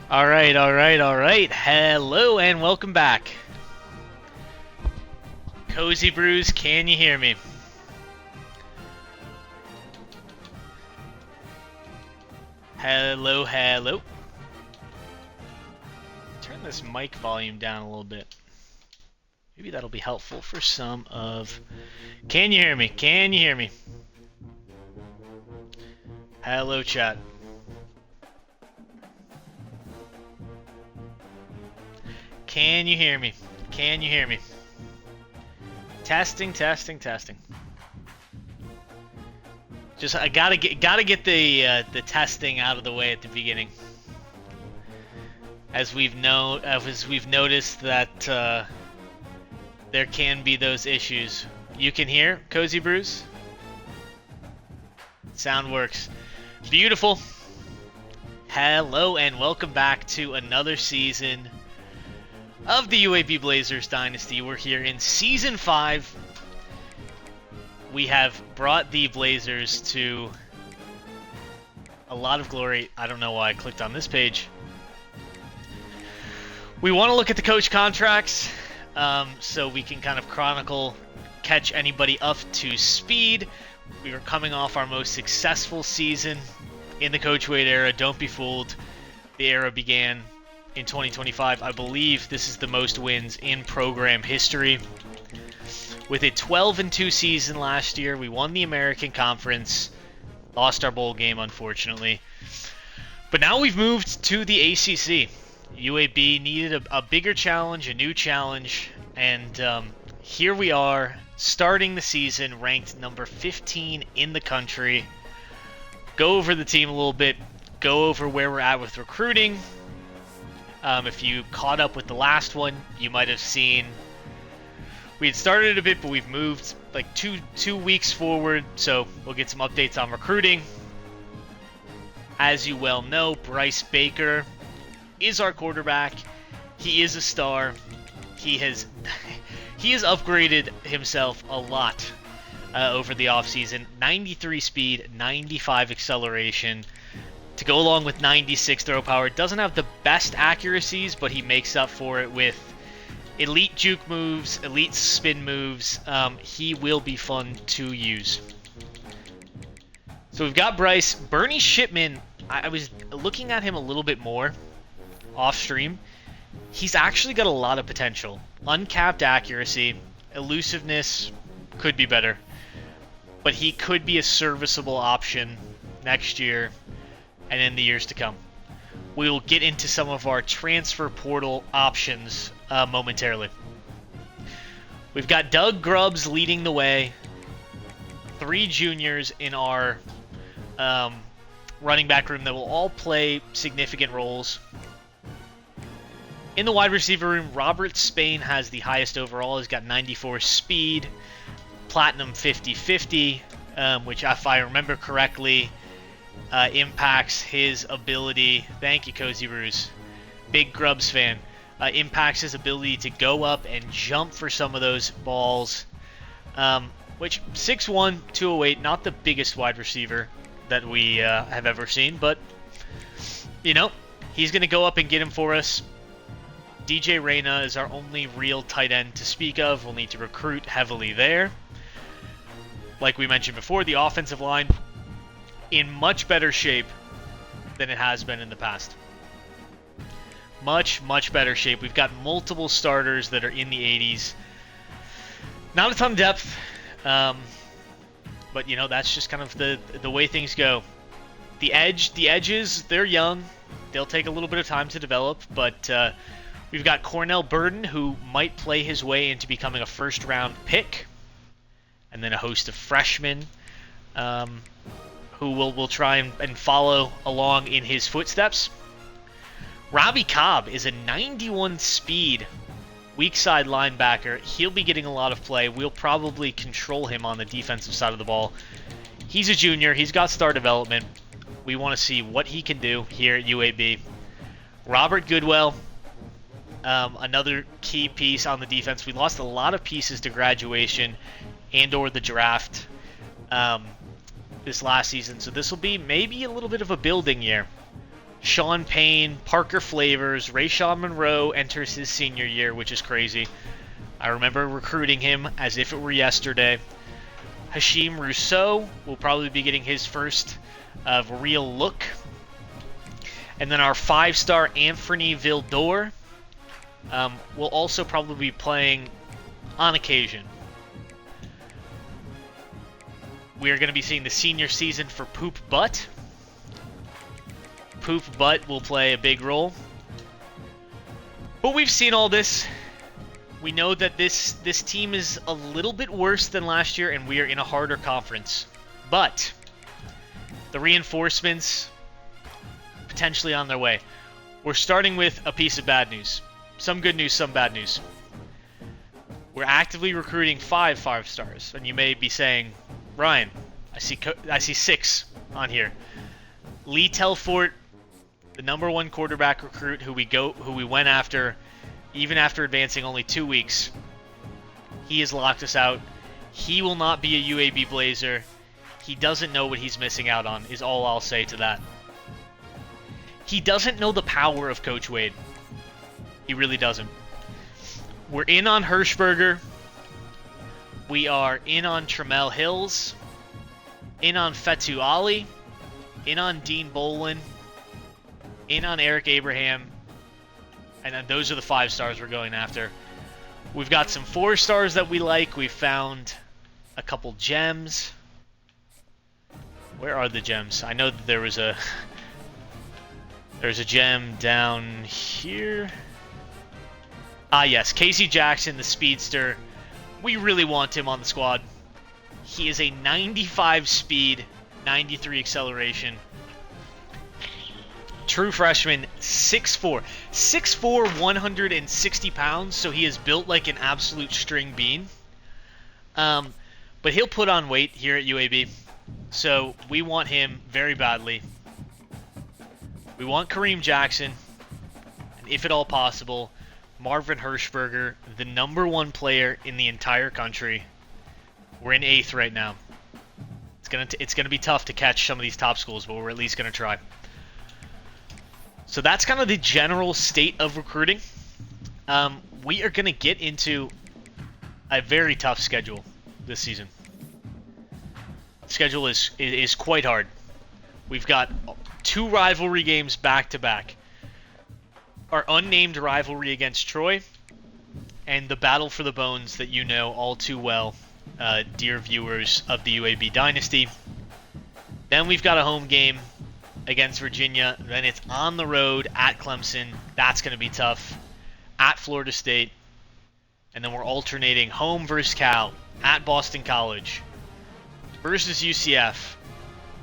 Alright. Hello and welcome back. Cozy Brews, can you hear me? Hello. Turn this mic volume down a little bit. Maybe that'll be helpful for some of... Can you hear me? Hello, chat. Can you hear me? Testing. Just I gotta get the testing out of the way at the beginning, as we've noticed that there can be those issues. You can hear Cozy Brews? Sound works. Beautiful. Hello and welcome back to another season of the UAB Blazers Dynasty. We're here in Season 5. We have brought the Blazers to a lot of glory. I don't know why I clicked on this page. We want to look at the coach contracts, so we can kind of catch anybody up to speed. We are coming off our most successful season in the Coach Wade era. Don't be fooled. The era began in 2025. I believe this is the most wins in program history. With a 12-2 season last year, we won the American Conference, lost our bowl game, unfortunately. But now we've moved to the ACC. UAB needed a bigger challenge, a new challenge, and here we are, starting the season ranked number 15 in the country. Go over the team a little bit, go over where we're at with recruiting. If you caught up with the last one, you might have seen we had started a bit, but we've moved like two weeks forward, so we'll get some updates on recruiting. As you well know, Bryce Baker is our quarterback. He is a star. He has upgraded himself a lot over the offseason. 93 speed, 95 acceleration, to go along with 96 throw power. Doesn't have the best accuracies, but he makes up for it with elite juke moves, elite spin moves. He will be fun to use. So we've got Bryce. Bernie Shipman, I was looking at him a little bit more off stream. He's actually got a lot of potential. Uncapped accuracy, elusiveness could be better, but he could be a serviceable option next year and in the years to come. We will get into some of our transfer portal options momentarily. We've got Doug Grubbs leading the way. 3 juniors in our running back room that will all play significant roles. In the wide receiver room, Robert Spain has the highest overall. He's got 94 speed, platinum 50-50, which, if I remember correctly, impacts his ability. Thank you, Cozy Brews. Big Grubbs fan. Impacts his ability to go up and jump for some of those balls. Which 6'1", 208, not the biggest wide receiver that we have ever seen, but you know, he's going to go up and get him for us. DJ Reyna is our only real tight end to speak of. We'll need to recruit heavily there. Like we mentioned before, the offensive line in much better shape than it has been in the past. Much better shape. We've got multiple starters that are in the 80s. Not a ton of depth, but you know, that's just kind of the way things go. The edges, they're young. They'll take a little bit of time to develop, but we've got Cornell Burden, who might play his way into becoming a first-round pick, and then a host of freshmen who will try and follow along in his footsteps. Robbie Cobb is a 91 speed weak side linebacker. He'll be getting a lot of play. We'll probably control him on the defensive side of the ball. He's a junior. He's got star development. We want to see what he can do here at UAB. Robert Goodwell, another key piece on the defense. We lost a lot of pieces to graduation and or the draft this last season, so this will be maybe a little bit of a building year Sean Payne, Parker Flavors, Rayshawn Monroe enters his senior year, which is crazy. I remember recruiting him as if it were yesterday. Hashim Rousseau will probably be getting his first real look. And then our 5-star Anthony Vildor will also probably be playing on occasion. We are going to be seeing the senior season for Poop Butt. Poop Butt will play a big role. But we've seen all this. We know that this team is a little bit worse than last year, and we are in a harder conference. But the reinforcements potentially on their way. We're starting with a piece of bad news. Some good news, some bad news. We're actively recruiting 5 5-stars, and you may be saying, Ryan, I see 6 on here. Lee Telfort, the #1 quarterback recruit who we went after, even after advancing only 2 weeks. He has locked us out. He will not be a UAB Blazer. He doesn't know what he's missing out on, is all I'll say to that. He doesn't know the power of Coach Wade. He really doesn't. We're in on Hirschberger. We are in on Trammell Hills. In on Fetu Ali. In on Dean Bolin. In on Eric Abraham. And then those are the 5-stars we're going after. We've got some 4-stars that we like. We found a couple gems. Where are the gems? I know that there's a gem down here. Ah, yes. Casey Jackson, the speedster. We really want him on the squad. He is a 95 speed, 93 acceleration. True freshman, 6'4". 6'4", 160 pounds, so he is built like an absolute string bean. But he'll put on weight here at UAB. So we want him very badly. We want Kareem Jackson, and if at all possible, Marvin Hirschberger, the #1 player in the entire country. We're in 8th right now. It's gonna be tough to catch some of these top schools, but we're at least gonna try. So that's kind of the general state of recruiting. We are gonna get into a very tough schedule this season. The schedule is quite hard. We've got 2 rivalry games back to back. Our unnamed rivalry against Troy, and the battle for the bones that you know all too well, dear viewers of the UAB Dynasty. Then we've got a home game against Virginia. Then it's on the road at Clemson. That's going to be tough. At Florida State. And then we're alternating home versus Cal, at Boston College, versus UCF.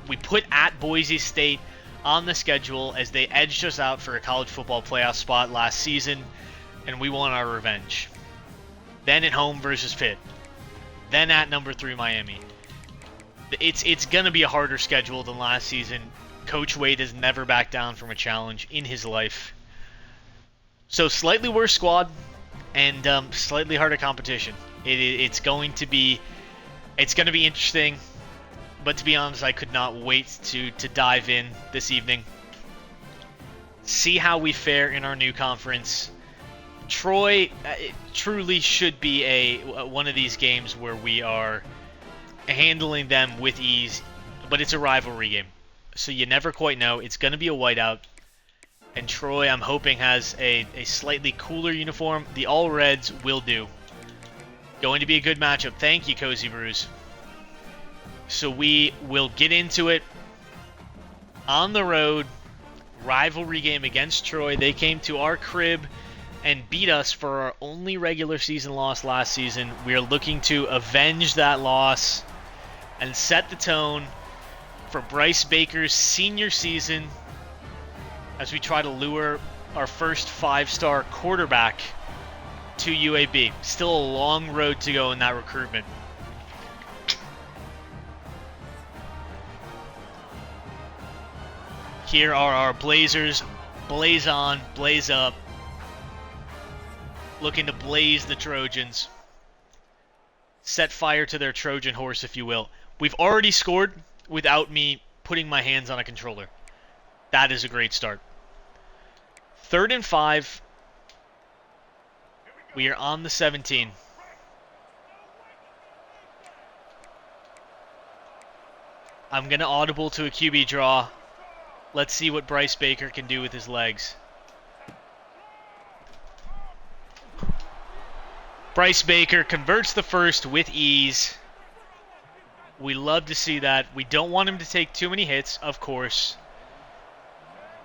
We put at Boise State on the schedule as they edged us out for a college football playoff spot last season, and we want our revenge. Then at home versus Pitt. Then at #3 Miami. It's going to be a harder schedule than last season. Coach Wade has never backed down from a challenge in his life. So slightly worse squad and slightly harder competition. It's going to be interesting. But to be honest, I could not wait to dive in this evening. See how we fare in our new conference. Troy truly should be one of these games where we are handling them with ease, but it's a rivalry game. So you never quite know. It's going to be a whiteout. And Troy, I'm hoping, has a slightly cooler uniform. The All Reds will do. Going to be a good matchup. Thank you, Cozy Brews. So we will get into it on the road. Rivalry game against Troy. They came to our crib and beat us for our only regular season loss last season. We are looking to avenge that loss and set the tone for Bryce Baker's senior season as we try to lure our first 5-star quarterback to UAB. Still a long road to go in that recruitment. Here are our Blazers. Blaze on, blaze up. Looking to blaze the Trojans. Set fire to their Trojan horse, if you will. We've already scored without me putting my hands on a controller. That is a great start. 3rd and 5. We are on the 17. I'm going to audible to a QB draw. Let's see what Bryce Baker can do with his legs. Bryce Baker converts the first with ease. We love to see that. We don't want him to take too many hits, of course.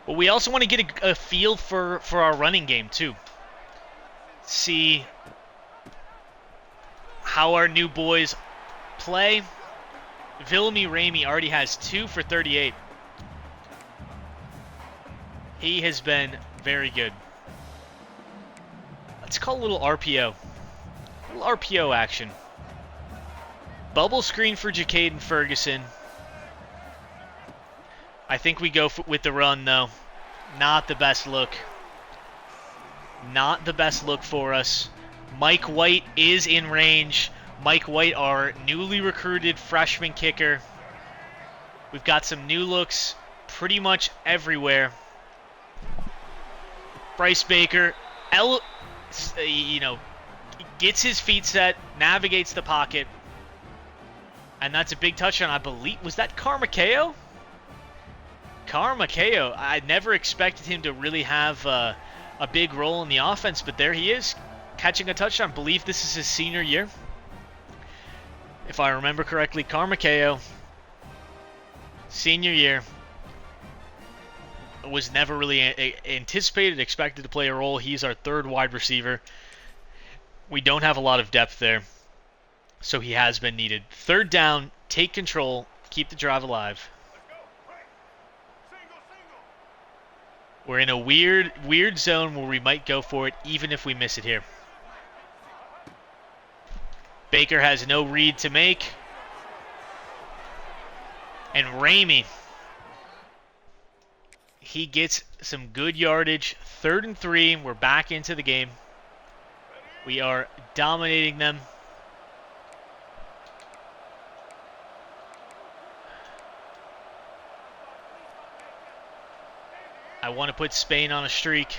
But we also want to get a feel for our running game, too. See how our new boys play. Villamy Ramey already has 2 for 38. He has been very good. Let's call a little RPO. A little RPO action. Bubble screen for Jacaden Ferguson. I think we go with the run, though. Not the best look. Not the best look for us. Mike White is in range. Mike White, our newly recruited freshman kicker. We've got some new looks pretty much everywhere. Bryce Baker, gets his feet set, navigates the pocket. And that's a big touchdown, I believe. Was that Carmaceo? Carmaceo. I never expected him to really have a big role in the offense, but there he is, catching a touchdown. I believe this is his senior year. If I remember correctly, Carmaceo, senior year, was never really anticipated, expected to play a role. He's our 3rd wide receiver. We don't have a lot of depth there, so he has been needed. 3rd down, take control, keep the drive alive. We're in a weird zone where we might go for it even if we miss it here. Baker has no read to make. And Ramey, he gets some good yardage. 3rd and 3, we're back into the game. We are dominating them. I want to put Spain on a streak.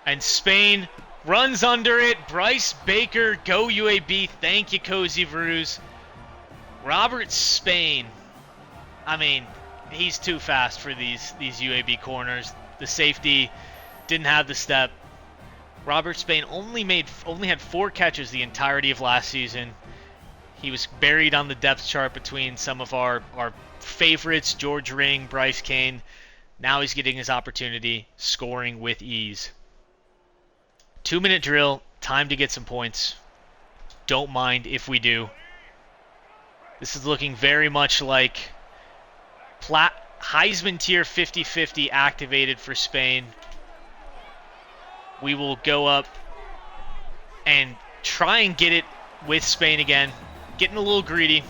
And Spain runs under it. Bryce Baker, go UAB. Thank you, Cozy Vruz. Robert Spain. I mean, he's too fast for these UAB corners. The safety didn't have the step. Robert Spain only had 4 catches the entirety of last season. He was buried on the depth chart between some of our favorites, George Ring, Bryce Kane. Now he's getting his opportunity, scoring with ease. 2-minute drill, time to get some points. Don't mind if we do. This is looking very much like Heisman tier 50-50 activated for Spain. We will go up and try and get it with Spain again. Getting a little greedy.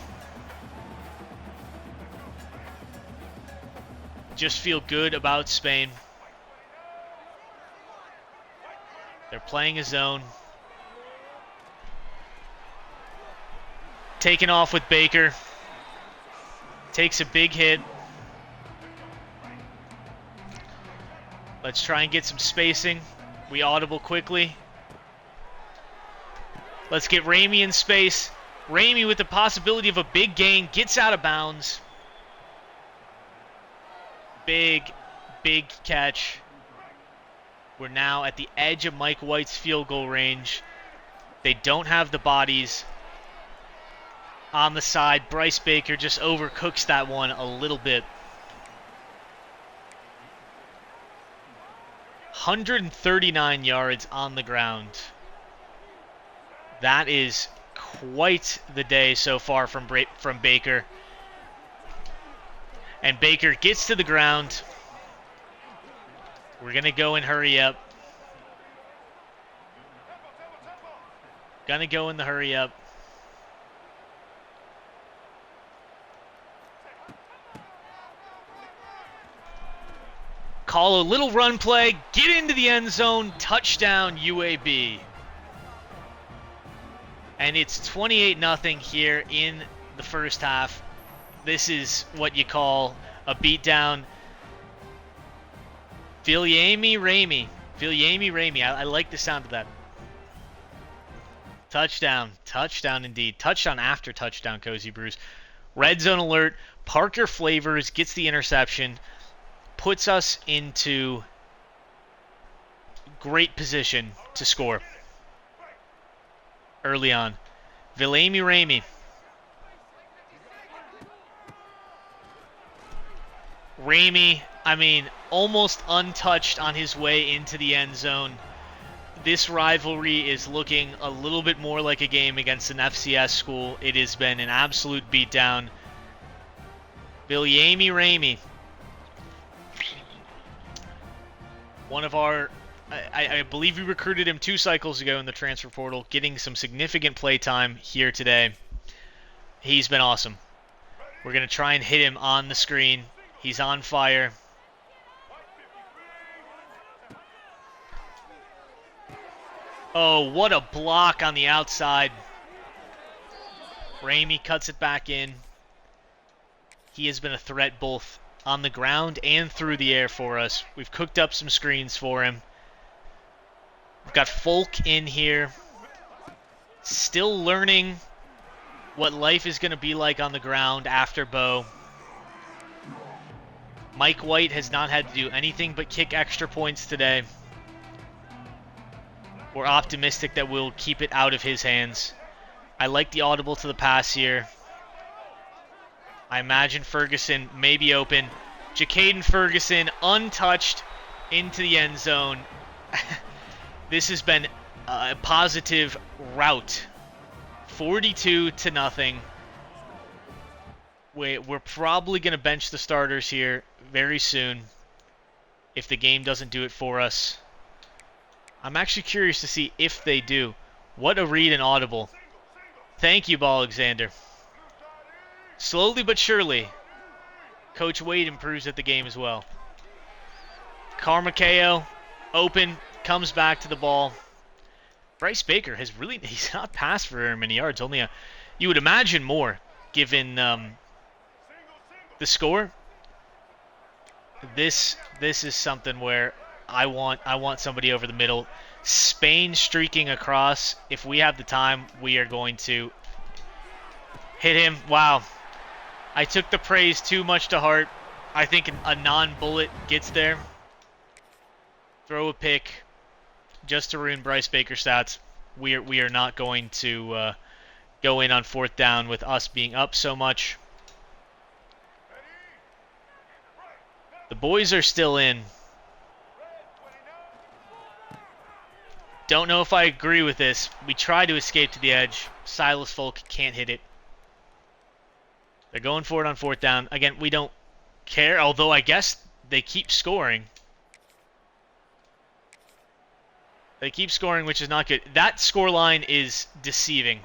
Just feel good about Spain. They're playing a zone. Taking off with Baker. Takes a big hit. Let's try and get some spacing. We audible quickly. Let's get Ramey in space. Ramey with the possibility of a big gain. Gets out of bounds. Big catch. We're now at the edge of Mike White's field goal range. They don't have the bodies on the side. Bryce Baker just overcooks that one a little bit. 139 yards on the ground. That is quite the day so far from Baker. And Baker gets to the ground. We're going to go and hurry up. Going to go in the hurry up. Call a little run play. Get into the end zone. Touchdown UAB. And it's 28-0 here in the first half. This is what you call a beatdown. Viliami Ramey. Viliami Ramey. I like the sound of that. Touchdown. Touchdown indeed. Touchdown after touchdown, Cozy Brews. Red zone alert. Parker Flavors gets the interception. Puts us into great position to score early on. Viliami Ramey. Ramey, I mean, almost untouched on his way into the end zone. This rivalry is looking a little bit more like a game against an FCS school. It has been an absolute beatdown. Viliami Ramey. One of our, I believe we recruited him 2 cycles ago in the transfer portal, getting some significant play time here today. He's been awesome. We're going to try and hit him on the screen. He's on fire. Oh, what a block on the outside. Ramey cuts it back in. He has been a threat both on the ground and through the air for us. We've cooked up some screens for him. We've got Folk in here. Still learning what life is going to be like on the ground after Bo. Mike White has not had to do anything but kick extra points today. We're optimistic that we'll keep it out of his hands. I like the audible to the pass here. I imagine Ferguson may be open. Jacaden Ferguson, untouched, into the end zone. This has been a positive rout. 42-0. We're probably going to bench the starters here very soon if the game doesn't do it for us. I'm actually curious to see if they do. What a read and audible. Thank you, Ball Alexander. Slowly but surely, Coach Wade improves at the game as well. Carmaceo, open, comes back to the ball. Bryce Baker he's not passed for very many yards. You would imagine more, given the score. This is something where I want somebody over the middle. Spain streaking across. If we have the time, we are going to hit him. Wow. I took the praise too much to heart. I think a non-bullet gets there. Throw a pick just to ruin Bryce Baker's stats. We are not going to go in on 4th down with us being up so much. The boys are still in. Don't know if I agree with this. We try to escape to the edge. Silas Folk can't hit it. They're going for it on 4th down. Again, we don't care, although I guess they keep scoring. They keep scoring, which is not good. That scoreline is deceiving.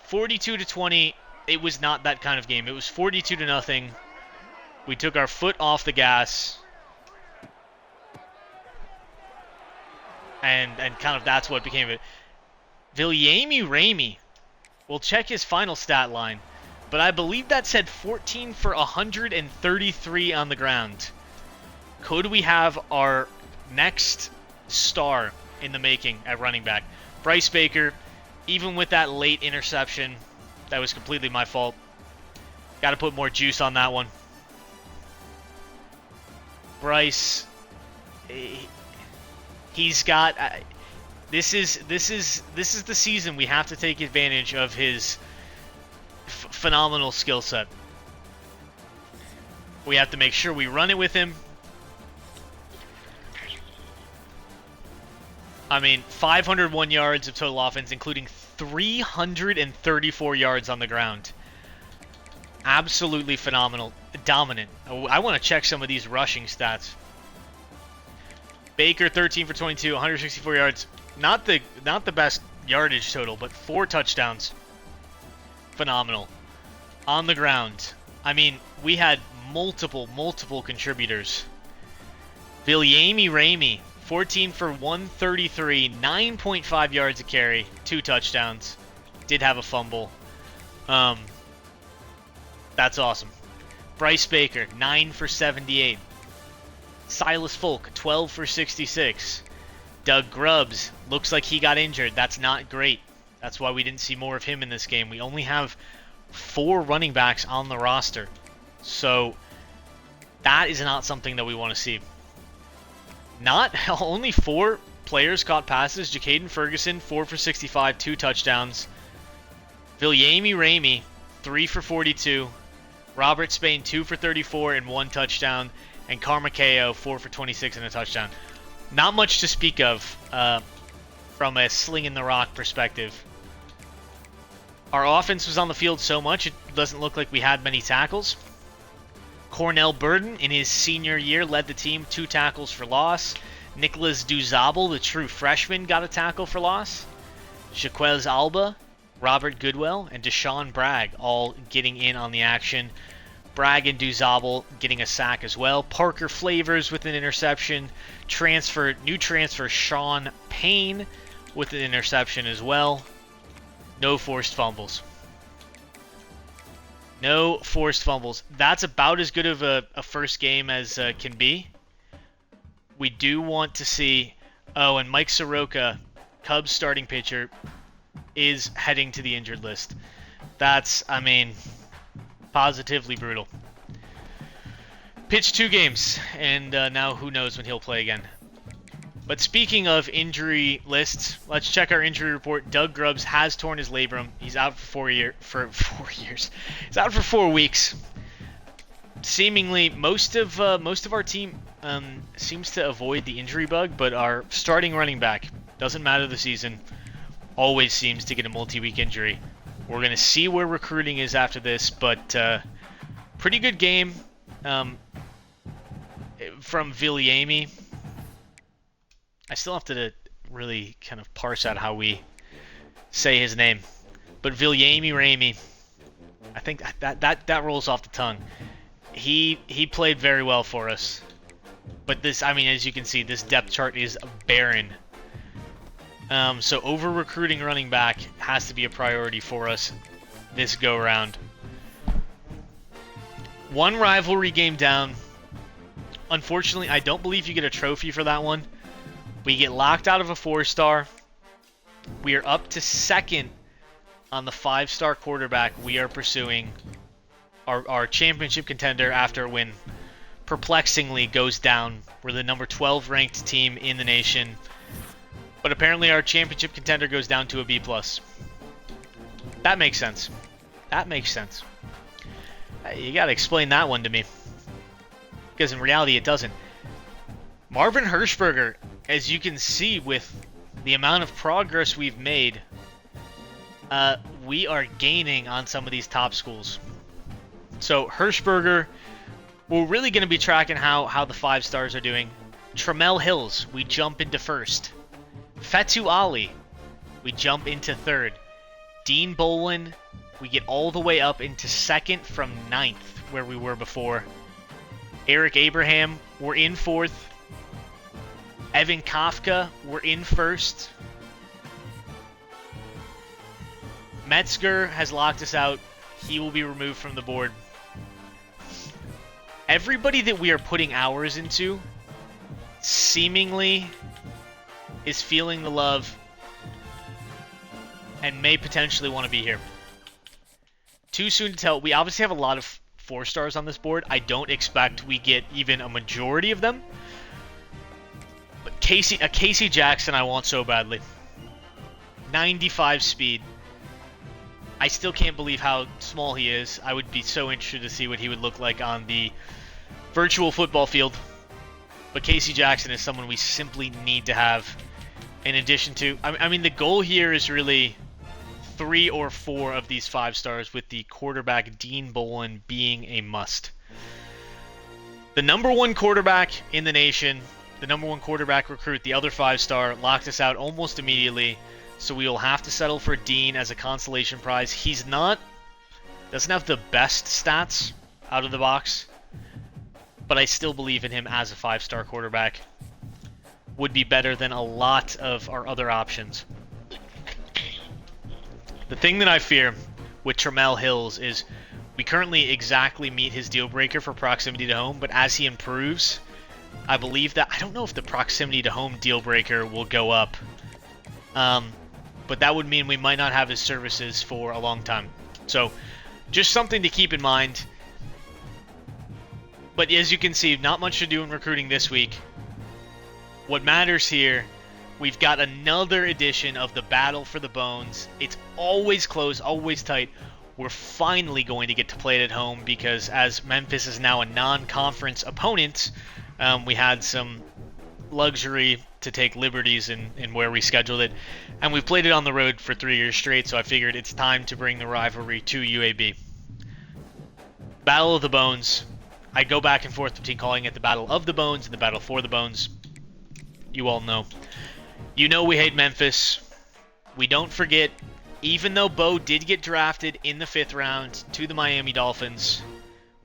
42-20, it was not that kind of game. It was 42-0. We took our foot off the gas. And kind of that's what became it. Viliami Ramey. We'll check his final stat line. But I believe that said 14 for 133 on the ground. Could we have our next star in the making at running back? Bryce Baker, even with that late interception, that was completely my fault. Got to put more juice on that one. Bryce, he's got. This is the season we have to take advantage of his phenomenal skill set. We have to make sure we run it with him. I mean, 501 yards of total offense, including 334 yards on the ground. Absolutely phenomenal. Dominant. I want to check some of these rushing stats. Baker, 13 for 22, 164 yards. Not the best yardage total, but 4 touchdowns. Phenomenal. On the ground. I mean, we had multiple contributors. Viliami Ramey, 14 for 133, 9.5 yards a carry, 2 touchdowns. Did have a fumble. That's awesome. Bryce Baker, 9 for 78, Silas Folk, 12 for 66. Doug Grubbs, looks like he got injured. That's not great. That's why we didn't see more of him in this game. We only have 4 running backs on the roster. So that is not something that we want to see. Not only 4 players caught passes. Jacaden Ferguson, 4 for 65, 2 touchdowns. Viljami Ramey, 3 for 42. Robert Spain, 2 for 34 and 1 touchdown. And Carmaceo, 4 for 26 and a touchdown. Not much to speak of from a sling in the rock perspective. Our offense was on the field so much, it doesn't look like we had many tackles. Cornell Burden, in his senior year, led the team, 2 tackles for loss. Nicholas Duzabel, the true freshman, got a tackle for loss. Jaquez Alba, Robert Goodwell, and Deshaun Bragg all getting in on the action. Bragg and Duzabel getting a sack as well. Parker Flavors with an interception. New transfer Sean Payne with an interception as well. No forced fumbles. No forced fumbles. That's about as good of a first game as can be. We do want to see... Oh, and Mike Soroka, Cubs starting pitcher, is heading to the injured list. That's, I mean, positively brutal. Pitched 2 games, and now who knows when he'll play again. But speaking of injury lists, let's check our injury report. Doug Grubbs has torn his labrum. He's out for 4 years. He's out for 4 weeks. Seemingly, most of our team seems to avoid the injury bug, but our starting running back, doesn't matter the season, always seems to get a multi-week injury. We're going to see where recruiting is after this, but pretty good game from Viljami. I still have to really kind of parse out how we say his name. But Viljami Ramey, I think that rolls off the tongue. He played very well for us. But this, I mean, as you can see, this depth chart is barren. So over-recruiting running back has to be a priority for us this go-around. 1 rivalry game down. Unfortunately, I don't believe you get a trophy for that one. We get locked out of a 4-star. We are up to 2nd on the 5-star quarterback we are pursuing. Our championship contender after a win perplexingly goes down. We're the number 12 ranked team in the nation. But apparently our championship contender goes down to a B+. That makes sense. That makes sense. You gotta explain that one to me. Because in reality it doesn't. Marvin Hirschberger, as you can see with the amount of progress we've made, we are gaining on some of these top schools. So Hirschberger, we're really going to be tracking how the 5-stars are doing. Trammell Hills, we jump into 1st. Fetu Ali, we jump into 3rd. Dean Bolin, we get all the way up into 2nd from 9th, where we were before. Eric Abraham, we're in 4th. Evan Kafka, we're in 1st. Metzger has locked us out. He will be removed from the board. Everybody that we are putting hours into seemingly is feeling the love and may potentially want to be here. Too soon to tell. We obviously have a lot of 4-stars on this board. I don't expect we get even a majority of them. But Casey Jackson I want so badly. 95 speed. I still can't believe how small he is. I would be so interested to see what he would look like on the virtual football field. But Casey Jackson is someone we simply need to have in addition to... I mean, the goal here is really 3 or 4 of these 5-stars, with the quarterback Dean Bolin being a must. The number 1 quarterback in the nation, the number 1 quarterback recruit, the other 5-star, locked us out almost immediately. So we will have to settle for Dean as a consolation prize. He's doesn't have the best stats out of the box, but I still believe in him as a 5-star quarterback. Would be better than a lot of our other options. The thing that I fear with Trammell Hills is we currently exactly meet his deal breaker for proximity to home, but as he improves, I believe that. I don't know if the proximity to home deal breaker will go up. But that would mean we might not have his services for a long time. So, just something to keep in mind. But as you can see, not much to do in recruiting this week. What matters here, we've got another edition of the Battle for the Bones. It's always close, always tight. We're finally going to get to play it at home because as Memphis is now a non-conference opponent, we had some luxury to take liberties in where we scheduled it. And we've played it on the road for 3 years straight, so I figured it's time to bring the rivalry to UAB. Battle of the Bones. I go back and forth between calling it the Battle of the Bones and the Battle for the Bones. You all know. You know we hate Memphis. We don't forget, even though Bo did get drafted in the 5th round to the Miami Dolphins,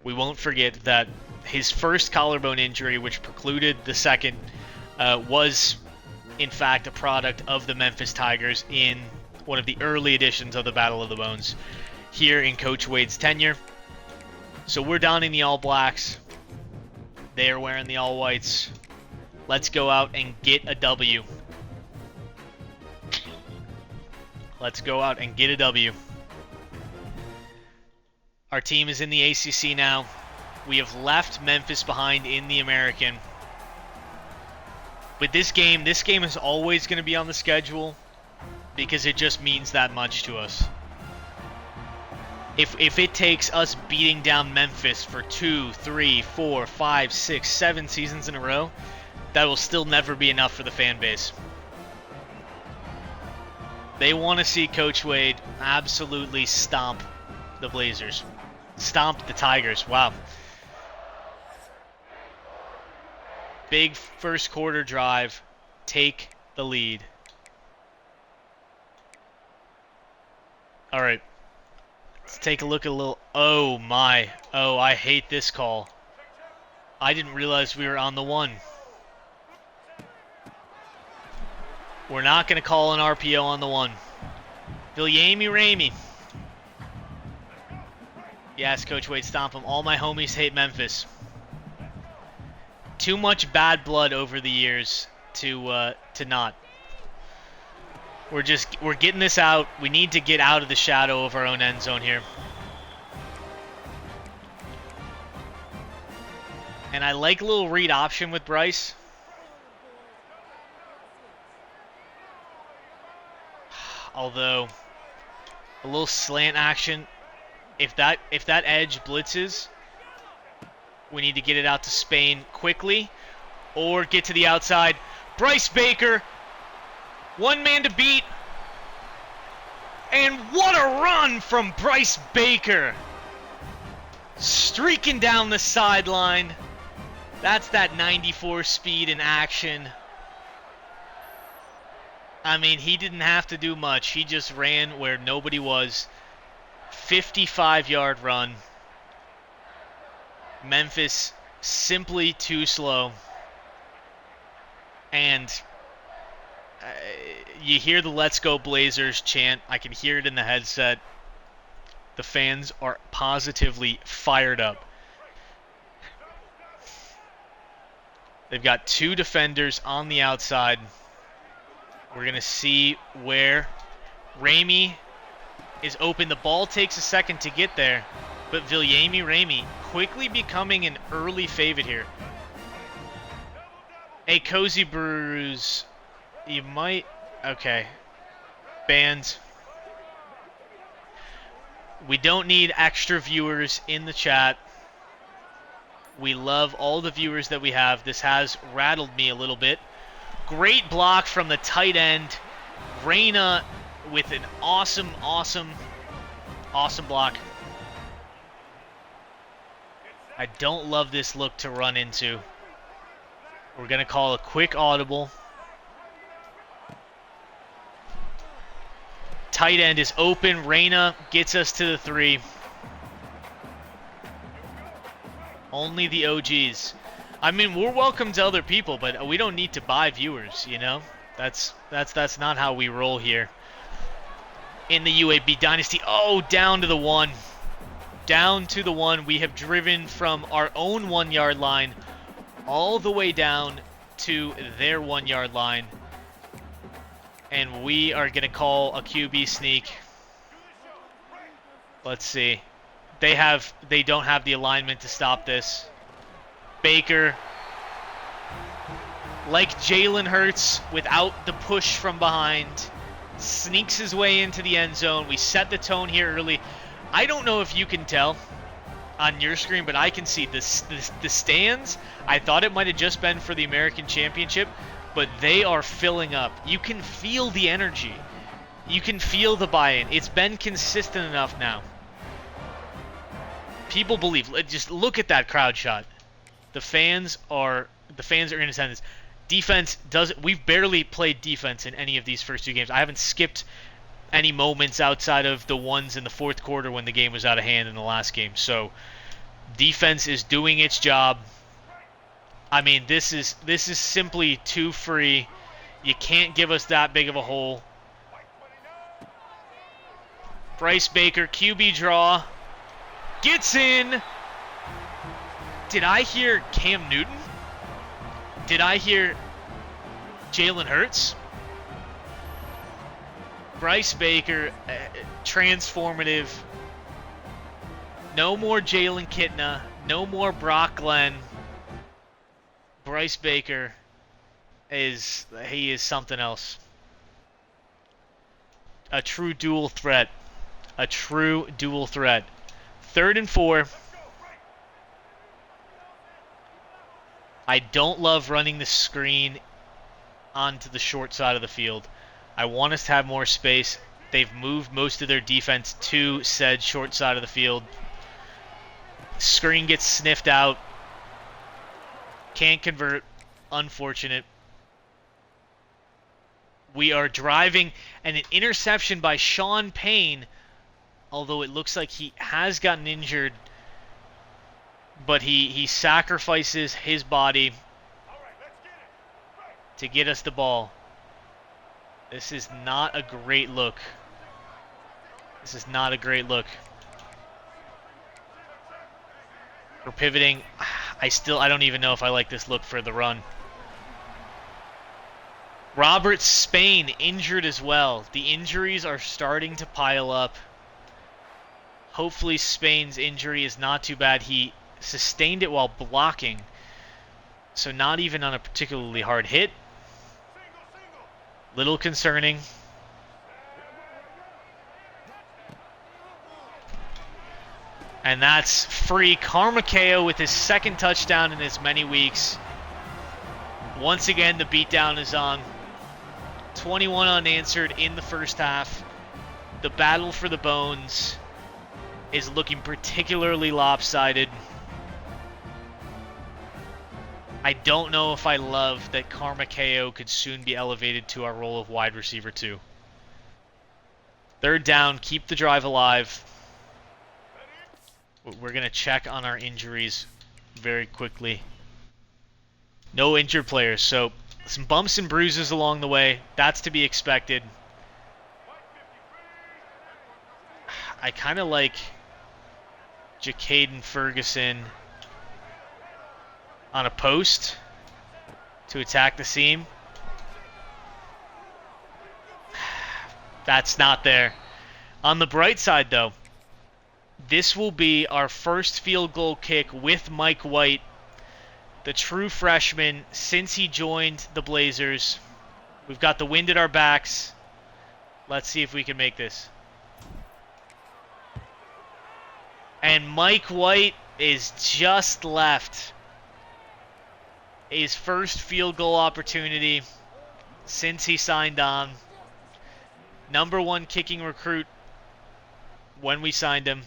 we won't forget that his first collarbone injury, which precluded the second, was in fact a product of the Memphis Tigers in one of the early editions of the Battle of the Bones here in Coach Wade's tenure. So we're donning the All Blacks. They are wearing the All Whites. Let's go out and get a W. Let's go out and get a W. Our team is in the ACC now. We have left Memphis behind in the American. With this game is always going to be on the schedule because it just means that much to us. If it takes us beating down Memphis for 2, 3, 4, 5, 6, 7 seasons in a row, that will still never be enough for the fan base. They want to see Coach Wade absolutely stomp the Blazers. Stomp the Tigers. Wow. Big first quarter drive. Take the lead. All right. Let's take a look at a little... Oh, my. Oh, I hate this call. I didn't realize we were on the 1. We're not going to call an RPO on the 1. Viljami Ramey. Yes, Coach Wade, stomp him. All my homies hate Memphis. Too much bad blood over the years to not. We're getting this out. We need to get out of the shadow of our own end zone here. And I like a little read option with Bryce. Although a little slant action. If that edge blitzes, we need to get it out to Spain quickly or get to the outside. Bryce Baker, one man to beat. And what a run from Bryce Baker. Streaking down the sideline. That's that 94 speed in action. I mean, he didn't have to do much. He just ran where nobody was. 55-yard run. Memphis simply too slow. And you hear the Let's Go Blazers chant. I can hear it in the headset. The fans are positively fired up. They've got 2 defenders on the outside. We're going to see where Ramey is open. The ball takes a second to get there, but Viljami Ramey quickly becoming an early favorite here. Hey, Cozy Brews, you might... Okay. Banned. We don't need extra viewers in the chat. We love all the viewers that we have. This has rattled me a little bit. Great block from the tight end. Reyna with an awesome block. I don't love this look to run into. We're going to call a quick audible. Tight end is open. Reyna gets us to the 3. Only the OGs. I mean, we're welcome to other people, but we don't need to buy viewers, you know? That's not how we roll here. In the UAB Dynasty. Oh, down to the 1. Down to the 1. We have driven from our own 1-yard line all the way down to their 1-yard line. And we are going to call a QB sneak. Let's see. They don't have the alignment to stop this. Baker, like Jalen Hurts, without the push from behind, sneaks his way into the end zone. We set the tone here early. I don't know if you can tell on your screen, but I can see the stands. I thought it might have just been for the American Championship, but they are filling up. You can feel the energy. You can feel the buy-in. It's been consistent enough now. People believe. Just look at that crowd shot. The fans are in attendance. Defense we've barely played defense in any of these first two games. I haven't skipped any moments outside of the ones in the fourth quarter when the game was out of hand in the last game. So defense is doing its job. I mean, this is simply too free. You can't give us that big of a hole. Bryce Baker, QB draw. Gets in. Did I hear Cam Newton? Did I hear Jalen Hurts? Bryce Baker, transformative. No more Jalen Kitna. No more Brock Glenn. Bryce Baker is something else. A true dual threat. A true dual threat. 3rd and 4. I don't love running the screen onto the short side of the field. I want us to have more space. They've moved most of their defense to said short side of the field. Screen gets sniffed out. Can't convert. Unfortunate. We are driving, and an interception by Sean Payne, although it looks like he has gotten injured, but he sacrifices his body to get us the ball. This is not a great look. This is not a great look. We're pivoting. I don't even know if I like this look for the run. Robert Spain injured as well. The injuries are starting to pile up. Hopefully Spain's injury is not too bad. He sustained it while blocking, so not even on a particularly hard hit. Little concerning. And that's free. Carmaceo with his 2nd touchdown in as many weeks. Once again, the beatdown is on. 21 unanswered in the first half. The battle for the bones is looking particularly lopsided. I don't know if I love that Carmaceo could soon be elevated to our role of wide receiver 2. 3rd down, keep the drive alive. We're going to check on our injuries very quickly. No injured players, so some bumps and bruises along the way. That's to be expected. I kind of like Jacaden Ferguson on a post to attack the seam. That's not there. On the bright side, though, this will be our first field goal kick with Mike White, the true freshman, since he joined the Blazers. We've got the wind at our backs. Let's see if we can make this. And Mike White is just left. His first field goal opportunity since he signed on. Number 1 kicking recruit when we signed him.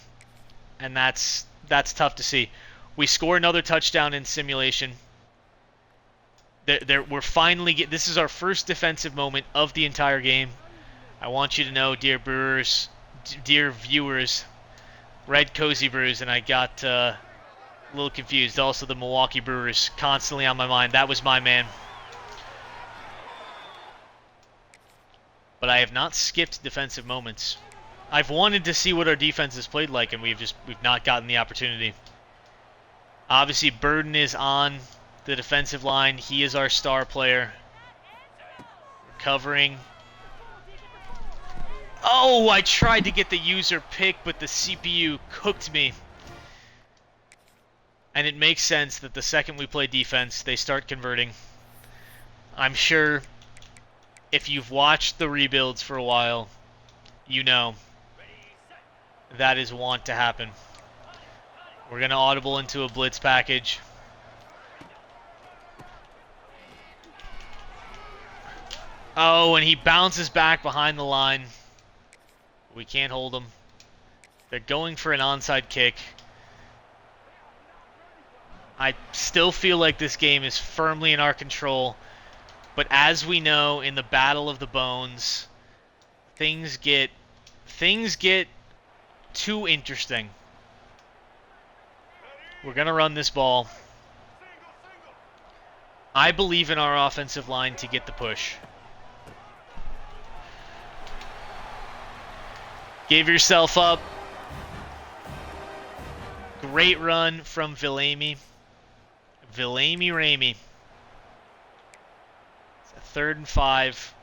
And that's tough to see. We score another touchdown in simulation. We're finally this is our first defensive moment of the entire game. I want you to know, dear Brewers, dear viewers, Red Cozy Brews, and I got a little confused. Also, the Milwaukee Brewers constantly on my mind. That was my man. But I have not skipped defensive moments. I've wanted to see what our defense has played like, and we've not gotten the opportunity. Obviously, Burden is on the defensive line. He is our star player. Recovering. Oh, I tried to get the user pick, but the CPU cooked me. And it makes sense that the second we play defense, they start converting. I'm sure if you've watched the rebuilds for a while, you know that is wont to happen. We're going to audible into a blitz package. Oh, and he bounces back behind the line. We can't hold him. They're going for an onside kick. I still feel like this game is firmly in our control. But as we know, in the Battle of the Bones, things get too interesting. We're going to run this ball. I believe in our offensive line to get the push. Give yourself up. Great run from Villamy. Ramey. It's a 3rd and 5.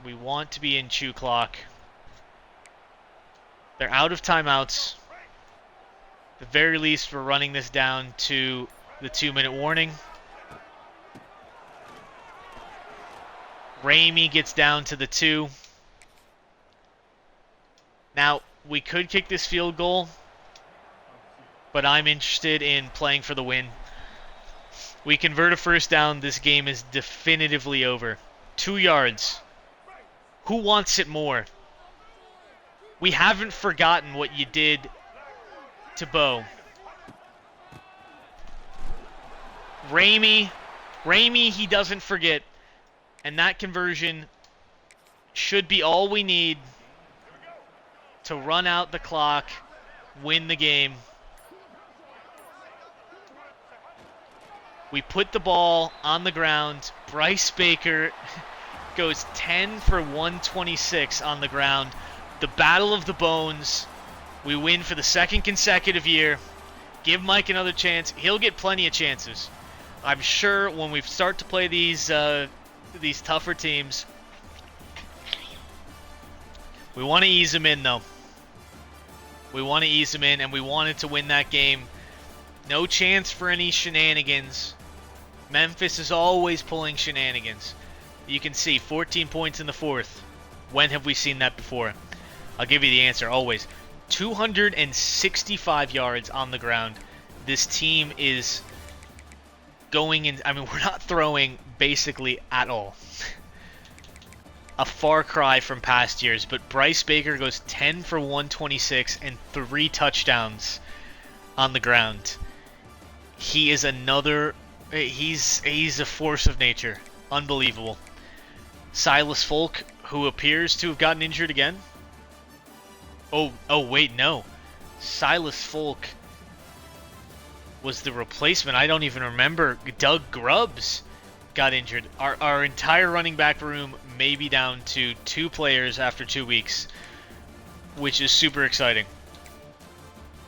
We want to be in chew clock. They're out of timeouts. At the very least, we're running this down to the 2-minute warning. Ramey gets down to the 2. Now, we could kick this field goal, but I'm interested in playing for the win. We convert a first down, this game is definitively over. 2 yards. Who wants it more? We haven't forgotten what you did to Bo. Ramey, he doesn't forget. And that conversion should be all we need to run out the clock, win the game. We put the ball on the ground. Bryce Baker goes 10 for 126 on the ground. The Battle of the Bones. We win for the 2nd consecutive year. Give Mike another chance. He'll get plenty of chances. I'm sure when we start to play these tougher teams, we want to ease him in, though. We want to ease him in, and we wanted to win that game. No chance for any shenanigans. Memphis is always pulling shenanigans. You can see 14 points in the 4th. When have we seen that before? I'll give you the answer, always. 265 yards on the ground. This team is going in. I mean, we're not throwing basically at all. A far cry from past years, but Bryce Baker goes 10 for 126 and 3 touchdowns on the ground. He is another. He's a force of nature. Unbelievable. Silas Folk, who appears to have gotten injured again. Oh wait, no. Silas Folk was the replacement. I don't even remember. Doug Grubbs got injured. Our entire running back room may be down to 2 players after 2 weeks, which is super exciting.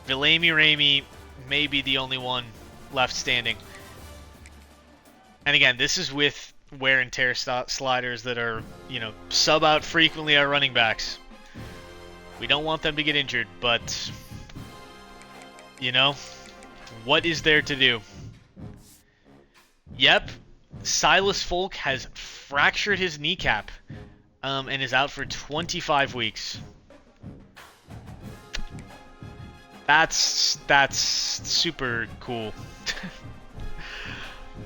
Villamy Ramey may be the only one left standing. And again, this is with wear and tear sliders that are, sub out frequently our running backs. We don't want them to get injured, but, what is there to do? Yep, Silas Folk has fractured his kneecap and is out for 25 weeks. That's super cool.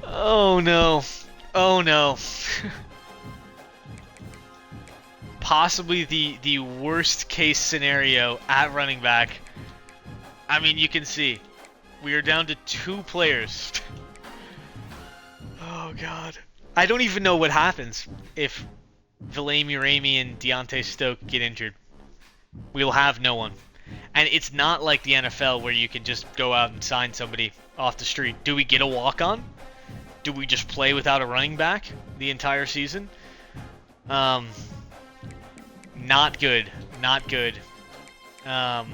Oh no. Possibly the worst case scenario at running back. I mean, you can see we are down to 2 players. Oh god. I don't even know what happens if Villamy Ramey and Deontay Stoke get injured. We'll have no one. And it's not like the NFL where you can just go out and sign somebody off the street. Do we get a walk-on? Do we just play without a running back the entire season? Not good. Not good. I'm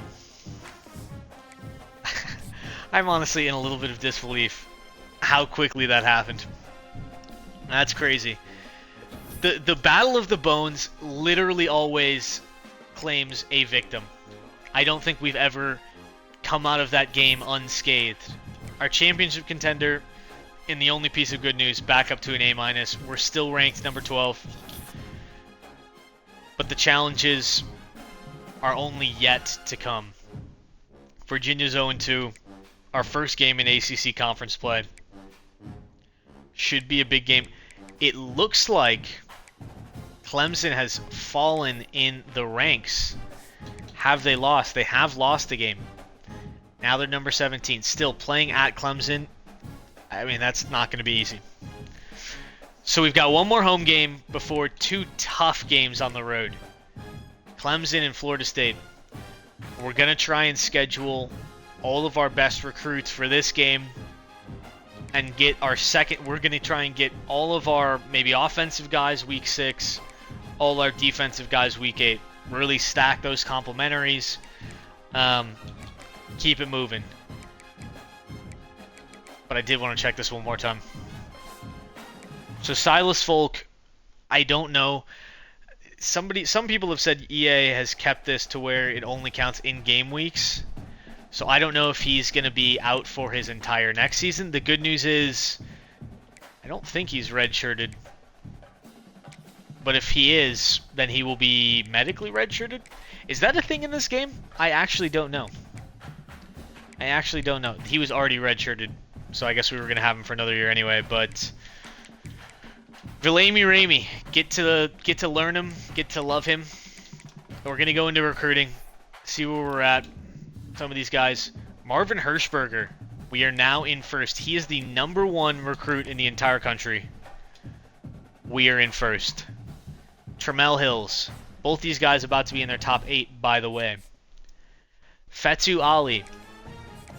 honestly in a little bit of disbelief how quickly that happened. That's crazy. The Battle of the Bones literally always claims a victim. I don't think we've ever come out of that game unscathed. Our championship contender, in the only piece of good news, back up to an A-. We're still ranked number 12. But the challenges are only yet to come. Virginia's 0-2. Our first game in ACC conference play. Should be a big game. It looks like Clemson has fallen in the ranks. Have they lost? They have lost a game. Now they're number 17. Still playing at Clemson. I mean, that's not going to be easy. So we've got one more home game before two tough games on the road. Clemson and Florida State. We're going to try and schedule all of our best recruits for this game and get our second. We're going to try and get all of our maybe offensive guys week 6, all our defensive guys week 8. Really stack those complementaries. Keep it moving. But I did want to check this one more time. So Silas Folk, I don't know. Some people have said EA has kept this to where it only counts in game weeks. So I don't know if he's going to be out for his entire next season. The good news is I don't think he's redshirted. But if he is, then he will be medically redshirted. Is that a thing in this game? I actually don't know. He was already redshirted, so I guess we were going to have him for another year anyway, but Villamey Ramey, get to learn him, get to love him. We're going to go into recruiting, see where we're at. Some of these guys. Marvin Hirschberger, we are now in first. He is the number 1 recruit in the entire country. We are in first. Trammell Hills. Both these guys about to be in their top 8, by the way. Fetu Ali.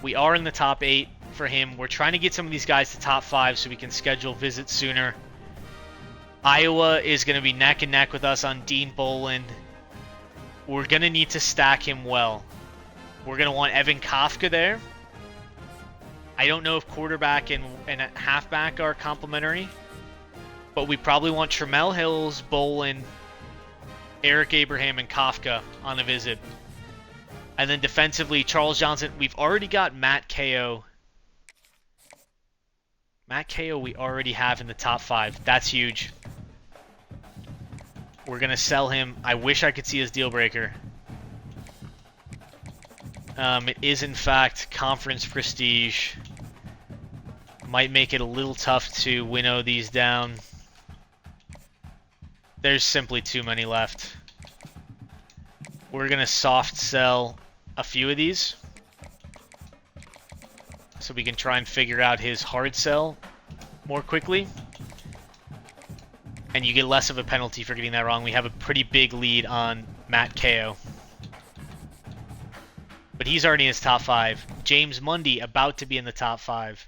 We are in the top 8 for him. We're trying to get some of these guys to top 5 so we can schedule visits sooner. Iowa is going to be neck and neck with us on Dean Boland. We're going to need to stack him well. We're going to want Evan Kafka there. I don't know if quarterback and halfback are complementary. But we probably want Trammell Hills, Boland, Eric Abraham, and Kafka on a visit. And then defensively, Charles Johnson. We've already got Matt Ko. Matt Ko we already have in the top 5. That's huge. We're going to sell him. I wish I could see his deal breaker. It is, in fact, conference prestige. Might make it a little tough to winnow these down. There's simply too many left. We're going to soft sell a few of these so we can try and figure out his hard sell more quickly. And you get less of a penalty for getting that wrong. We have a pretty big lead on Matt Ko. But he's already in his top 5. James Mundy about to be in the top 5.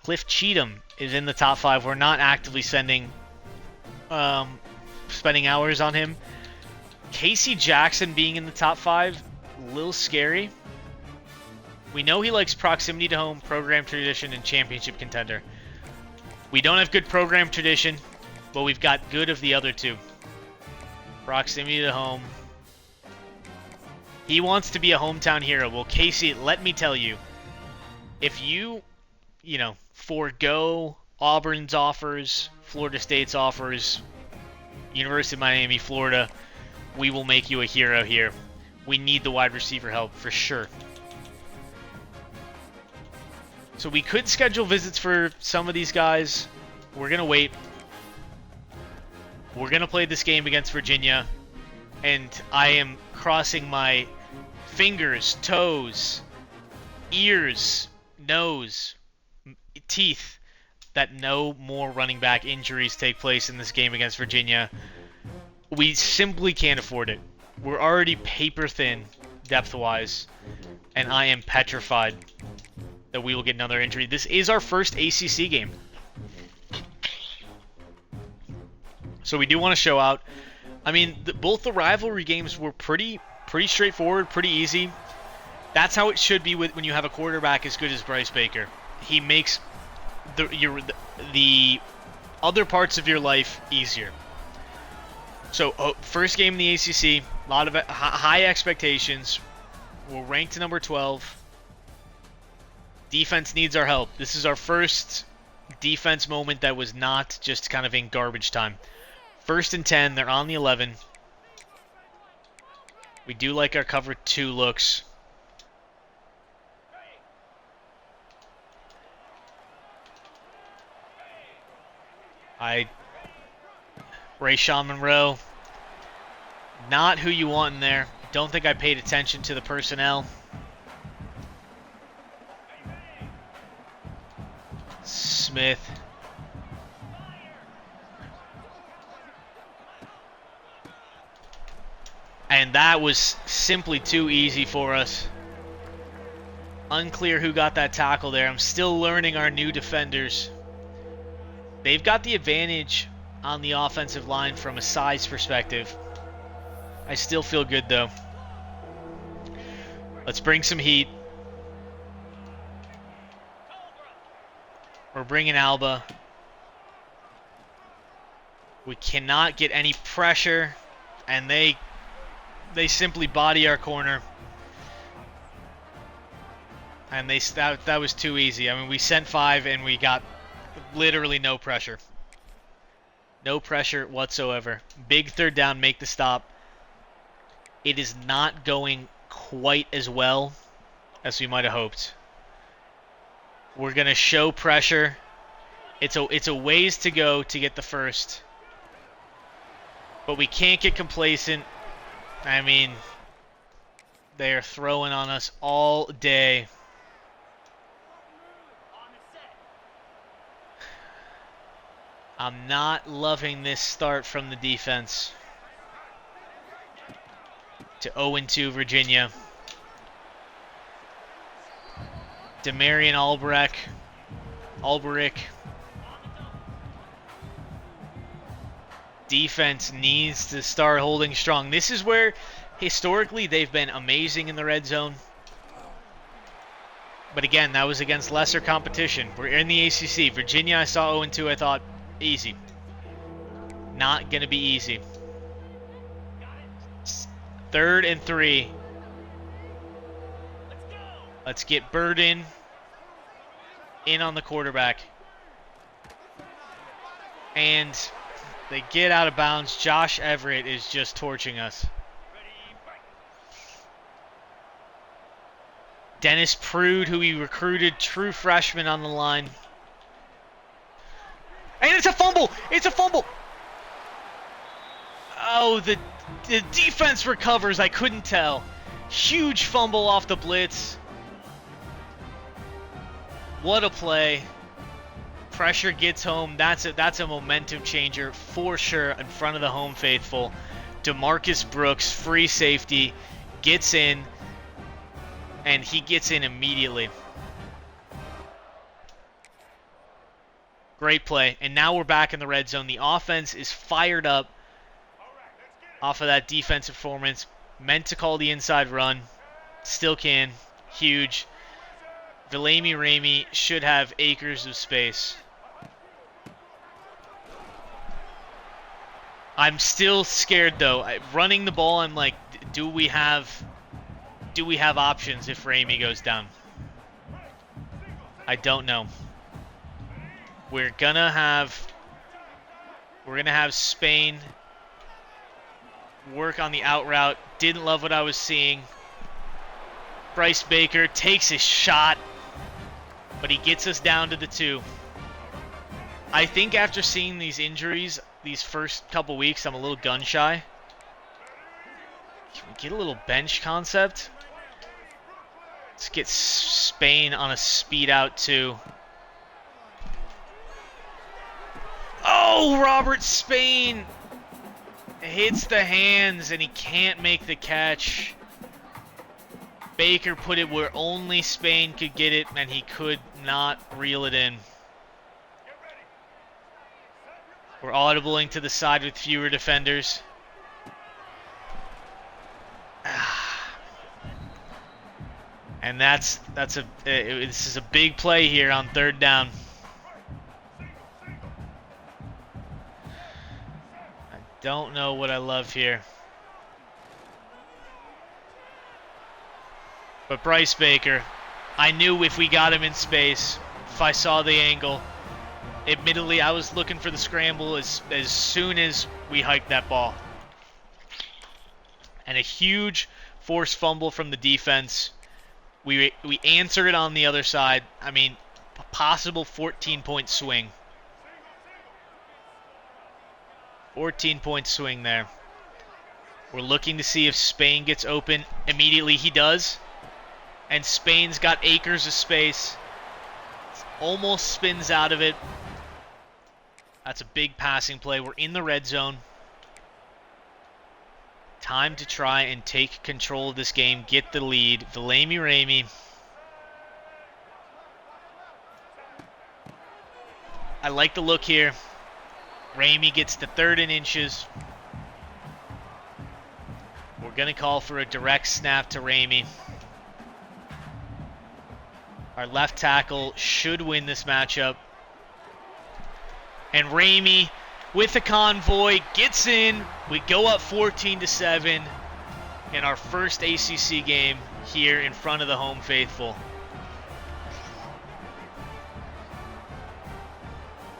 Cliff Cheatham is in the top 5. We're not actively spending hours on him. Casey Jackson being in the top 5, a little scary. We know he likes proximity to home, program tradition, and championship contender. We don't have good program tradition, but we've got good of the other two. Proximity to home. He wants to be a hometown hero. Well, Casey, let me tell you, if you forego Auburn's offers, Florida State's offers, University of Miami, Florida, we will make you a hero here. We need the wide receiver help for sure. So we could schedule visits for some of these guys. We're going to wait. We're going to play this game against Virginia. And I am crossing my fingers, toes, ears, nose, teeth that no more running back injuries take place in this game against Virginia. We simply can't afford it. We're already paper thin depth-wise, and I am petrified that we will get another injury. This is our first ACC game. So we do want to show out. I mean, both the rivalry games were pretty straightforward, pretty easy. That's how it should be when you have a quarterback as good as Bryce Baker. He makes the other parts of your life easier. So, first game in the ACC, a lot of high expectations. We're ranked number 12. Defense needs our help. This is our first defense moment that was not just kind of in garbage time. 1st and 10, they're on the 11. We do like our cover 2 looks. Rayshawn Monroe, not who you want in there. Don't think I paid attention to the personnel. Smith. And that was simply too easy for us. Unclear who got that tackle there. I'm still learning our new defenders. They've got the advantage on the offensive line from a size perspective. I still feel good, though. Let's bring some heat. We're bringing Alba. We cannot get any pressure, and they simply body our corner. And that was too easy. I mean, we sent 5, and we got literally no pressure. No pressure whatsoever. Big 3rd down, make the stop. It is not going quite as well as we might have hoped. We're going to show pressure. It's a ways to go to get the first. But we can't get complacent. I mean, they are throwing on us all day. I'm not loving this start from the defense. To 0-2 Virginia. Demarion Alberic. Defense needs to start holding strong. This is where, historically, they've been amazing in the red zone. But again, that was against lesser competition. We're in the ACC. Virginia, I saw 0-2. I thought, easy. Not going to be easy. 3rd and 3. Let's get Burden in on the quarterback. And they get out of bounds. Josh Everett is just torching us. Dennis Prude, who we recruited, true freshman on the line. And it's a fumble! It's a fumble! Oh, the defense recovers. I couldn't tell. Huge fumble off the blitz. What a play. Pressure gets home. That's a momentum changer for sure in front of the home faithful. DeMarcus Brooks, free safety, gets in, and he gets in immediately. Great play. And now we're back in the red zone. The offense is fired up off of that defensive performance. Meant to call the inside run. Still can. Huge. Villamy Ramey should have acres of space. I'm still scared though. Running the ball, I'm like, do we have options if Ramey goes down? I don't know. We're gonna have Spain work on the out route. Didn't love what I was seeing. Bryce Baker takes his shot, but he gets us down to the 2. I think after seeing these injuries these first couple weeks, I'm a little gun shy. Can we get a little bench concept? Let's get Spain on a speed out too. Oh, Robert Spain hits the hands and he can't make the catch. Baker put it where only Spain could get it, and he could not reel it in. We're audibling to the side with fewer defenders. And this is a big play here on 3rd down. don't know what I love here. But Bryce Baker, I knew if we got him in space, if I saw the angle, admittedly I was looking for the scramble as soon as we hiked that ball. And a huge forced fumble from the defense. We answer it on the other side. I mean, a possible 14-point swing. 14-point swing there. We're looking to see if Spain gets open. Immediately he does. And Spain's got acres of space. Almost spins out of it. That's a big passing play. We're in the red zone. Time to try and take control of this game. Get the lead. Villamy Ramey. I like the look here. Ramey gets the 3rd and inches. We're going to call for a direct snap to Ramey. Our left tackle should win this matchup. And Ramey, with the convoy, gets in. We go up 14-7 in our first ACC game here in front of the home faithful.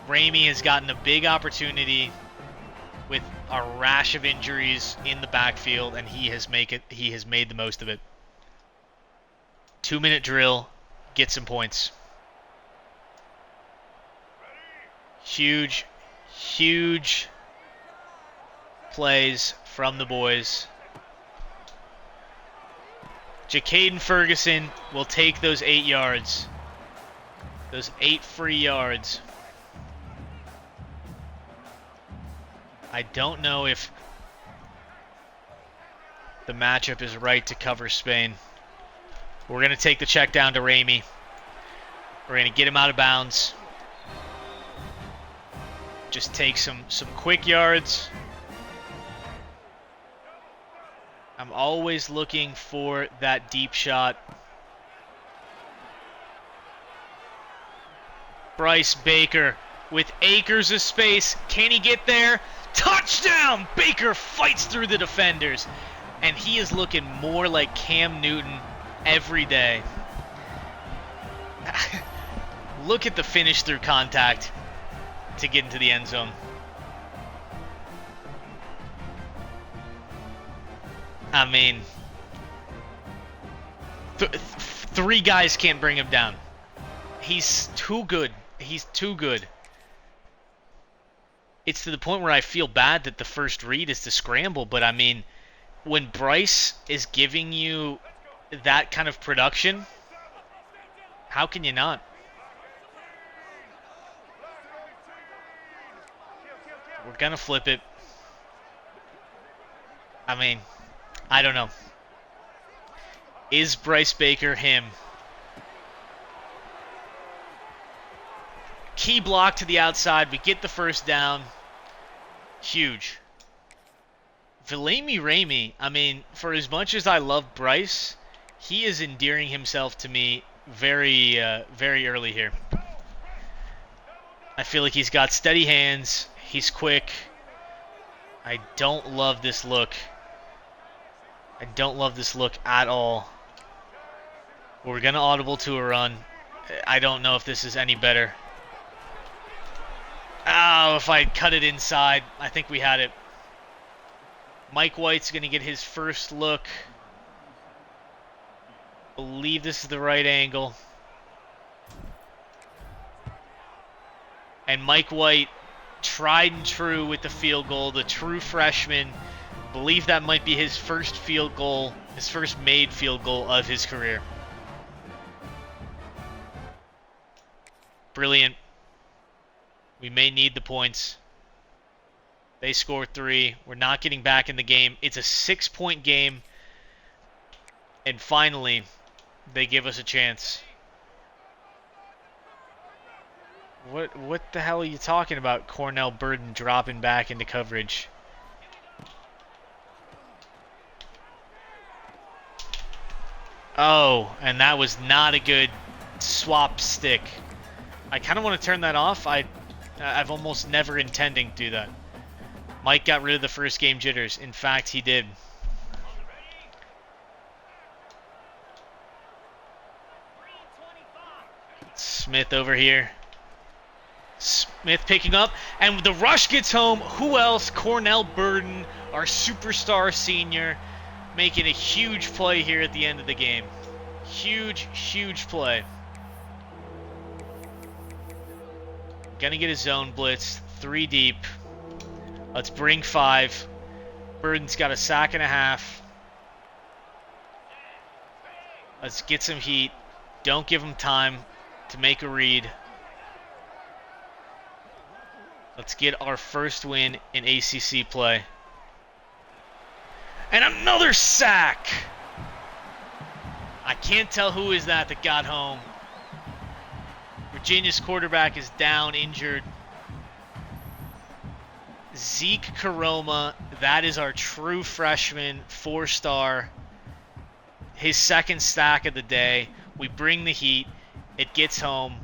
Ramey has gotten a big opportunity with a rash of injuries in the backfield, and he has made the most of it. 2-minute drill, get some points. Huge plays from the boys. Jacaden Ferguson will take those 8 yards. Those 8 free yards. I don't know if the matchup is right to cover Spain. We're going to take the check down to Ramey. We're going to get him out of bounds. Just take some quick yards. I'm always looking for that deep shot. Bryce Baker with acres of space. Can he get there? Touchdown! Baker fights through the defenders. And he is looking more like Cam Newton every day. Look at the finish through contact to get into the end zone. I mean, 3 guys can't bring him down. He's too good. He's too good. It's to the point where I feel bad that the first read is to scramble, but I mean, when Bryce is giving you that kind of production, how can you not? We're going to flip it. I mean, I don't know. Is Bryce Baker him? Key block to the outside. We get the first down. Huge. Villamy Ramey, I mean, for as much as I love Bryce, he is endearing himself to me very early here. I feel like he's got steady hands. He's quick. I don't love this look. I don't love this look at all. We're going to audible to a run. I don't know if this is any better. Oh, if I cut it inside, I think we had it. Mike White's going to get his first look. Believe this is the right angle. And Mike White, tried and true with the field goal, the true freshman. Believe that might be his first field goal, his first made field goal of his career. Brilliant. We may need the points. They score 3. We're not getting back in the game. It's a 6-point game. And finally, they give us a chance. What the hell are you talking about, Cornell Burden dropping back into coverage? Oh, and that was not a good swap stick. I kind of want to turn that off. I've almost never intending to do that. Mike got rid of the first game jitters. In fact, he did. Smith over here. Smith picking up, and the rush gets home. Who else? Cornell Burden, our superstar senior, making a huge play here at the end of the game. Huge, huge play. Gonna get a zone blitz, 3 deep. Let's bring 5. Burden's got a sack and a half. Let's get some heat. Don't give him time to make a read. Let's get our first win in ACC play. And another sack! I can't tell who is that got home. Virginia's quarterback is down, injured. Zeke Karoma, that is our true freshman, 4-star. His second sack of the day. We bring the heat. It gets home,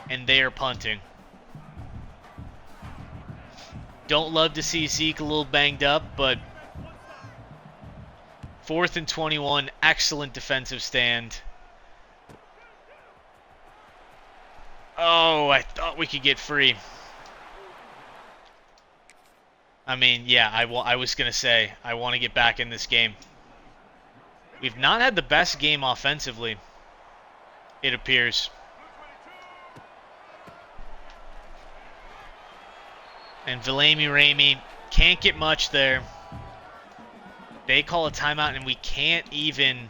and they are punting. Don't love to see Zeke a little banged up, but 4th and 21, excellent defensive stand. Oh, I thought we could get free. I mean, yeah, I was going to say, I want to get back in this game. We've not had the best game offensively, it appears. And Villamey Ramey can't get much there. They call a timeout, and we can't even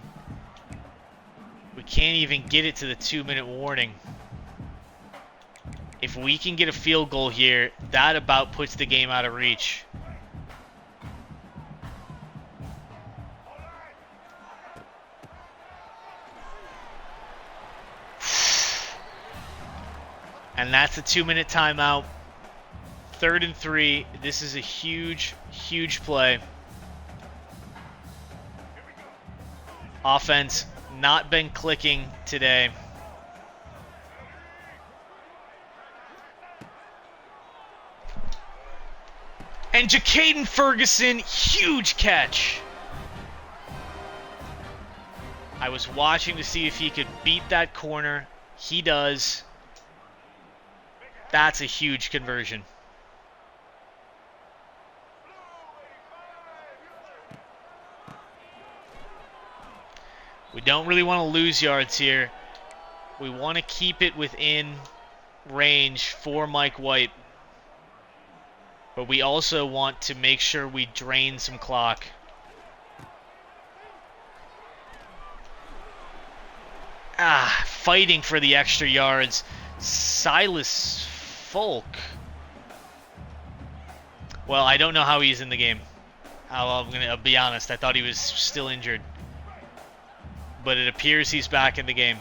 get it to the 2-minute warning. If we can get a field goal here, that about puts the game out of reach. And that's a 2-minute timeout. 3rd and 3. This is a huge, huge play. Offense not been clicking today. And Jacaden Ferguson, huge catch. I was watching to see if he could beat that corner. He does. That's a huge conversion. We don't really want to lose yards here. We want to keep it within range for Mike White. But we also want to make sure we drain some clock. Fighting for the extra yards. Silas Folk. Well, I don't know how he's in the game. I'll be honest. I thought he was still injured. But it appears he's back in the game.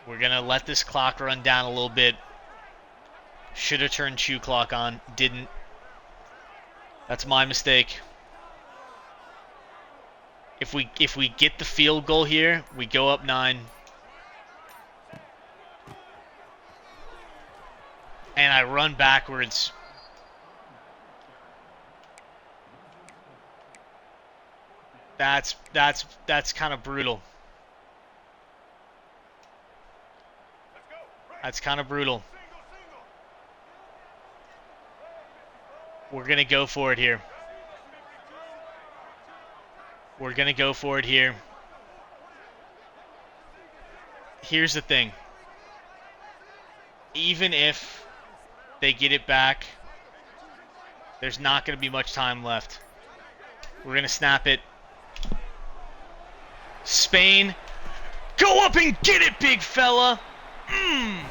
We're going to let this clock run down a little bit. Should have turned shoe clock on. Didn't. That's my mistake. If we get the field goal here, we go up 9. And I run backwards. That's kind of brutal. That's kind of brutal. We're going to go for it here. We're going to go for it here. Here's the thing. Even if they get it back, there's not going to be much time left. We're going to snap it. Spain, go up and get it, big fella.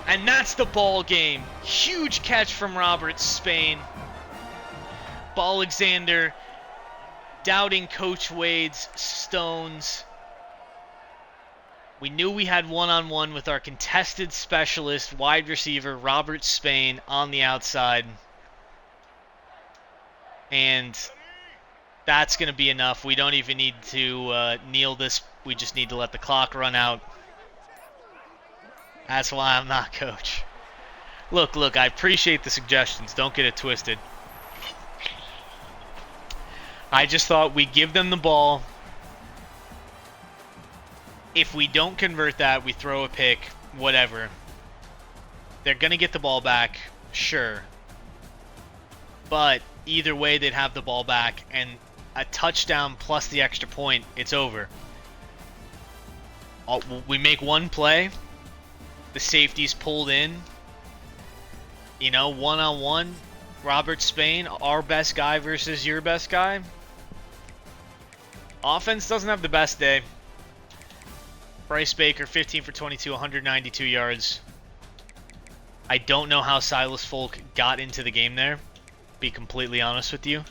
And that's the ball game. Huge catch from Robert Spain. Alexander doubting Coach Wade's stones. We knew we had one-on-one with our contested specialist wide receiver Robert Spain on the outside. And that's going to be enough. We don't even need to kneel this. We just need to let the clock run out. That's why I'm not coach. Look, I appreciate the suggestions. Don't get it twisted. I just thought we give them the ball. If we don't convert that, we throw a pick, whatever. They're going to get the ball back, sure. But either way, they'd have the ball back, and a touchdown plus the extra point, it's over. We make one play, the safety's pulled in, you know, one-on-one, Robert Spain, our best guy versus your best guy. Offense doesn't have the best day. Bryce Baker, 15 for 22, 192 yards. I don't know how Silas Folk got into the game there, be completely honest with you.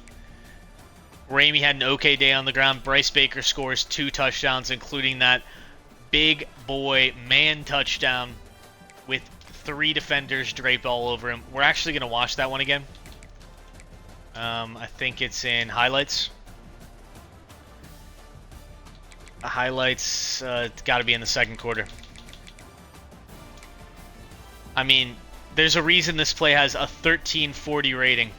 Ramey had an okay day on the ground. Bryce Baker scores 2 touchdowns, including that big boy man touchdown with 3 defenders draped all over him. We're actually going to watch that one again. I think it's in highlights. Highlights, it's got to be in the second quarter. I mean, there's a reason this play has a 1340 rating.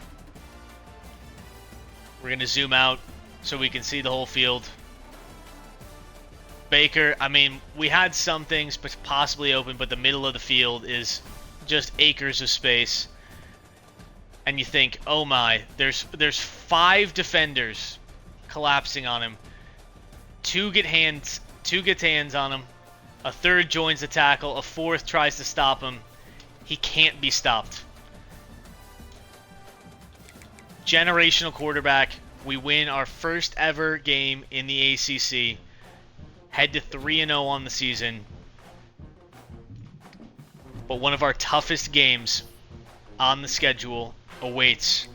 We're going to zoom out so we can see the whole field. Baker, I mean, we had some things possibly open, but the middle of the field is just acres of space. And you think, oh my, there's 5 defenders collapsing on him. 2 gets hands on him. A 3rd joins the tackle. A 4th tries to stop him. He can't be stopped. Generational quarterback. We win our first ever game in the ACC. Head to 3-0 on the season. But one of our toughest games on the schedule awaits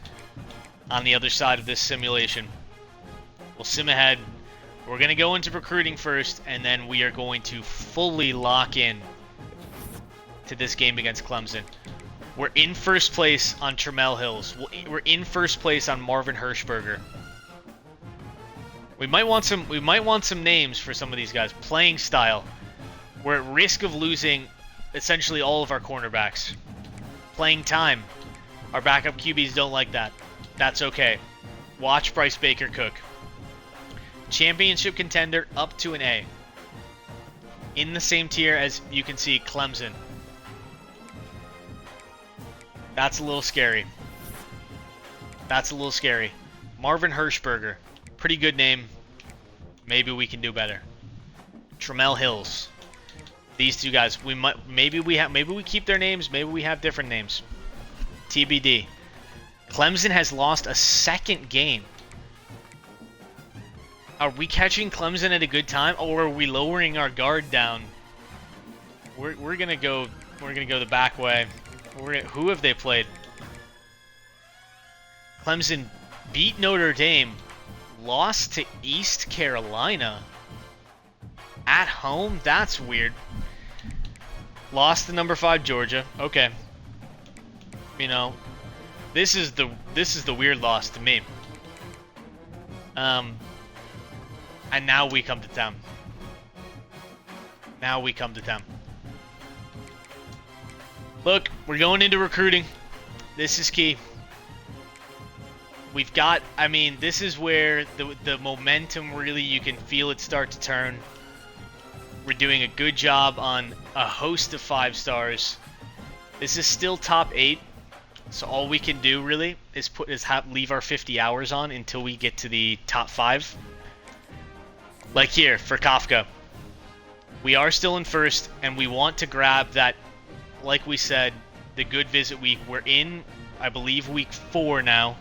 on the other side of this simulation. We'll sim ahead. We're going to go into recruiting first, and then we are going to fully lock in to this game against Clemson. We're in first place on Trammell Hills. We're in first place on Marvin Hirschberger. We might want some names for some of these guys. Playing style. We're at risk of losing essentially all of our cornerbacks. Playing time. Our backup QBs don't like that. That's okay. Watch Bryce Baker cook. Championship contender up to an A. In the same tier as you can see Clemson. That's a little scary. That's a little scary. Marvin Hirschberger. Pretty good name. Maybe we can do better. Trammell Hills. These 2 guys. Maybe we keep their names. Maybe we have different names. TBD. Clemson has lost a 2nd game. Are we catching Clemson at a good time, or are we lowering our guard down? We're gonna go the back way. Who have they played? Clemson beat Notre Dame, lost to East Carolina at home. That's weird. Lost to number 5 Georgia. Okay. You know, this is the weird loss to me. And now we come to town. Look, we're going into recruiting. This is key. We've got, I mean, this is where the momentum really, you can feel it start to turn. We're doing a good job on a host of 5 stars. This is still top 8. So all we can do really is leave our 50 hours on until we get to the top 5. Like here, for Kafka. We are still in first, and we want to grab that, like we said, the good visit week. We're in, I believe, week 4 now.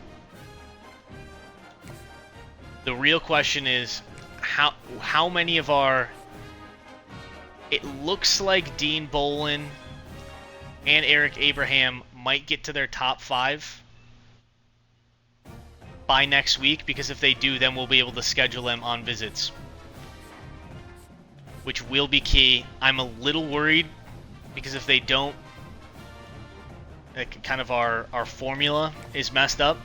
The real question is, how many of our... It looks like Dean Bolin and Eric Abraham might get to their top 5 by next week, because if they do, then we'll be able to schedule them on visits, which will be key. I'm a little worried because if they don't, like, kind of our formula is messed up.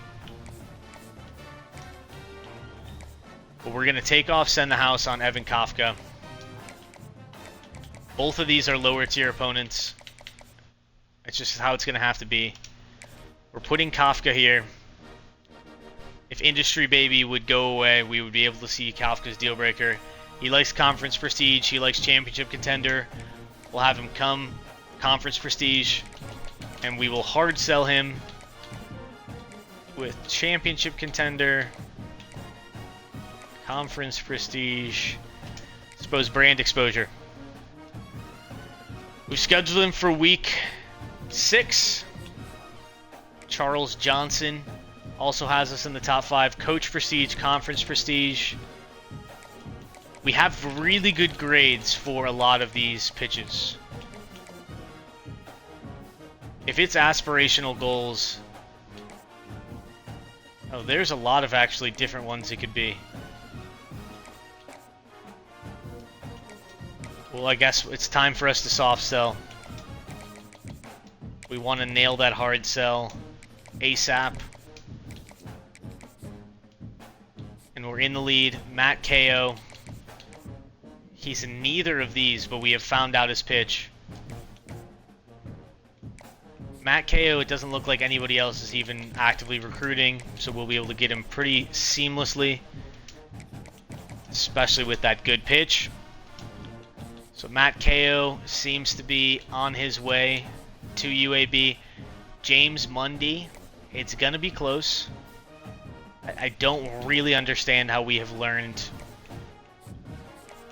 But we're going to take off Send the House on Evan Kafka. Both of these are lower tier opponents. It's just how it's going to have to be. We're putting Kafka here. If Industry Baby would go away, we would be able to see Kafka's deal breaker. He likes Conference Prestige. He likes Championship Contender. We'll have him come Conference Prestige. And we will hard sell him with Championship Contender, Conference Prestige, I suppose brand exposure. We scheduled him for week 6. Charles Johnson also has us in the top 5. Coach Prestige, Conference Prestige. We have really good grades for a lot of these pitches. If it's aspirational goals... Oh, there's a lot of actually different ones it could be. Well, I guess it's time for us to soft sell. We want to nail that hard sell ASAP. And we're in the lead. Matt KO. He's in neither of these, but we have found out his pitch. Matt KO, it doesn't look like anybody else is even actively recruiting, so we'll be able to get him pretty seamlessly, especially with that good pitch. So Matt KO seems to be on his way to UAB. James Mundy, it's going to be close. I don't really understand how we have learned.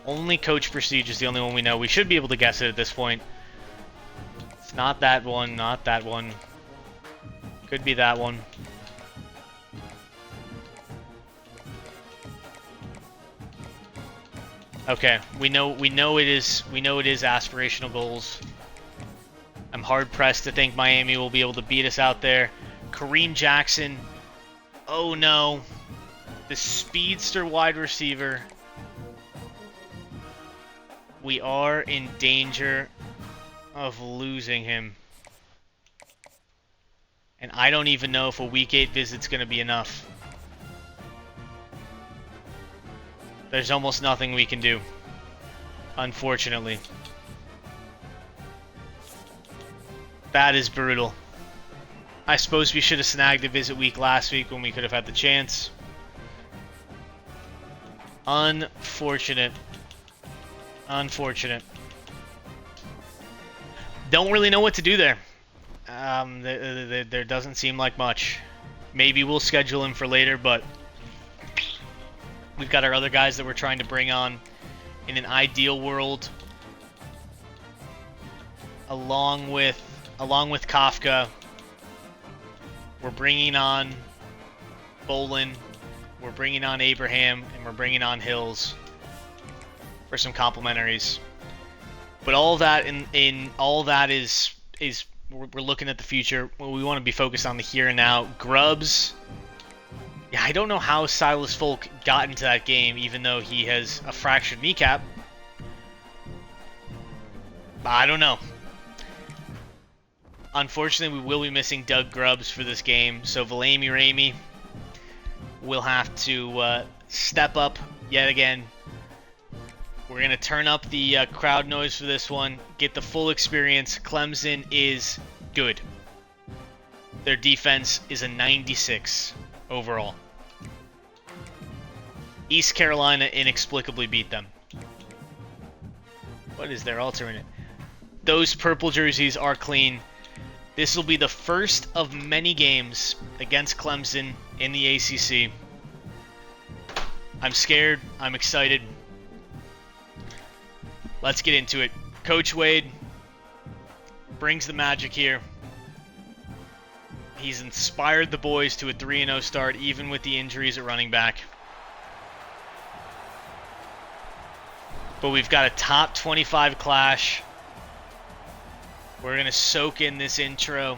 Only Coach Prestige is the only one we know. We should be able to guess it at this point. It's not that one, not that one. Could be that one. Okay, we know it is aspirational goals. I'm hard pressed to think Miami will be able to beat us out there. Kareem Jackson. Oh no. The speedster wide receiver. We are in danger of losing him. And I don't even know if a week 8 visit's going to be enough. There's almost nothing we can do, unfortunately. That is brutal. I suppose we should have snagged a visit week last week when we could have had the chance. Unfortunate. Unfortunate. Don't really know what to do there. There doesn't seem like much. Maybe we'll schedule him for later, but we've got our other guys that we're trying to bring on. In an ideal world, along with Kafka, we're bringing on Bolin, we're bringing on Abraham, and we're bringing on Hills for some complementaries. But all that all that is we're looking at the future. We want to be focused on the here and now. Grubbs. Yeah, I don't know how Silas Folk got into that game, even though he has a fractured kneecap. I don't know. Unfortunately, we will be missing Doug Grubbs for this game, so Valami Ramey will have to step up yet again. We're going to turn up the crowd noise for this one, get the full experience. Clemson is good. Their defense is a 96 overall. East Carolina inexplicably beat them. What is their alternate? Those purple jerseys are clean. This will be the first of many games against Clemson in the ACC. I'm scared. I'm excited. Let's get into it. Coach Wade brings the magic here. He's inspired the boys to a 3-0 start, even with the injuries at running back. But we've got a top 25 clash. We're going to soak in this intro.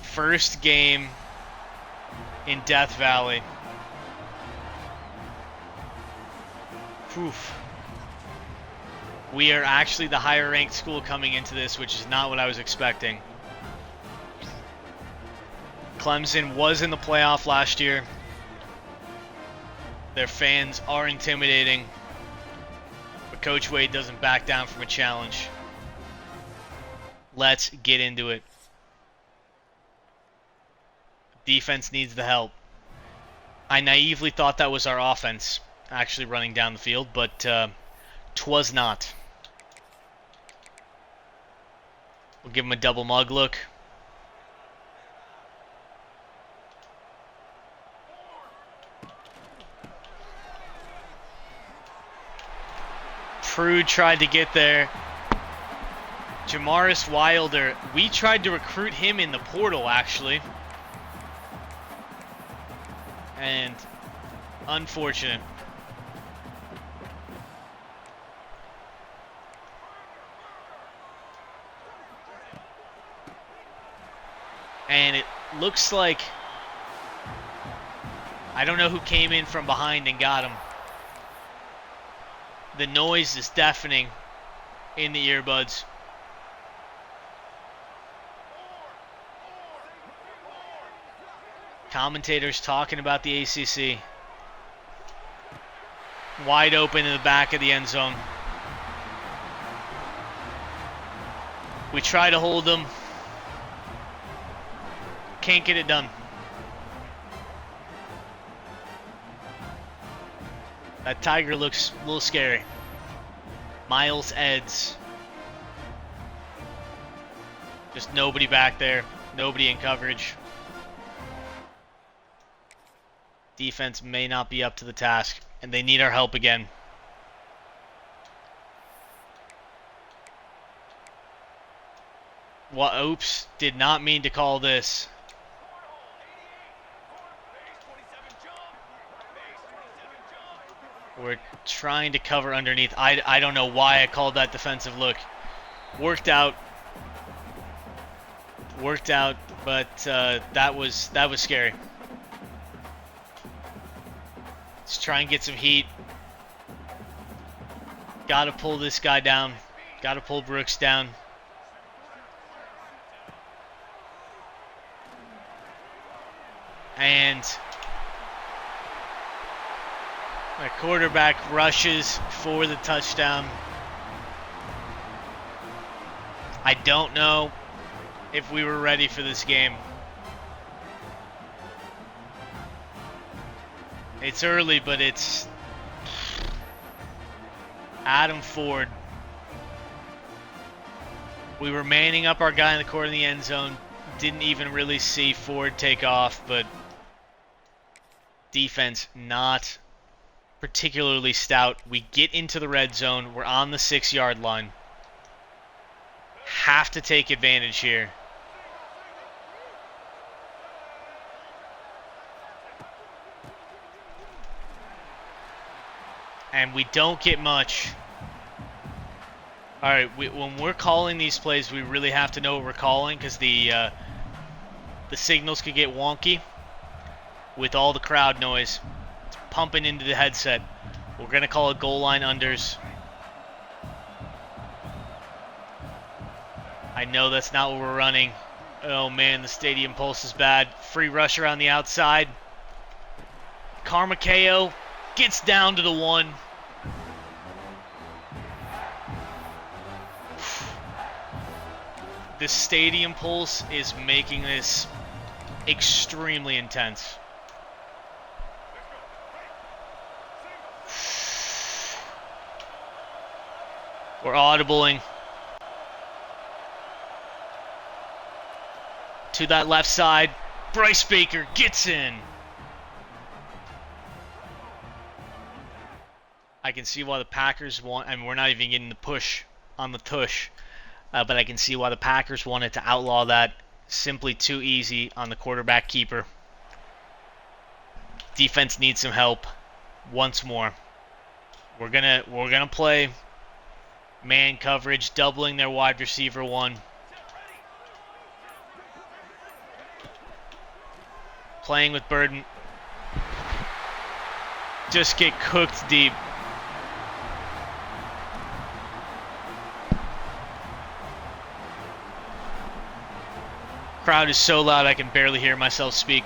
First game in Death Valley. Oof. We are actually the higher ranked school coming into this, which is not what I was expecting. Clemson was in the playoff last year. Their fans are intimidating. But Coach Wade doesn't back down from a challenge. Let's get into it. Defense needs the help. I naively thought that was our offense actually running down the field, but 'twas not. We'll give him a double mug look. Prude tried to get there. Jamaris Wilder, we tried to recruit him in the portal, actually. And unfortunate. And it looks like, I don't know who came in from behind and got him. The noise is deafening in the earbuds. Commentators talking about the ACC. Wide open in the back of the end zone. We try to hold them. Can't get it done. That Tiger looks a little scary. Miles Eds. Just nobody back there. Nobody in coverage. Defense may not be up to the task, and they need our help again. What? Oops, did not mean to call this. We're trying to cover underneath. I don't know why I called that defensive look. Worked out, but that was scary. Let's try and get some heat. Got to pull this guy down. Got to pull Brooks down. And my quarterback rushes for the touchdown. I don't know if we were ready for this game. It's early, but it's Adam Ford. We were manning up our guy in the corner of the end zone. Didn't even really see Ford take off, but defense not particularly stout. We get into the red zone. We're on the 6-yard line. Have to take advantage here. And we don't get much. All right, when we're calling these plays, we really have to know what we're calling, because the signals could get wonky with all the crowd noise. It's pumping into the headset. We're going to call it goal line unders. I know that's not what we're running. Oh man, the stadium pulse is bad. Free rush around the outside. Carmaceo gets down to the 1. The stadium pulse is making this extremely intense. We're audibling to that left side. Bryce Baker gets in. I can see why the Packers want, I mean, we're not even getting the push on the tush, but I can see why the Packers wanted to outlaw that. Simply too easy on the quarterback keeper. Defense needs some help once more. We're gonna play man coverage, doubling their wide receiver 1. Playing with Burden. Just get cooked deep. Crowd is so loud I can barely hear myself speak.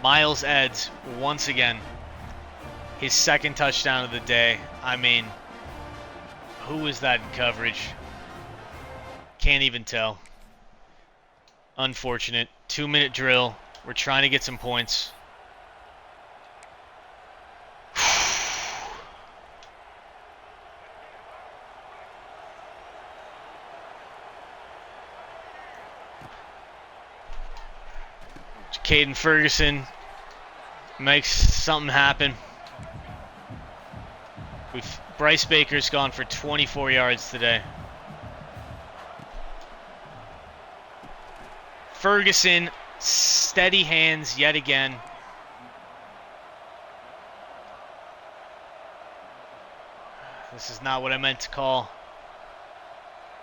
Miles Eds once again. His second touchdown of the day. I mean, who was that in coverage? Can't even tell. Unfortunate. 2-minute drill. We're trying to get some points. Caden Ferguson makes something happen. Bryce Baker's gone for 24 yards today. Ferguson, steady hands yet again. This is not what I meant to call.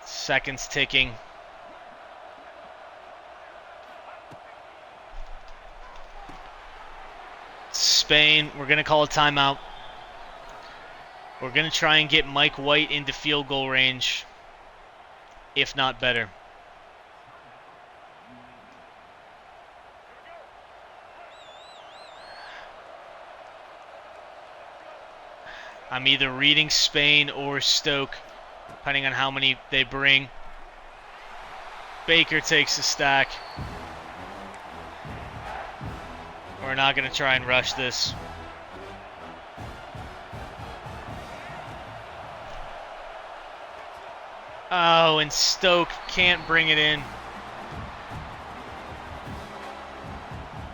Seconds ticking. Spain, we're going to call a timeout. We're going to try and get Mike White into field goal range, if not better. I'm either reading Spain or Stoke, depending on how many they bring. Baker takes the stack. We're not going to try and rush this. Oh, and Stoke can't bring it in.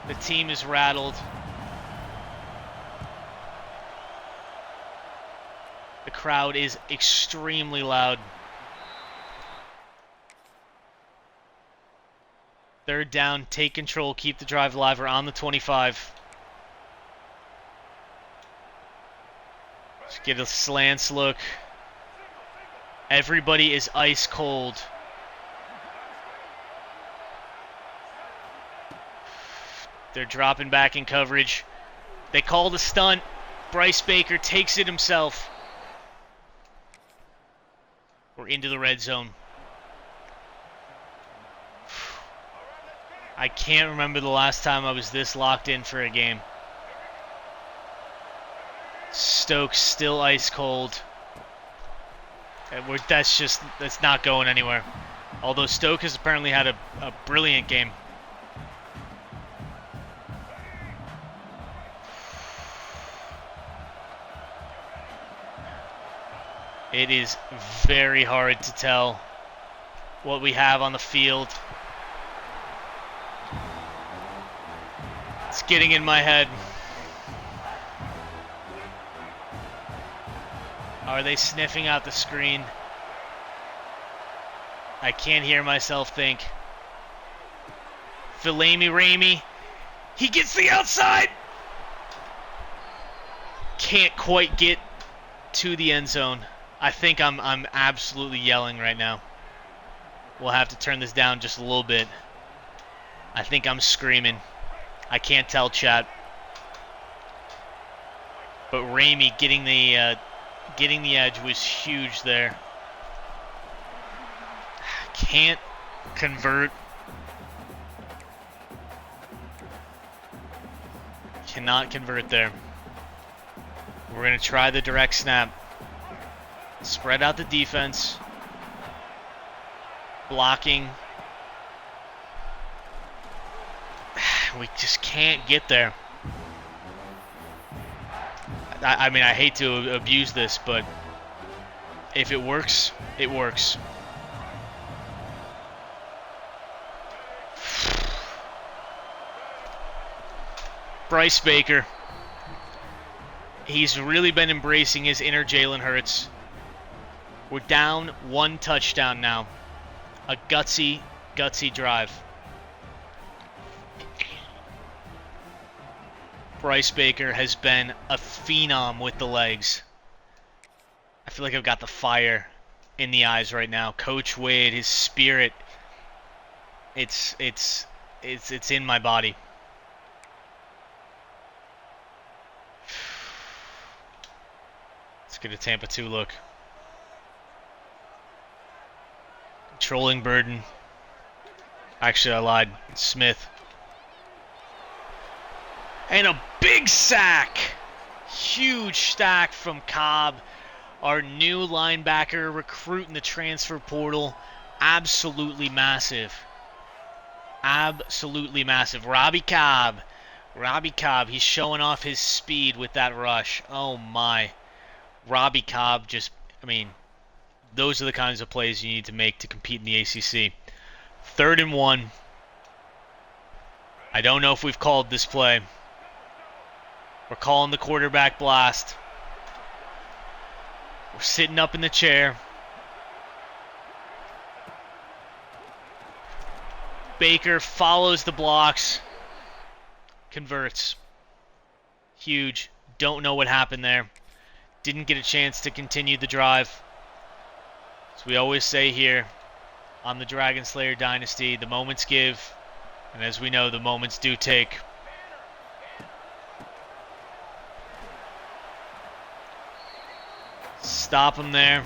The team is rattled. The crowd is extremely loud. Third down, take control, keep the drive alive. We're on the 25. Let's get a slants look. Everybody is ice cold. They're dropping back in coverage. They call the stunt. Bryce Baker takes it himself. We're into the red zone. I can't remember the last time I was this locked in for a game. Stoke's still ice cold. That's not going anywhere. Although Stoke has apparently had a brilliant game. It is very hard to tell what we have on the field. It's getting in my head. Are they sniffing out the screen? I can't hear myself think. Filamy Ramey. He gets the outside. Can't quite get to the end zone. I think I'm absolutely yelling right now. We'll have to turn this down just a little bit. I think I'm screaming. I can't tell, chat. But Ramey getting the edge was huge there. Can't convert. Cannot convert there. We're going to try the direct snap. Spread out the defense. Blocking. We just can't get there. I mean, I hate to abuse this, but if it works, it works. Bryce Baker. He's really been embracing his inner Jalen Hurts. We're down 1 touchdown now. A gutsy drive. Bryce Baker has been a phenom with the legs. I feel like I've got the fire in the eyes right now. Coach Wade, his spirit, it's in my body. Let's get a Tampa 2 look. Controlling Burden. Actually, I lied. Smith. And a big sack. Huge stack from Cobb, our new linebacker recruit in the transfer portal. Absolutely massive. Absolutely massive. Robbie Cobb, he's showing off his speed with that rush. Oh my. Robbie Cobb those are the kinds of plays you need to make to compete in the ACC. 3rd and 1. I don't know if we've called this play. We're calling the quarterback blast. We're sitting up in the chair. Baker follows the blocks. Converts. Huge. Don't know what happened there. Didn't get a chance to continue the drive. As we always say here on the Dragonslayer Dynasty, the moments give, and as we know, the moments do take. Stop him there.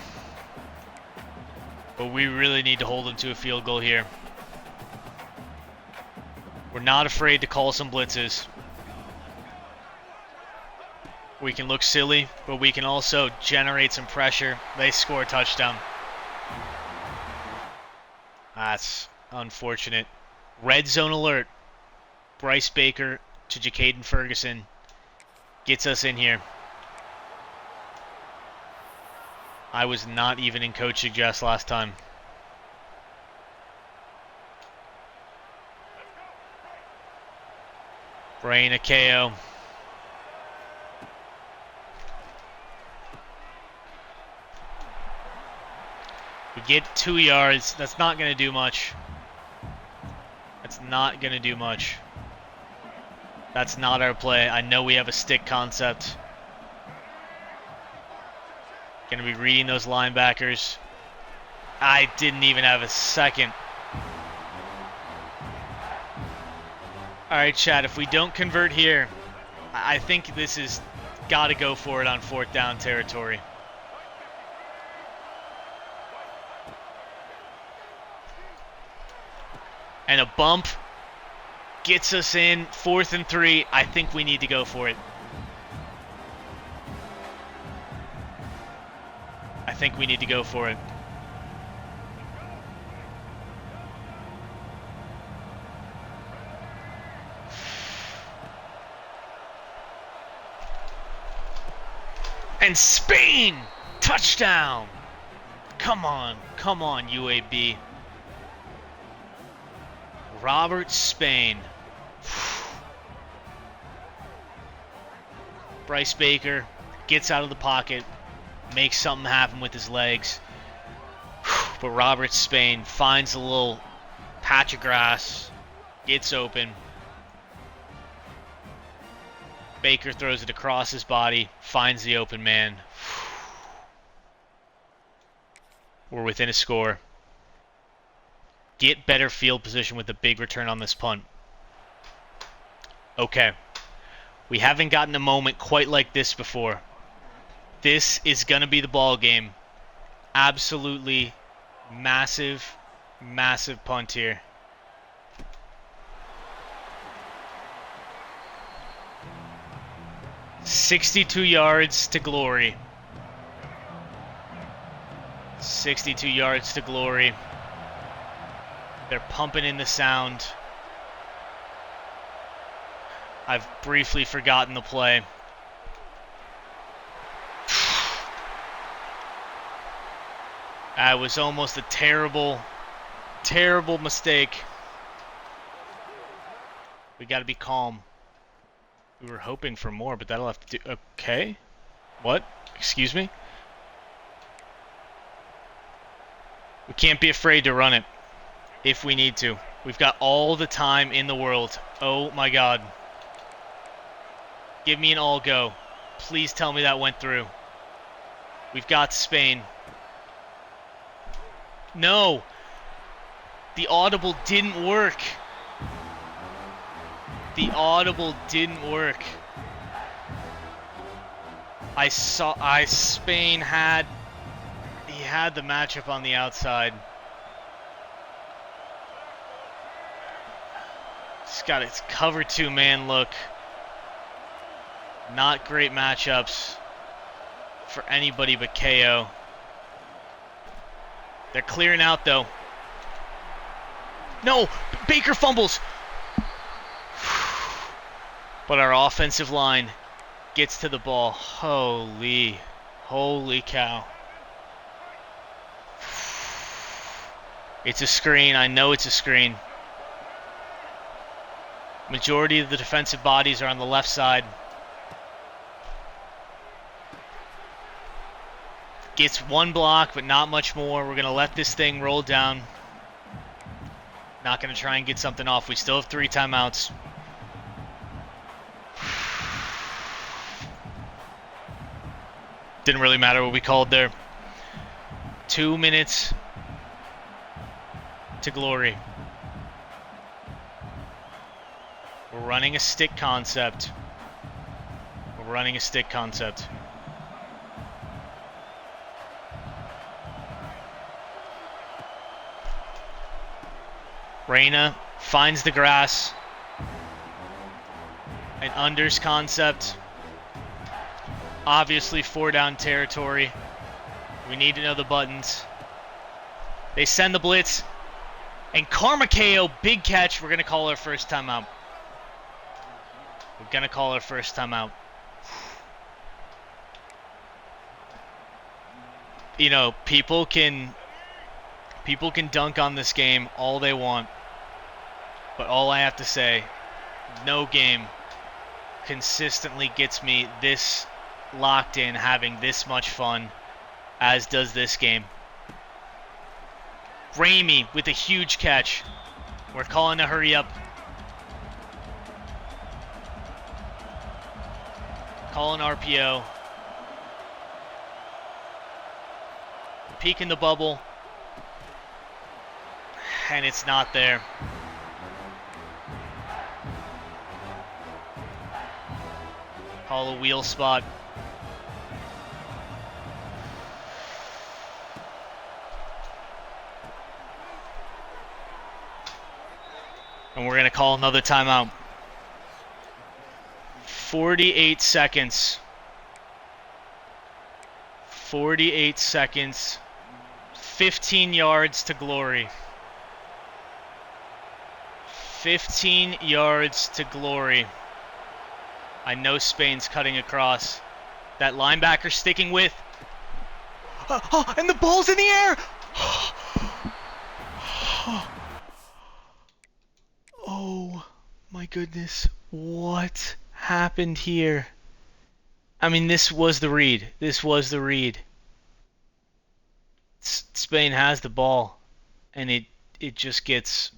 But we really need to hold him to a field goal here. We're not afraid to call some blitzes. We can look silly, but we can also generate some pressure. They score a touchdown. That's unfortunate. Red zone alert. Bryce Baker to Jacaden Ferguson gets us in here. I was not even in Coach Suggest last time. Brain a KO. We get 2 yards. That's not going to do much. That's not going to do much. That's not our play. I know we have a stick concept. Going to be reading those linebackers. I didn't even have a second. All right, Chad, if we don't convert here, I think this is got to go for it on 4th down territory. And a bump gets us in 4th and 3. I think we need to go for it. I think we need to go for it. And Spain! Touchdown! Come on, UAB. Robert Spain. Bryce Baker gets out of the pocket, makes something happen with his legs. But Robert Spain finds a little patch of grass, gets open. Baker throws it across his body, finds the open man. We're within a score. Get better field position with a big return on this punt. Okay. We haven't gotten a moment quite like this before. This is going to be the ball game. Absolutely massive, massive punt here. "62 yards to glory." 62 yards to glory. They're pumping in the sound. I've briefly forgotten the play. That was almost a terrible, terrible mistake. We got to be calm. We were hoping for more, but that'll have to do. Okay. What? Excuse me? We can't be afraid to run it if we need to. We've got all the time in the world. Oh my God. Give me an all go. Please tell me that went through. We've got Spain. No. The audible didn't work. The audible didn't work. Spain had the matchup on the outside. It's got its cover 2 man look. Not great matchups for anybody but KO. They're clearing out, though. No! Baker fumbles! But our offensive line gets to the ball. Holy cow. It's a screen. I know it's a screen. Majority of the defensive bodies are on the left side. Gets one block, but not much more. We're going to let this thing roll down. Not going to try and get something off. We still have 3 timeouts. Didn't really matter what we called there. 2 minutes to glory. We're running a stick concept. Reyna finds the grass. An unders concept. Obviously 4-down territory. We need to know the buttons. They send the blitz. And Karma KO, big catch. We're going to call our first timeout. You know, people can dunk on this game all they want. But all I have to say, no game consistently gets me this locked in, having this much fun as does this game. Ramey with a huge catch. We're calling a hurry up. Calling RPO. Peek in the bubble. And it's not there. Call a wheel spot. And we're going to call another timeout. 48 seconds. 48 seconds. 15 yards to glory. 15 yards to glory. I know Spain's cutting across. That linebacker sticking with. And the ball's in the air! Oh my goodness. What happened here? I mean, this was the read. Spain has the ball. And it just gets...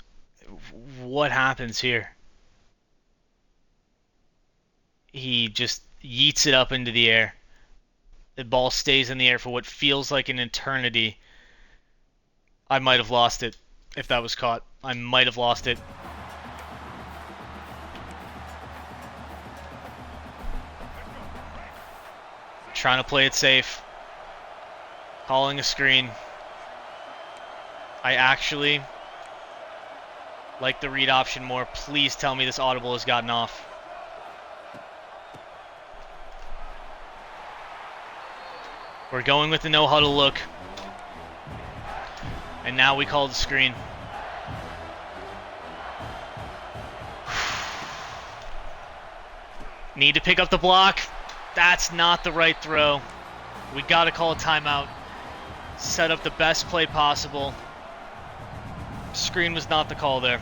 What happens here? He just yeets it up into the air. The ball stays in the air for what feels like an eternity. I might have lost it if that was caught. I might have lost it. Trying to play it safe. Calling a screen. I actually like the read option more. Please tell me this audible has gotten off. We're going with the no huddle look. And now we call the screen. Need to pick up the block. That's not the right throw. We got to call a timeout. Set up the best play possible. Screen was not the call there.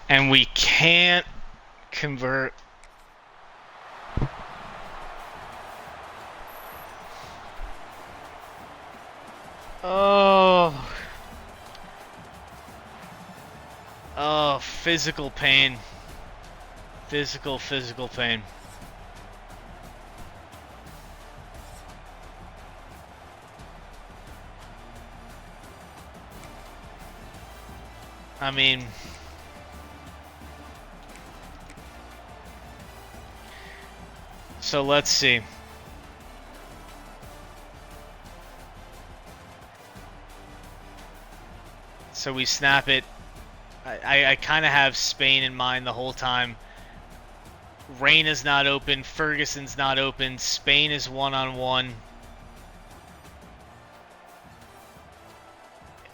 And we can't convert. Oh, physical pain. Physical pain. I mean, so let's see. So we snap it. I kind of have Spain in mind the whole time. Reyna's not open. Ferguson's not open. Spain is one-on-one.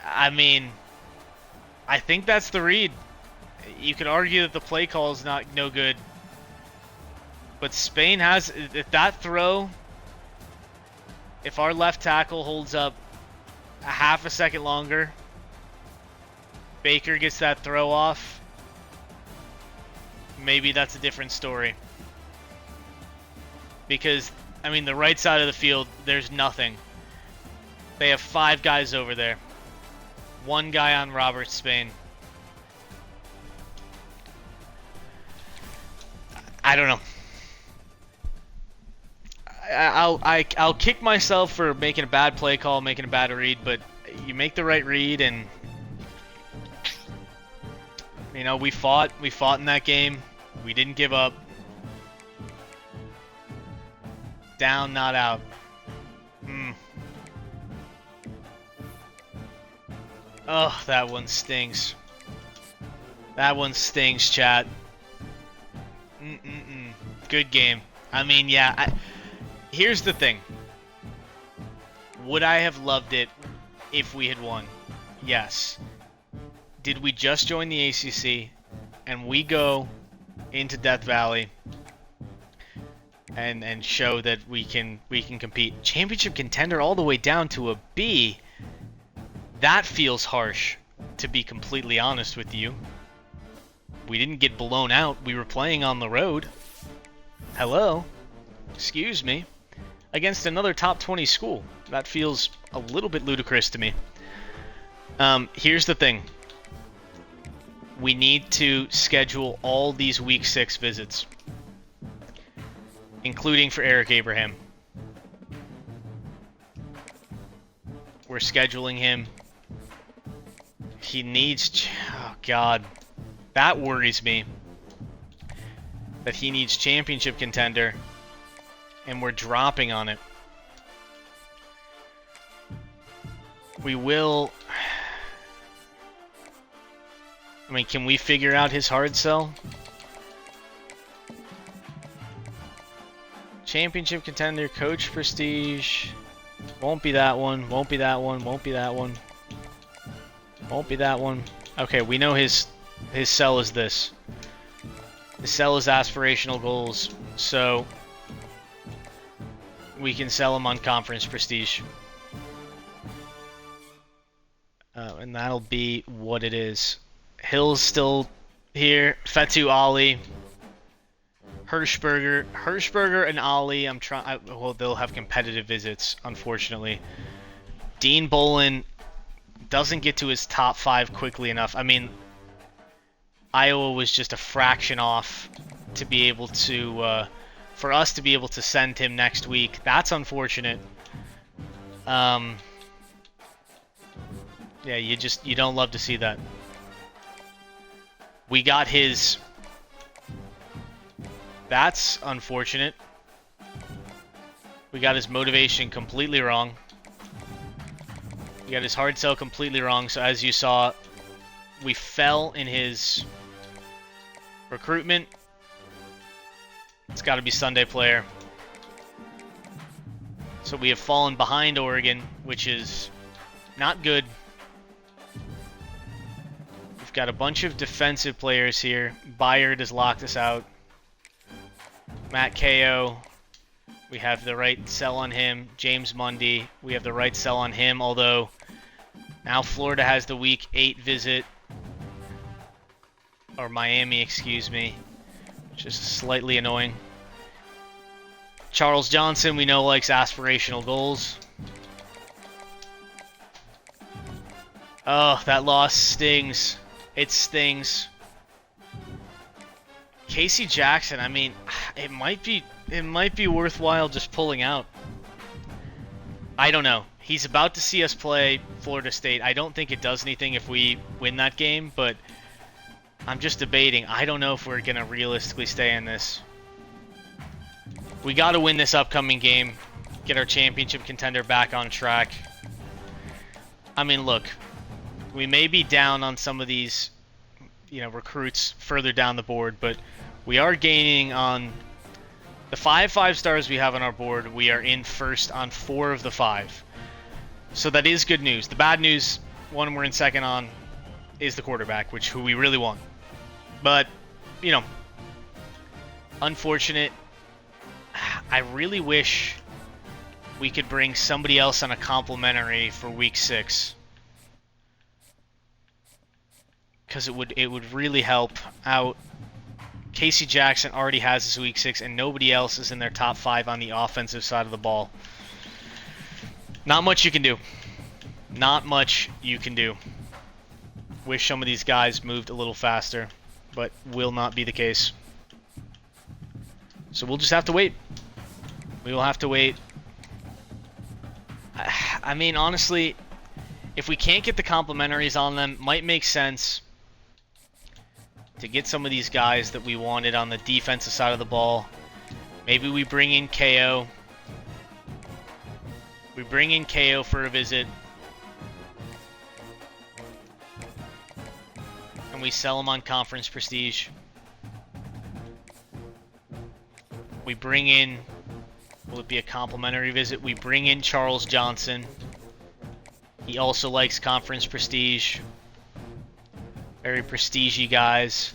I mean, I think that's the read. You could argue that the play call is no good. But Spain has, if that throw, if our left tackle holds up a half a second longer, Baker gets that throw off, maybe that's a different story. Because, I mean, the right side of the field, there's nothing. They have 5 guys over there. 1 guy on Robert Spain. I don't know. I'll kick myself for making a bad play call, making a bad read, but you make the right read, and you know, we fought in that game. We didn't give up. Down, not out. Oh, that one stings. That one stings, chat. Good game. I mean, yeah. Here's the thing. Would I have loved it if we had won? Yes. Did we just join the ACC and we go into Death Valley and show that we can compete? Championship contender all the way down to a B. That feels harsh, to be completely honest with you. We didn't get blown out. We were playing on the road. Hello? Excuse me. Against another top 20 school. That feels a little bit ludicrous to me. Here's the thing. We need to schedule all these week 6 visits, including for Eric Abraham. We're scheduling him. He needs... Oh, God. That worries me. That he needs championship contender, and we're dropping on it. We will... I mean, can we figure out his hard sell? Championship contender, coach prestige. Won't be that one, won't be that one, won't be that one. Won't be that one. Okay, we know his sell is this. His sell is aspirational goals, so we can sell him on conference prestige. And that'll be what it is. Hill's still here. Fetu Ali. Hirschberger and Ali. Well, they'll have competitive visits, unfortunately. Dean Bolin doesn't get to his top 5 quickly enough. I mean, Iowa was just a fraction off to be able to, for us to be able to send him next week. That's unfortunate. Yeah, you don't love to see that. We got his... That's unfortunate. We got his motivation completely wrong. We got his hard sell completely wrong. So as you saw, we fell in his recruitment. It's got to be Sunday player. So we have fallen behind Oregon, which is not good. We've got a bunch of defensive players here. Bayard has locked us out. Matt Ko, we have the right sell on him. James Mundy, we have the right sell on him, although now Florida has the week 8 visit. Or Miami, excuse me, which is slightly annoying. Charles Johnson, we know, likes aspirational goals. Oh, that loss stings. It stings. Casey Jackson, I mean, it might be worthwhile just pulling out. I don't know. He's about to see us play Florida State. I don't think it does anything if we win that game, but I'm just debating. I don't know if we're going to realistically stay in this. We got to win this upcoming game, get our championship contender back on track. I mean, look, we may be down on some of these, recruits further down the board, but we are gaining on the 5 stars we have on our board. We are in first on 4 of the 5. So that is good news. The bad news, one we're in second on, is the quarterback, who we really want. But, unfortunate. I really wish we could bring somebody else on a complimentary for week 6. Because it would really help out. Casey Jackson already has his week 6, and nobody else is in their top 5 on the offensive side of the ball. Not much you can do. Not much you can do. Wish some of these guys moved a little faster, but will not be the case. So we'll just have to wait. We will have to wait. I mean, honestly, if we can't get the complimentaries on them, might make sense to get some of these guys that we wanted on the defensive side of the ball. Maybe we bring in KO. We bring in KO for a visit. And we sell him on conference prestige. We bring in, will it be a complimentary visit? We bring in Charles Johnson. He also likes conference prestige. Very prestige-y guys.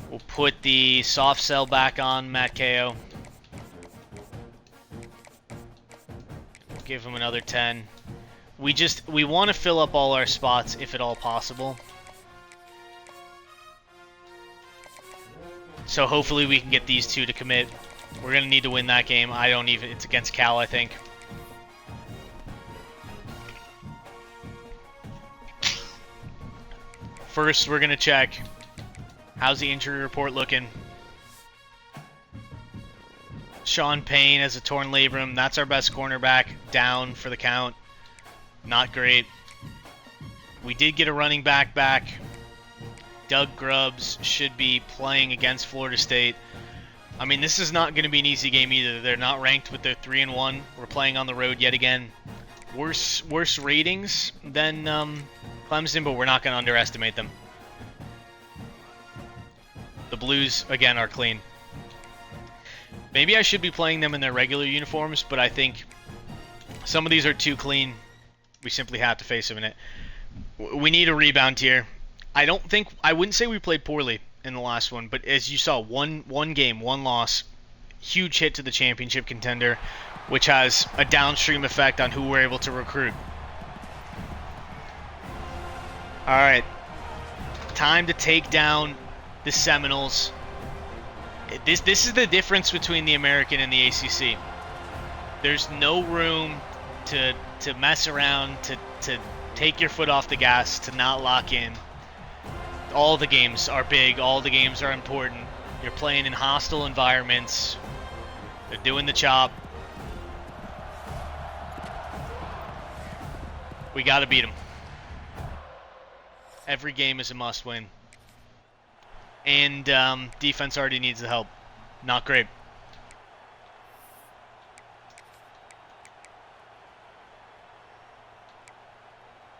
We'll put the soft sell back on Matt KO. We'll give him another 10. We want to fill up all our spots if at all possible. So hopefully we can get these 2 to commit. We're going to need to win that game. It's against Cal, I think. First, we're going to check. How's the injury report looking? Sean Payne has a torn labrum. That's our best cornerback. Down for the count. Not great. We did get a running back back. Doug Grubbs should be playing against Florida State. I mean, this is not going to be an easy game either. They're not ranked with their 3-1. We're playing on the road yet again. Worse ratings than Clemson, but we're not going to underestimate them. The Blues, again, are clean. Maybe I should be playing them in their regular uniforms, but I think some of these are too clean. We simply have to face them in it. We need a rebound here. I wouldn't say we played poorly in the last one, but as you saw, one game, 1 loss, huge hit to the championship contender, which has a downstream effect on who we're able to recruit. All right, time to take down the Seminoles. This is the difference between the American and the ACC. There's no room to mess around, to take your foot off the gas, to not lock in. All the games are big. All the games are important. You're playing in hostile environments. They're doing the chop. We got to beat them. Every game is a must-win. And defense already needs the help. Not great.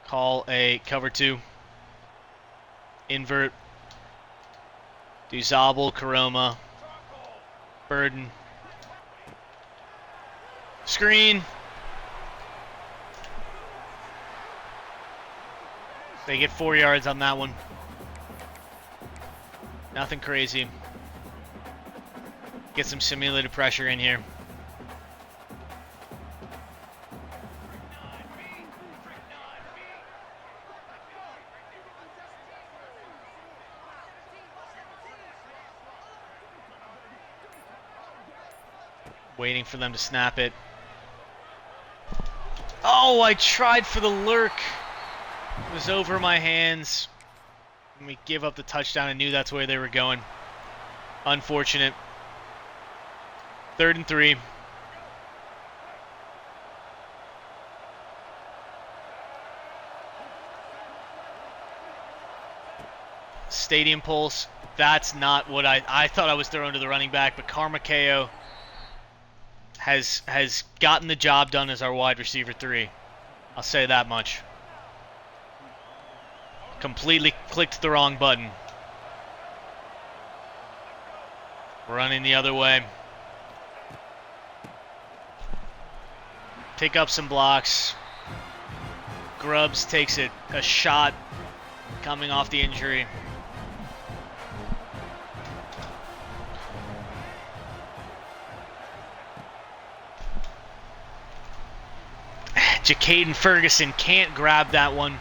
Call a cover 2. Invert. Do Zabel, Karoma. Burden. Screen. They get 4 yards on that one. Nothing crazy. Get some simulated pressure in here. Waiting for them to snap it. Oh, I tried for the lurk. It was over my hands. And we give up the touchdown. I knew that's where they were going. Unfortunate. 3rd and 3. Stadium pulse. That's not what I thought I was throwing to the running back, but Carmaceo has gotten the job done as our wide receiver 3. I'll say that much. Completely clicked the wrong button. Running the other way. Pick up some blocks. Grubbs takes a shot coming off the injury. Jacaden Ferguson can't grab that one.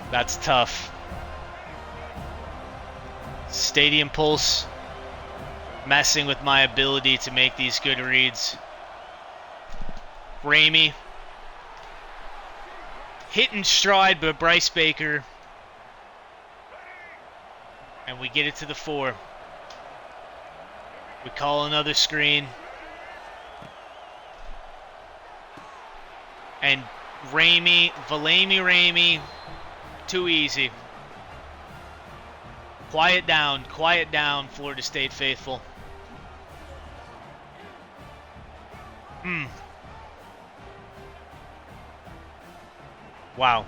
That's tough. Stadium pulse messing with my ability to make these good reads. Ramey hit in stride by Bryce Baker, and we get it to the 4. We call another screen, and Ramey, too easy. Quiet down, Florida State faithful. Wow.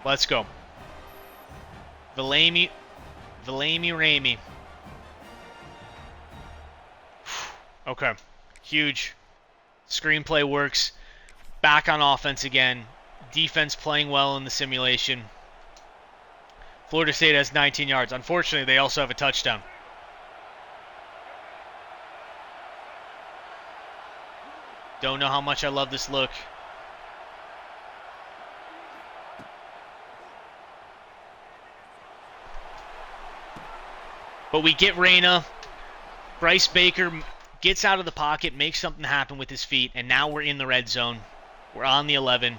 Let's go. Ramey. Okay. Huge. Screenplay works. Back on offense again. Defense playing well in the simulation. Florida State has 19 yards. Unfortunately, they also have a touchdown. Don't know how much I love this look. But we get Reyna. Bryce Baker gets out of the pocket, makes something happen with his feet, and now we're in the red zone. We're on the 11.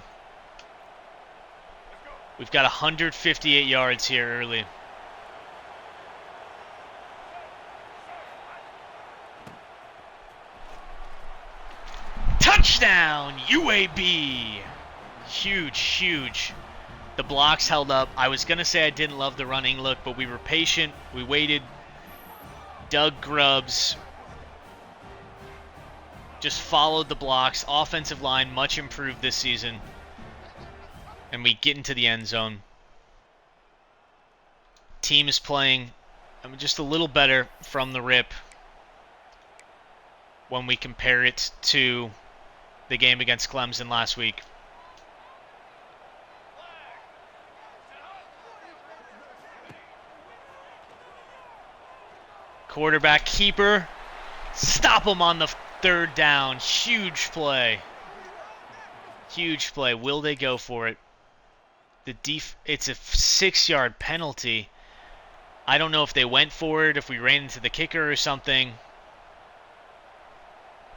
We've got 158 yards here early. Touchdown, UAB! Huge. The blocks held up. I was going to say I didn't love the running look, but we were patient. We waited. Doug Grubbs just followed the blocks. Offensive line much improved this season. And we get into the end zone. Team is playing just a little better from the rip when we compare it to the game against Clemson last week. Quarterback keeper. Stop him on the 3rd down. Huge play. Will they go for it? It's a 6-yard penalty. I don't know if they went for it, if we ran into the kicker or something.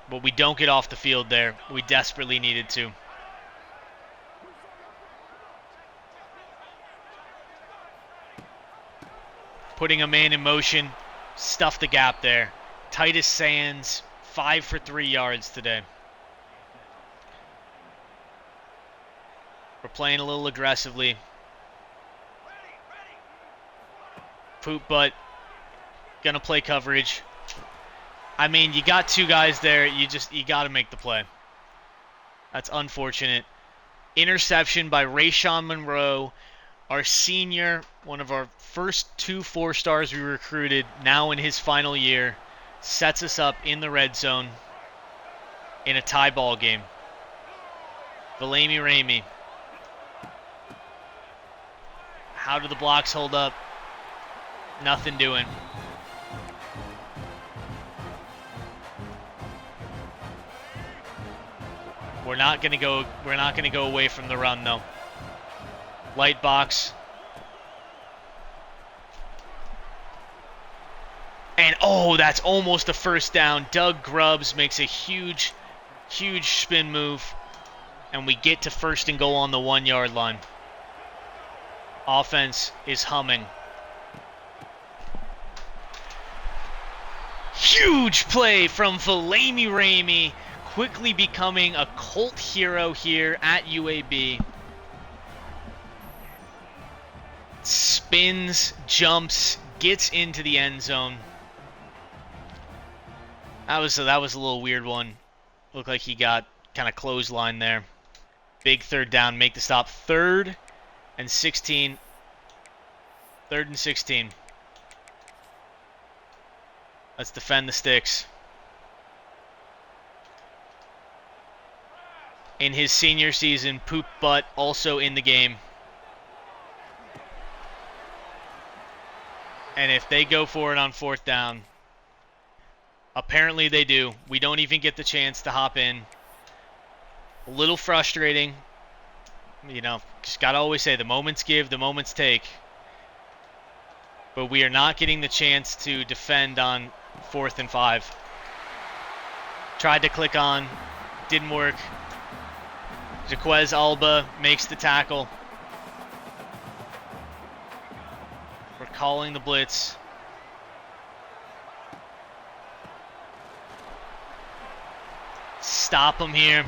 But we don't get off the field there. We desperately needed to. Putting a man in motion. Stuff the gap there. Titus Sands, 5 for 3 yards today. We're playing a little aggressively. Poop butt. Gonna play coverage. I mean, you got 2 guys there. You got to make the play. That's unfortunate. Interception by Rayshawn Monroe, our senior, one of our first 2 4-stars we recruited, now in his final year, sets us up in the red zone in a tie ball game. Ramey. How do the blocks hold up? Nothing doing. We're not gonna go away from the run though. Light box. And that's almost a first down. Doug Grubbs makes a huge spin move. And we get to 1st and goal on the 1-yard line. Offense is humming. Huge play from Ramey. quickly becoming a cult hero here at UAB. Spins, jumps, gets into the end zone. That was a little weird one. Looked like he got kind of clothesline there. Big third down, make the stop. 3rd and 16. 3rd and 16. Let's defend the sticks. In his senior season, Poop Butt also in the game. And if they go for it on 4th down, apparently they do. We don't even get the chance to hop in. A little frustrating. You know, just got to always say the moments give, the moments take. But we are not getting the chance to defend on 4th and 5. Tried to click on, didn't work. Jaquez Alba makes the tackle. We're calling the blitz. Stop him here.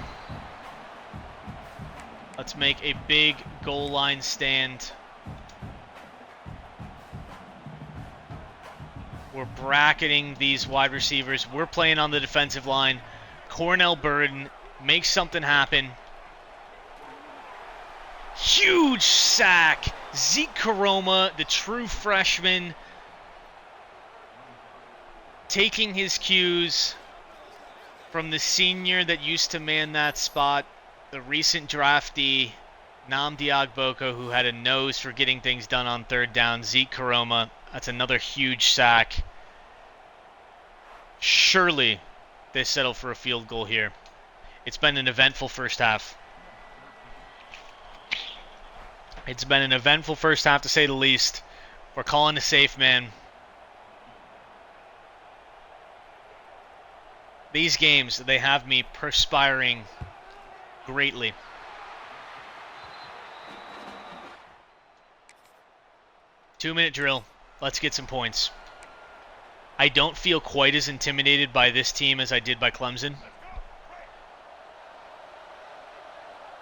Let's make a big goal line stand. We're bracketing these wide receivers. We're playing on the defensive line. Cornell Burden makes something happen. Huge sack. Zeke Karoma, the true freshman, taking his cues from the senior that used to man that spot, the recent draftee, Nam Diagboko, who had a nose for getting things done on 3rd down. Zeke Karoma, that's another huge sack. Surely they settle for a field goal here. It's been an eventful first half. It's been an eventful first half, to say the least. We're calling a safe man. These games, they have me perspiring greatly. Two-minute drill. Let's get some points. I don't feel quite as intimidated by this team as I did by Clemson.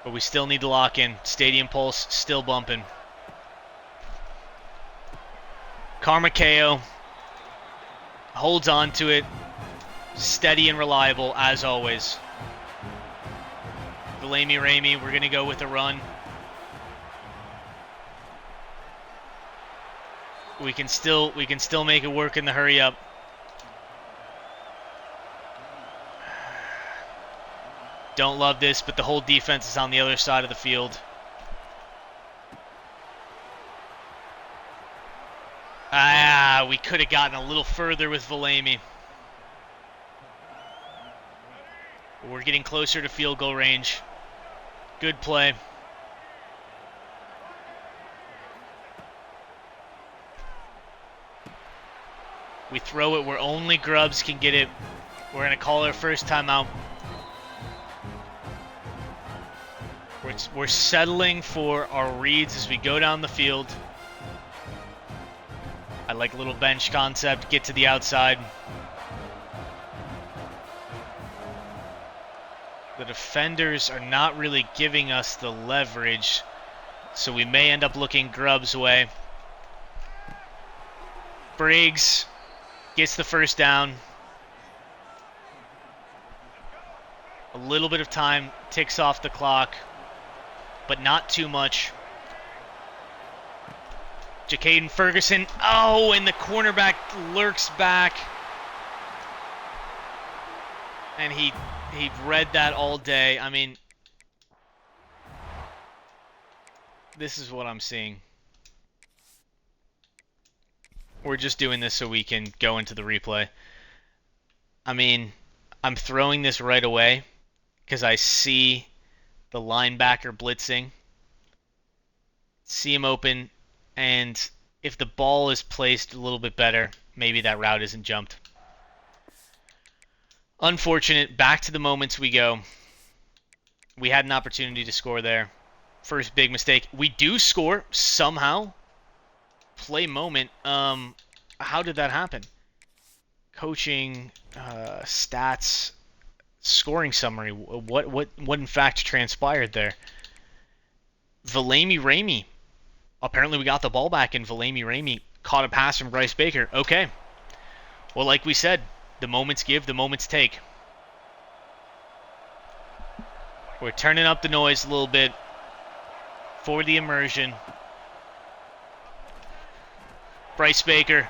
But we still need to lock in. Stadium pulse still bumping. Carmaceo holds on to it. Steady and reliable as always. Delaney Ramey, we're going to go with a run. We can still make it work in the hurry up. Don't love this, but the whole defense is on the other side of the field. We could have gotten a little further with Valemi. We're getting closer to field goal range. Good play. We throw it where only Grubbs can get it. We're going to call our first timeout. We're settling for our reads as we go down the field. I like a little bench concept. Get to the outside. The defenders are not really giving us the leverage, so we may end up looking Grubbs' way. Briggs gets the first down. A little bit of time ticks off the clock, but not too much. Jacaden Ferguson. Oh, and the cornerback lurks back. And he read that all day. I mean, this is what I'm seeing. We're just doing this so we can go into the replay. I mean, I'm throwing this right away because I see the linebacker blitzing. See him open, and if the ball is placed a little bit better, maybe that route isn't jumped. Unfortunate. Back to the moments we go. We had an opportunity to score there. First big mistake. We do score somehow. Play moment. How did that happen? Coaching, stats, Scoring summary. What in fact transpired there? Valemi Ramey. Apparently we got the ball back, and Valemi Ramey caught a pass from Bryce Baker. Okay. Well, like we said, the moments give, the moments take. We're turning up the noise a little bit for the immersion. Bryce Baker.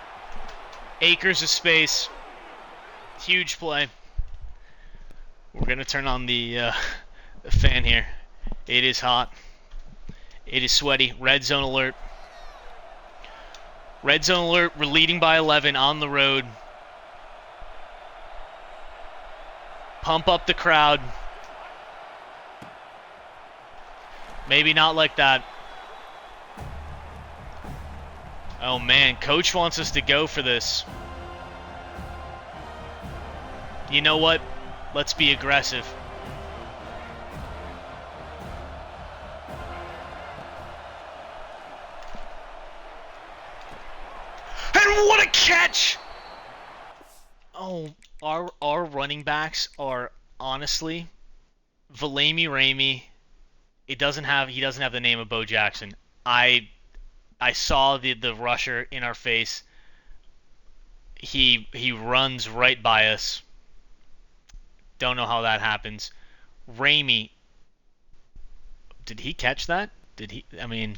Acres of space. Huge play. We're going to turn on the fan here. It is hot. It is sweaty. Red zone alert. Red zone alert. We're leading by 11 on the road. Pump up the crowd. Maybe not like that. Oh man, coach wants us to go for this. You know what? Let's be aggressive. And what a catch! Oh, our running backs are honestly Valemi Ramey. He doesn't have the name of Bo Jackson. I saw the rusher in our face. He runs right by us. Don't know how that happens. Ramey. Did he catch that? Did he? I mean,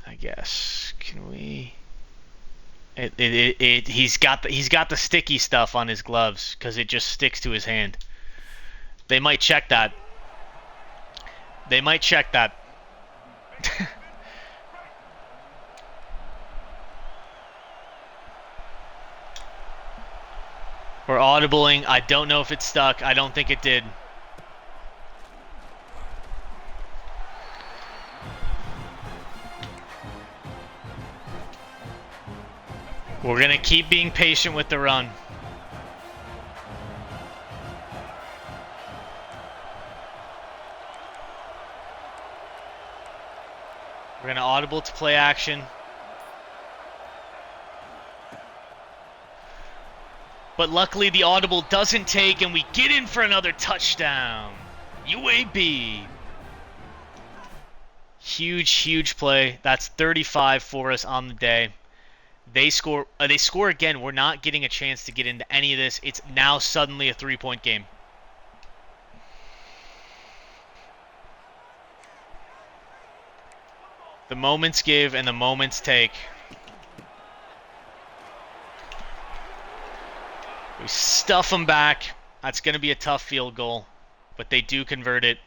I guess. Can we? He's got the sticky stuff on his gloves because it just sticks to his hand. They might check that. They might check that. We're audibling. I don't know if it stuck. I don't think it did. We're going to keep being patient with the run. We're going to audible to play action. But luckily the audible doesn't take, and we get in for another touchdown. UAB. Huge play. That's 35 for us on the day. They score again. We're not getting a chance to get into any of this. It's now suddenly a 3-point game. The moments give and the moments take. We stuff them back. That's going to be a tough field goal, but they do convert it.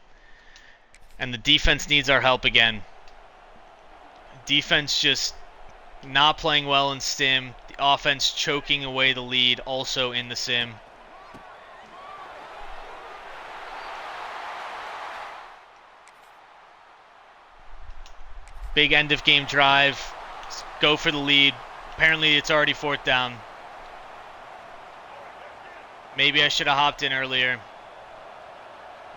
And the defense needs our help again. Defense just not playing well in sim. The offense choking away the lead also in the sim. Big end of game drive. Go for the lead. Apparently it's already 4th down. Maybe I should have hopped in earlier.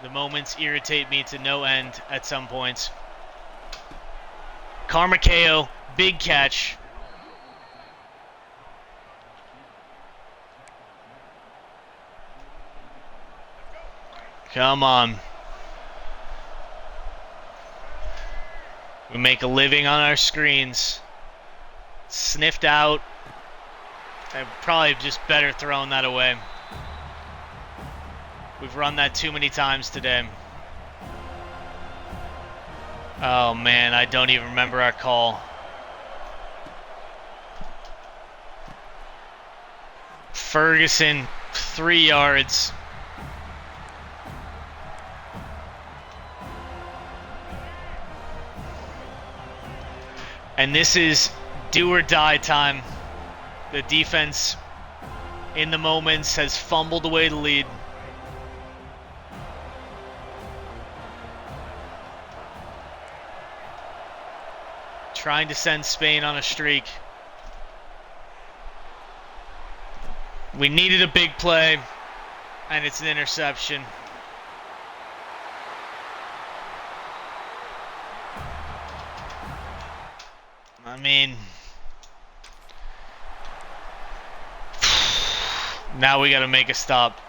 The moments irritate me to no end at some points. Carmaceo, big catch. Come on. We make a living on our screens. Sniffed out. I probably just better throwing that away. We've run that too many times today. Oh man, I don't even remember our call. Ferguson, 3 yards. And this is do or die time. The defense in the moments has fumbled away the lead. Trying to send Spain on a streak. We needed a big play, and it's an interception. I mean, Now we gotta make a stop.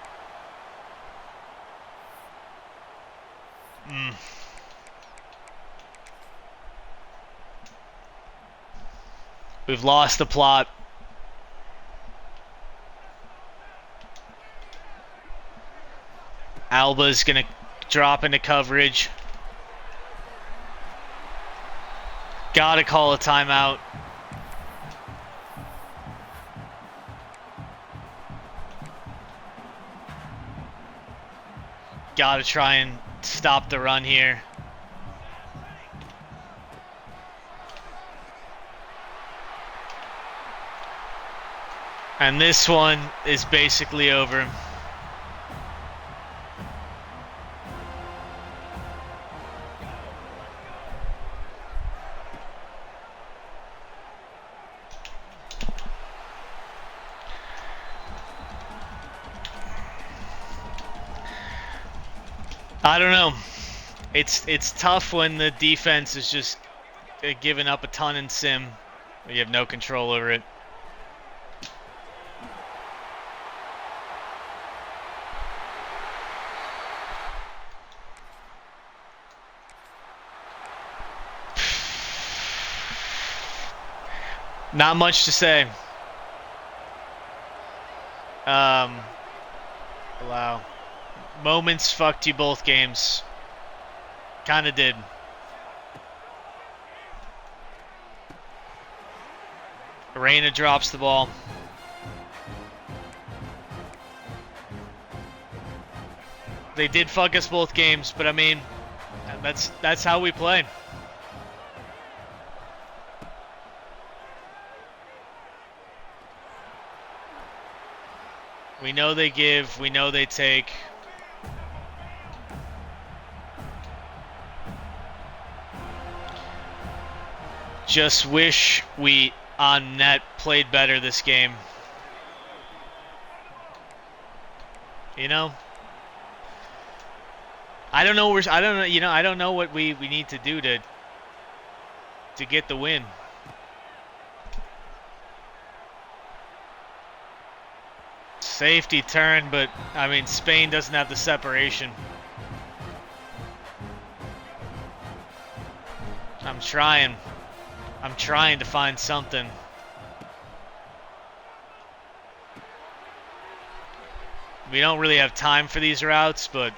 We've lost the plot. Alba's gonna drop into coverage. Gotta call a timeout. Gotta try and stop the run here. And this one is basically over. I don't know. It's tough when the defense is just giving up a ton in sim. You have no control over it. Not much to say. Wow. Moments fucked you both games. Kinda did. Arena drops the ball. They did fuck us both games, but I mean, that's how we play. We know they give, we know they take. Just wish we on net played better this game. You know? I don't know I don't know what we need to do to get the win. Safety turn, but I mean Spain doesn't have the separation. I'm trying to find something. We don't really have time for these routes, but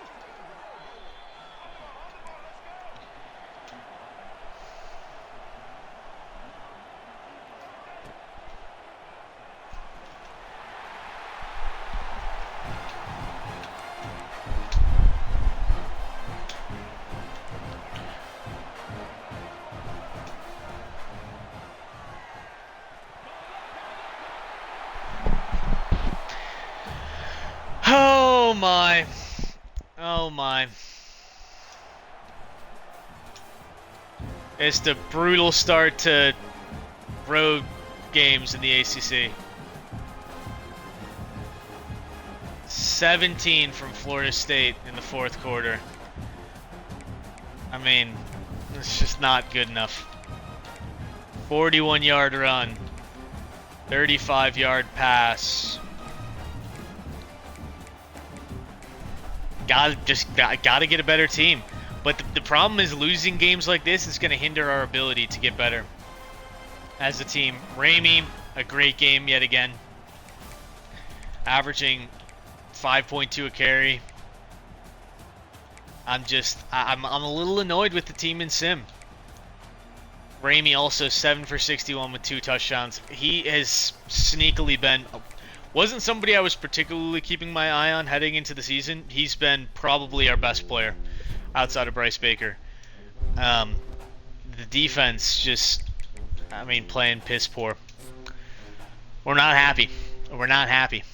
oh my. It's the brutal start to road games in the ACC. 17 from Florida State in the fourth quarter. I mean, it's just not good enough. 41-yard run. 35-yard pass. Gotta get a better team. But the problem is losing games like this is going to hinder our ability to get better as a team. Ramey, a great game yet again. Averaging 5.2 a carry. I'm a little annoyed with the team in sim. Ramey also 7 for 61 with 2 touchdowns. He has sneakily been... Wasn't somebody I was particularly keeping my eye on heading into the season. He's been probably our best player outside of Bryce Baker. The defense just, I mean, playing piss poor. We're not happy. We're not happy.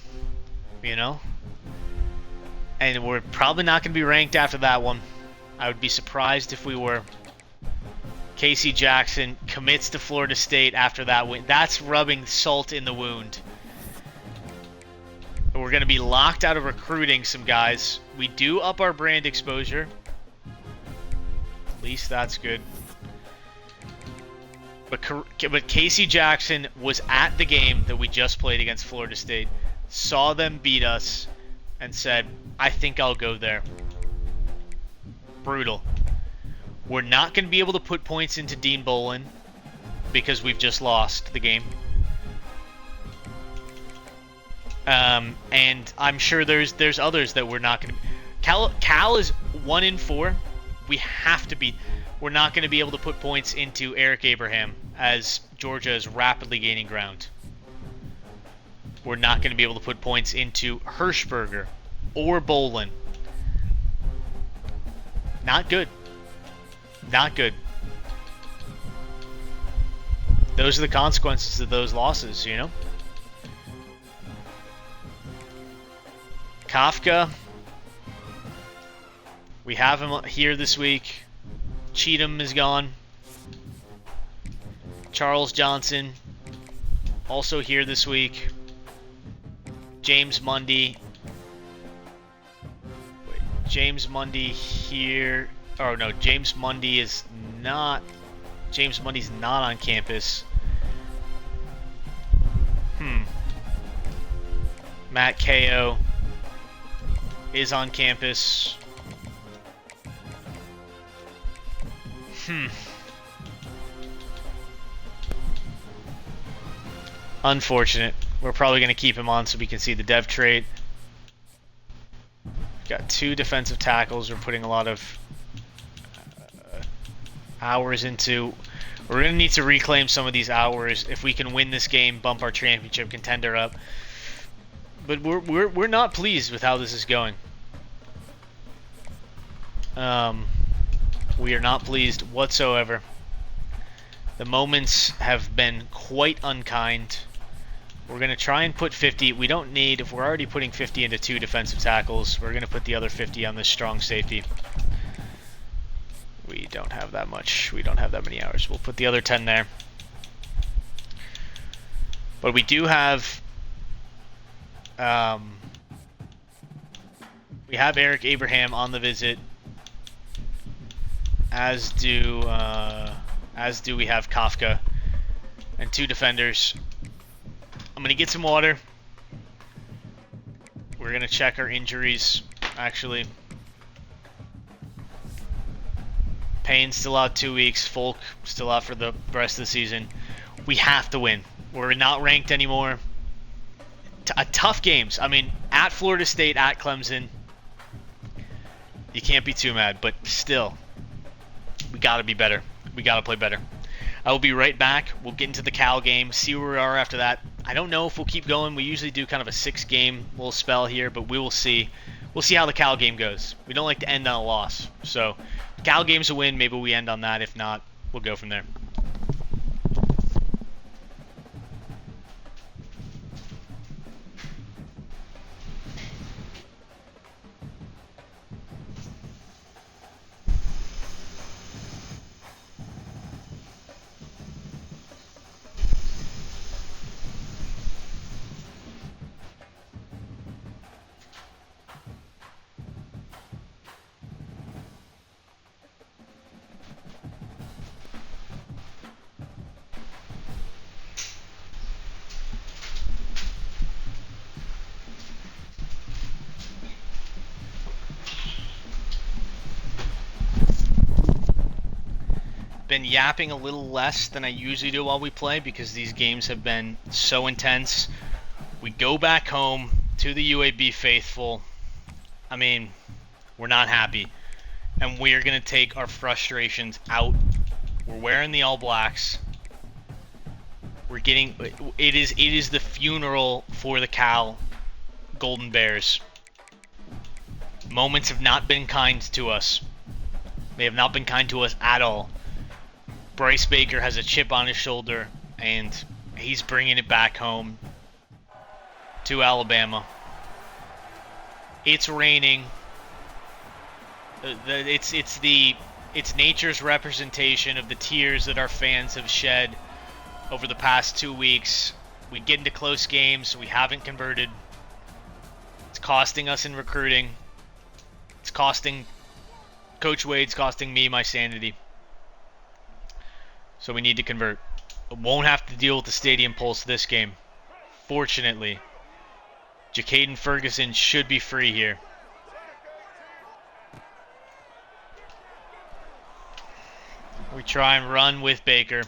You know? And we're probably not going to be ranked after that one. I would be surprised if we were. Casey Jackson commits to Florida State after that win. That's rubbing salt in the wound. We're going to be locked out of recruiting some guys. We do up our brand exposure. At least that's good. But Casey Jackson was at the game that we just played against Florida State. saw them beat us, and said, I think I'll go there. Brutal. We're not going to be able to put points into Dean Bolin because we've just lost the game. And I'm sure there's others that we're not going to. Cal is 1-4. We have to beat. We're not going to be able to put points into Eric Abraham as Georgia is rapidly gaining ground. We're not going to be able to put points into Hirschberger or Bolin. Not good. Not good. Those are the consequences of those losses, you know? Kafka. We have him here this week. Cheatham is gone. Charles Johnson, also here this week. James Mundy. Wait, James Mundy here. Oh no, James Mundy is not. James Mundy's not on campus. Matt Ko is on campus. Unfortunate. We're probably going to keep him on so we can see the dev trait. Got 2 defensive tackles. We're putting a lot of hours into. We're going to need to reclaim some of these hours if we can win this game, bump our championship contender up. But we're not pleased with how this is going. We are not pleased whatsoever. The moments have been quite unkind. We're going to try and put 50. We don't need, if we're already putting 50 into 2 defensive tackles, we're going to put the other 50 on this strong safety. We don't have that much. We don't have that many hours. We'll put the other 10 there. But we do have... we have Eric Abraham on the visit, as do we have Kafka, and 2 defenders. I'm going to get some water. We're going to check our injuries, actually. Payne's still out 2 weeks. Folk still out for the rest of the season. We have to win. We're not ranked anymore. Tough games. I mean, at Florida State, at Clemson. You can't be too mad, but still, we got to be better. We got to play better. I will be right back. We'll get into the Cal game, see where we are after that. I don't know if we'll keep going. We usually do kind of a 6-game little spell here, but we will see. We'll see how the Cal game goes. We don't like to end on a loss. So, Cal game's a win. Maybe we end on that. If not, we'll go from there. Been yapping a little less than I usually do while we play because these games have been so intense. We go back home to the UAB faithful. I mean, we're not happy. And we're going to take our frustrations out. We're wearing the All Blacks. We're getting... It is the funeral for the Cal Golden Bears. Moments have not been kind to us. They have not been kind to us at all. Bryce Baker has a chip on his shoulder, and he's bringing it back home to Alabama. It's raining. It's nature's representation of the tears that our fans have shed over the past 2 weeks. We get into close games. We haven't converted. It's costing us in recruiting. It's costing Coach Wade's costing me my sanity. So we need to convert. Won't have to deal with the stadium pulse this game. Fortunately. Jacaden Ferguson should be free here. We try and run with Baker.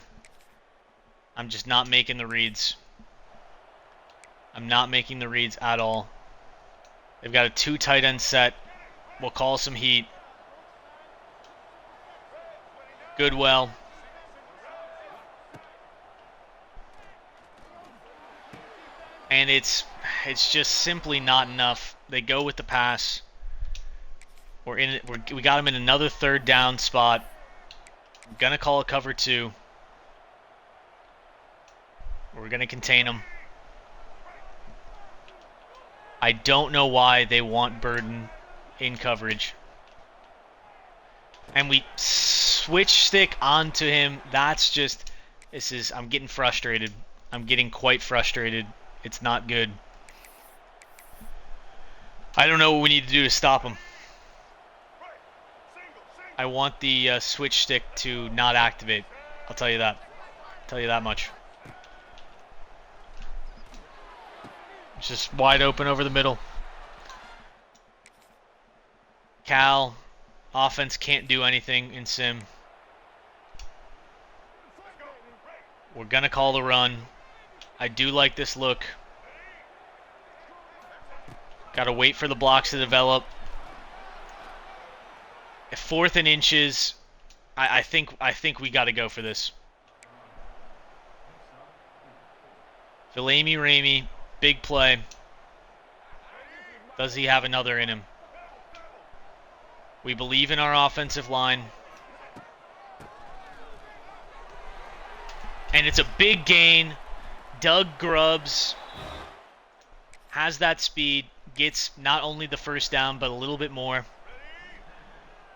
I'm just not making the reads. I'm not making the reads at all. They've got a 2 tight end set. We'll call some heat. Goodwell. And it's just simply not enough. They go with the pass. We got him in another 3rd down spot. I'm gonna call a cover 2. We're gonna contain him. I don't know why they want Burden in coverage. And we switch stick onto him. That's just, I'm getting frustrated. I'm getting quite frustrated. It's not good. I don't know what we need to do to stop him. I want the switch stick to not activate. I'll tell you that. Tell you that much. It's just wide open over the middle. Cal, offense can't do anything in sim. We're going to call the run. I do like this look. Got to wait for the blocks to develop. 4th and inches. I think we got to go for this. Philamy Ramey, big play. Does he have another in him? We believe in our offensive line. And it's a big gain. Doug Grubbs has that speed. Gets not only the 1st down, but a little bit more.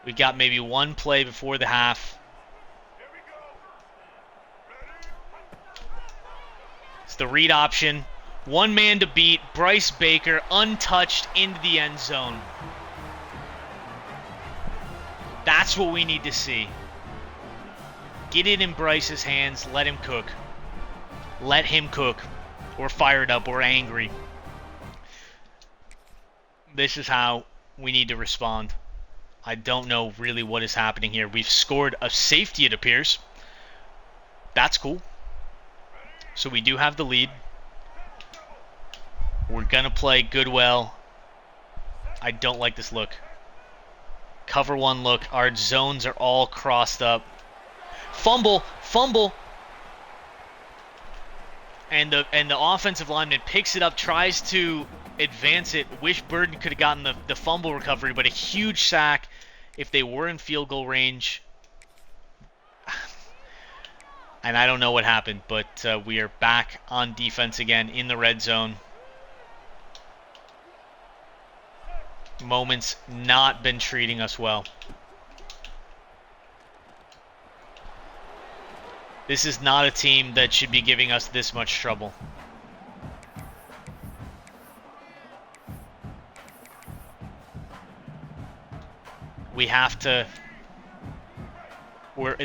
We got maybe 1 play before the half. It's the read option. 1 man to beat. Bryce Baker, untouched, into the end zone. That's what we need to see. Get it in Bryce's hands. Let him cook. Let him cook. We're fired up. We're angry. This is how we need to respond. I don't know really what is happening here. We've scored a safety, it appears. That's cool. So we do have the lead. We're going to play Goodwell. I don't like this look. Cover 1 look. Our zones are all crossed up. Fumble. And the offensive lineman picks it up, tries to advance it. Wish Burden could have gotten the fumble recovery, but a huge sack if they were in field goal range. And I don't know what happened, but we are back on defense again in the red zone. Moments not been treating us well. This is not a team that should be giving us this much trouble. We have to...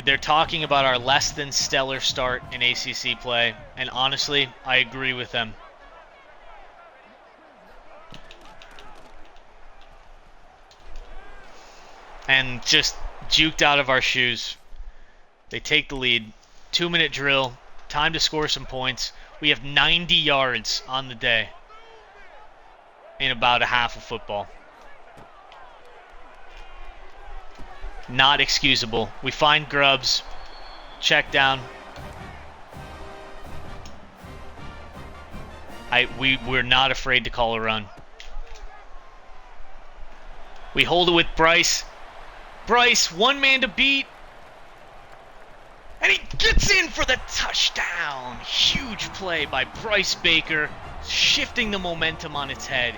They're talking about our less than stellar start in ACC play, and honestly, I agree with them. And just juked out of our shoes. They take the lead. 2-minute drill. Time to score some points. We have 90 yards on the day in about a half of football. Not excusable. We find Grubbs. Check down. We're not afraid to call a run. We hold it with Bryce. Bryce, 1 man to beat. And he gets in for the touchdown. Huge play by Bryce Baker, shifting the momentum on its head.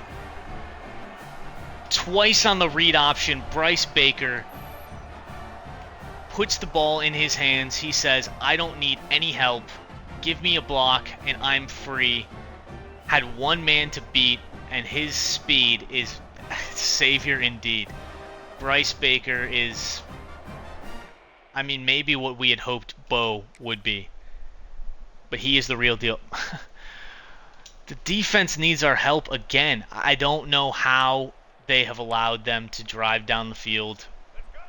Twice on the read option, Bryce Baker puts the ball in his hands. He says, I don't need any help. Give me a block and I'm free. Had 1 man to beat, and his speed is savior indeed. Bryce Baker is... I mean, maybe what we had hoped Bo would be. But he is the real deal. The defense needs our help again. I don't know how they have allowed them to drive down the field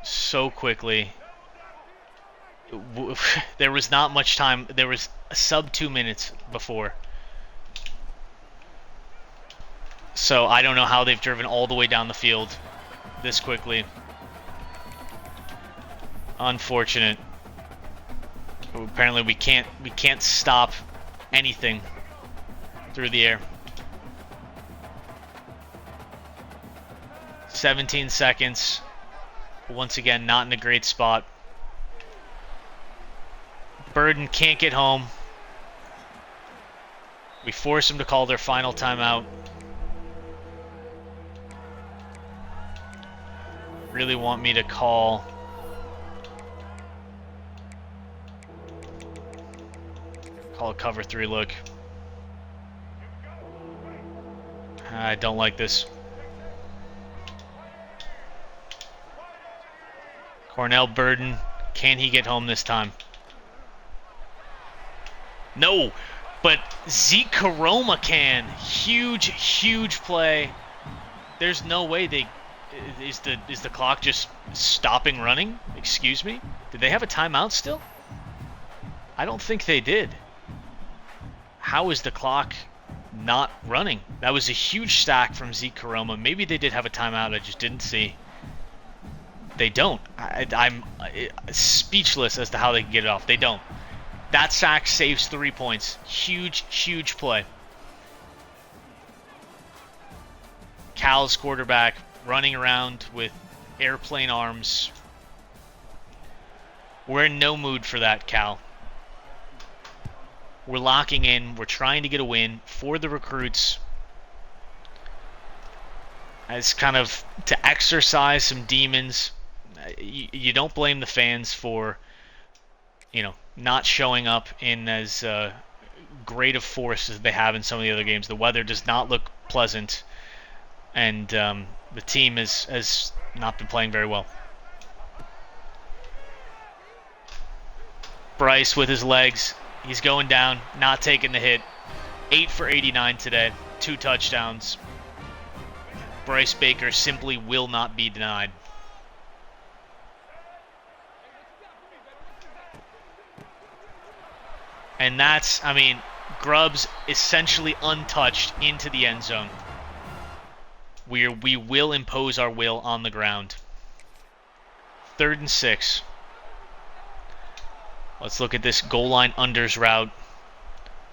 so quickly. There was not much time. There was a sub 2 minutes before. So I don't know how they've driven all the way down the field this quickly. Unfortunate. Apparently we can't stop anything through the air. 17 seconds. Once again, not in a great spot. Burden can't get home. We force them to call their final timeout. Really want me to call a cover 3 look. I don't like this. Cornell Burden, can he get home this time? No, but Zeke Karoma can. Huge play. There's no way they is the clock just stopping running? Excuse me? Did they have a timeout still? I don't think they did. How is the clock not running? That was a huge stack from Zeke Karoma. Maybe they did have a timeout, I just didn't see. They don't. I'm speechless as to how they can get it off. They don't. That sack saves 3 points. Huge play. Cal's quarterback running around with airplane arms. We're in no mood for that, Cal. We're locking in. We're trying to get a win for the recruits. As kind of to exercise some demons. You don't blame the fans for, not showing up in as great of force as they have in some of the other games. The weather does not look pleasant, and the team has not been playing very well. Bryce with his legs. He's going down, not taking the hit. 8 for 89 today. 2 touchdowns. Bryce Baker simply will not be denied. And that's, Grubbs essentially untouched into the end zone. We will impose our will on the ground. 3rd and 6. Let's look at this goal line unders route.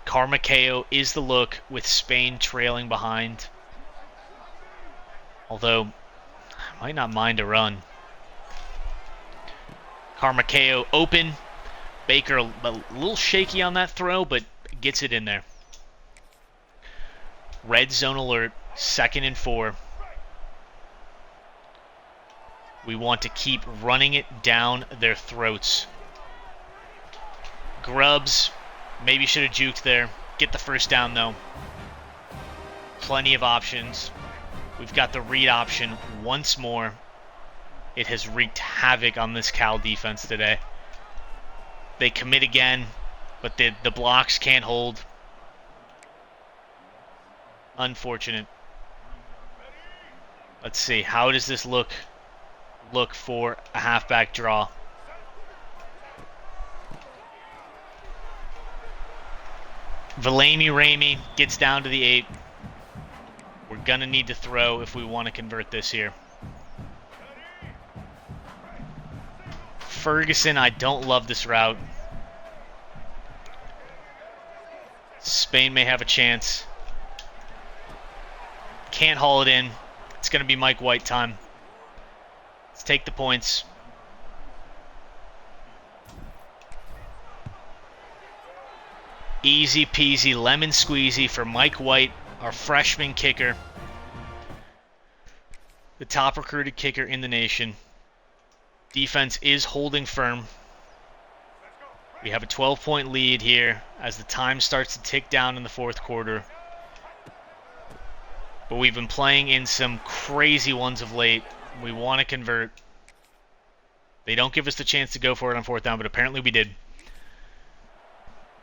Carmaceo is the look with Spain trailing behind. Although, I might not mind a run. Carmaceo open. Baker a little shaky on that throw, but gets it in there. Red zone alert, 2nd and 4. We want to keep running it down their throats. Grubbs, maybe should have juked there. Get the first down, though. Plenty of options. We've got the read option once more. It has wreaked havoc on this Cal defense today. They commit again, but the blocks can't hold. Unfortunate. Let's see. How does this look for a halfback draw? Valami Ramey gets down to the 8. We're going to need to throw if we want to convert this here. Ferguson, I don't love this route. Spain may have a chance. Can't haul it in. It's going to be Mike White time. Let's take the points. Easy peasy, lemon squeezy for Mike White, our freshman kicker. The top recruited kicker in the nation. Defense is holding firm. We have a 12-point lead here as the time starts to tick down in the 4th quarter. But we've been playing in some crazy ones of late. We want to convert. They don't give us the chance to go for it on 4th down, but apparently we did.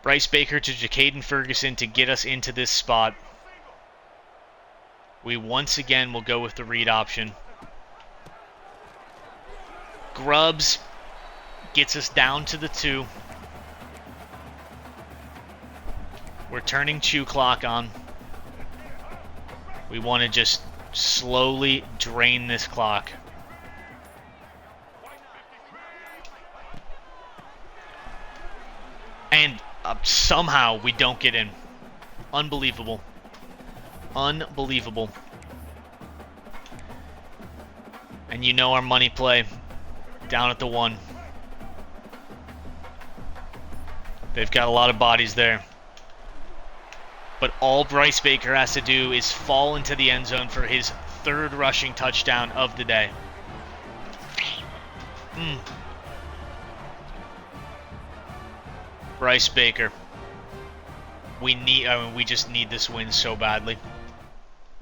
Bryce Baker to Jacaden Ferguson to get us into this spot. We once again will go with the read option. Grubbs gets us down to the 2. We're turning chew clock on. We want to just slowly drain this clock. And somehow we don't get in. Unbelievable. Unbelievable. And you know our money play down at the 1. They've got a lot of bodies there. But all Bryce Baker has to do is fall into the end zone for his 3rd rushing touchdown of the day. Bryce Baker. We just need this win so badly.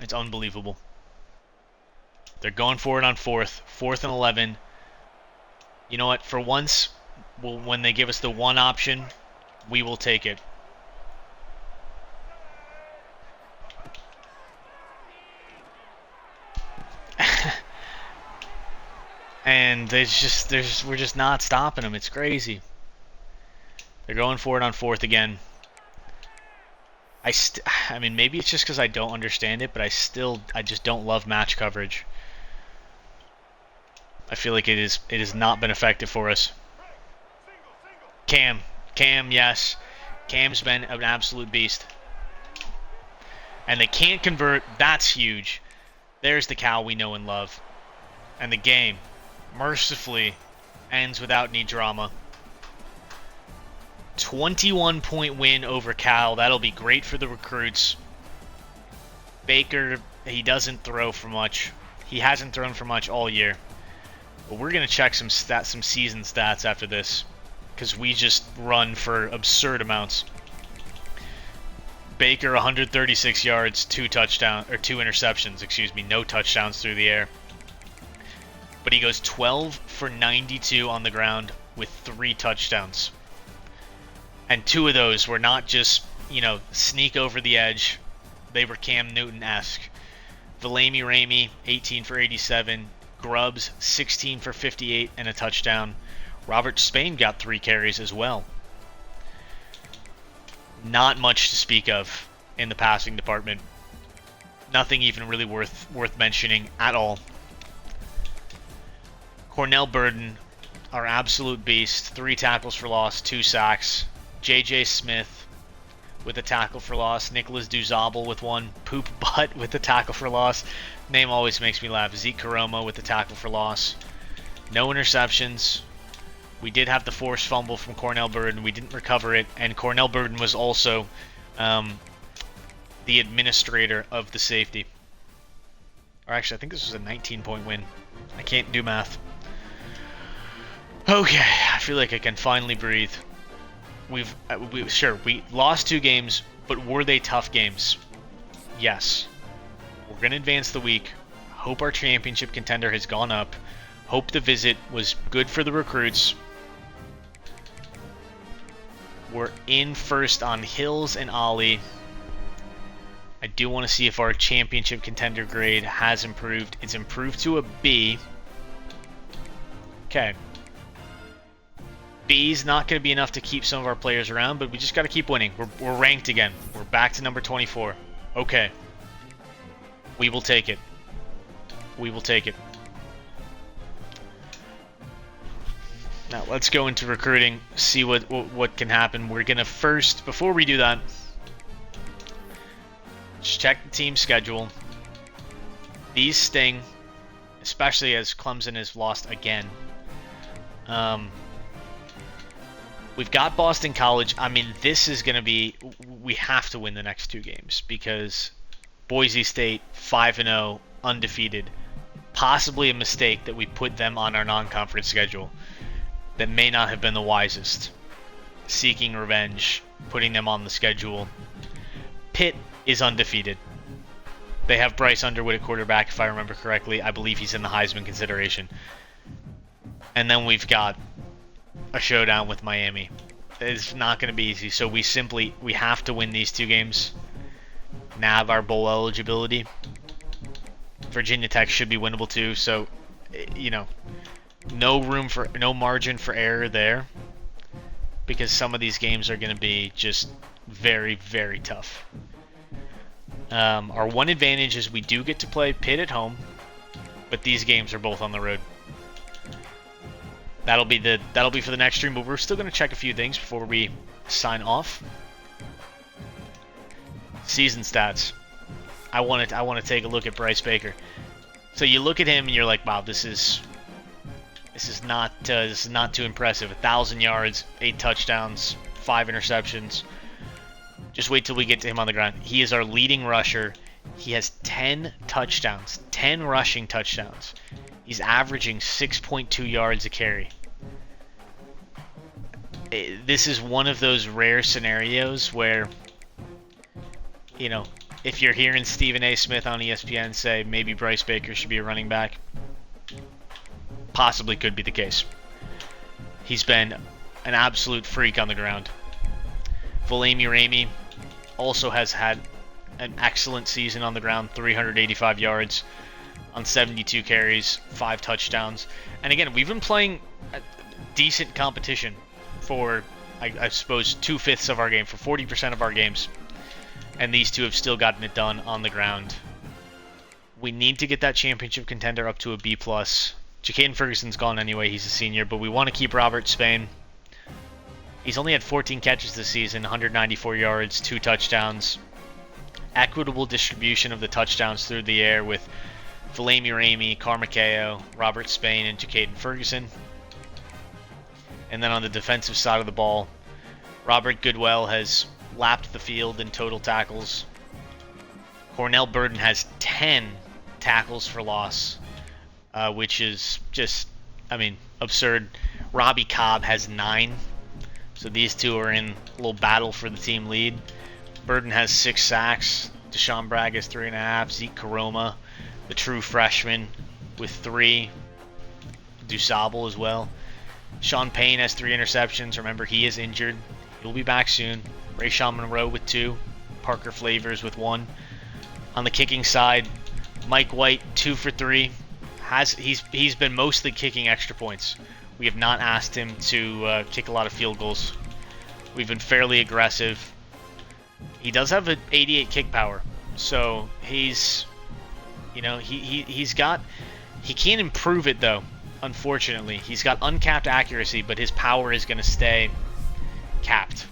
It's unbelievable. They're going for it on 4th. 4th and 11. You know what? For once, when they give us the 1 option, we will take it. And we're just not stopping them. It's crazy. They're going for it on 4th again. I mean, maybe it's just because I don't understand it, but I just don't love match coverage. I feel like it has not been effective for us. Cam, yes. Cam's been an absolute beast. And they can't convert. That's huge. There's the Cal we know and love. And the game, mercifully, ends without any drama. 21-point win over Cal. That'll be great for the recruits. Baker, he doesn't throw for much. He hasn't thrown for much all year. But we're going to check some season stats after this, because we just run for absurd amounts. Baker, 136 yards, 2 interceptions, no touchdowns through the air. But he goes 12 for 92 on the ground with 3 touchdowns. And 2 of those were not just, sneak over the edge. They were Cam Newton-esque. Valami Ramey, 18 for 87. Grubbs, 16 for 58 and a touchdown. Robert Spain got 3 carries as well. Not much to speak of in the passing department. Nothing even really worth mentioning at all. Cornell Burden, our absolute beast. 3 tackles for loss, 2 sacks. J.J. Smith with a tackle for loss. Nicholas Duzabel with 1. Poop Butt with a tackle for loss. Name always makes me laugh. Zeke Caroma with the tackle for loss. No interceptions. We did have the forced fumble from Cornell Burden. We didn't recover it. And Cornell Burden was also the administrator of the safety. Or actually, I think this was a 19-point win. I can't do math. Okay, I feel like I can finally breathe. We lost 2 games, but were they tough games? Yes. We're going to advance the week. Hope our championship contender has gone up. Hope the visit was good for the recruits. We're in first on Hills and Ollie. I do want to see if our championship contender grade has improved. It's improved to a B. Okay. B's not going to be enough to keep some of our players around, but we just got to keep winning. We're ranked again. We're back to number 24. Okay. We will take it. We will take it. Now let's go into recruiting, see what can happen. We're going to first, before we do that, just check the team schedule. These sting, especially as Clemson has lost again. We've got Boston College. I mean, this is going to be... We have to win the next 2 games because Boise State, 5-0, undefeated. Possibly a mistake that we put them on our non-conference schedule. That may not have been the wisest. Seeking revenge, putting them on the schedule. Pitt is undefeated. They have Bryce Underwood at quarterback, if I remember correctly. I believe he's in the Heisman consideration. And then we've got a showdown with Miami. It's not going to be easy, so we have to win these 2 games. Nab our bowl eligibility. Virginia Tech should be winnable too. So, you know, no margin for error there, because some of these games are going to be just very, very tough. Our one advantage is we do get to play Pitt at home, but these games are both on the road. That'll be for the next stream, but we're still going to check a few things before we sign off. Season stats. I want to take a look at Bryce Baker. So you look at him and you're like, wow, this is not too impressive. 1,000 yards, 8 touchdowns, 5 interceptions. Just wait till we get to him on the ground. He is our leading rusher. He has 10 touchdowns, 10 rushing touchdowns. He's averaging 6.2 yards a carry. This is one of those rare scenarios where, you know, if you're hearing Stephen A. Smith on ESPN say maybe Bryce Baker should be a running back, possibly could be the case. He's been an absolute freak on the ground. Volamy Ramey also has had an excellent season on the ground, 385 yards on 72 carries, 5 touchdowns. And again, we've been playing a decent competition for, I suppose, 2/5 of our game, for 40% of our games. And these two have still gotten it done on the ground. We need to get that championship contender up to a B+. Jacaden Ferguson's gone anyway, he's a senior, but we want to keep Robert Spain. He's only had 14 catches this season, 194 yards, 2 touchdowns. Equitable distribution of the touchdowns through the air with Volamy Ramey, Carmaceo, Robert Spain, and Jacaden Ferguson. And then on the defensive side of the ball, Robert Goodwell has lapped the field in total tackles. Cornell Burden has 10 tackles for loss, which is just, I mean, absurd. Robbie Cobb has 9. So these two are in a little battle for the team lead. Burden has 6 sacks. Deshaun Bragg has 3.5. Zeke Karoma, the true freshman, with 3. DuSable as well. Sean Payne has 3 interceptions. Remember, he is injured. He'll be back soon. Rayshawn Monroe with 2. Parker Flavors with 1. On the kicking side, Mike White, 2 for 3. He's been mostly kicking extra points. We have not asked him to kick a lot of field goals. We've been fairly aggressive. He does have an 88 kick power, so he's, you know, he can't improve it though. Unfortunately, he's got uncapped accuracy, but his power is going to stay capped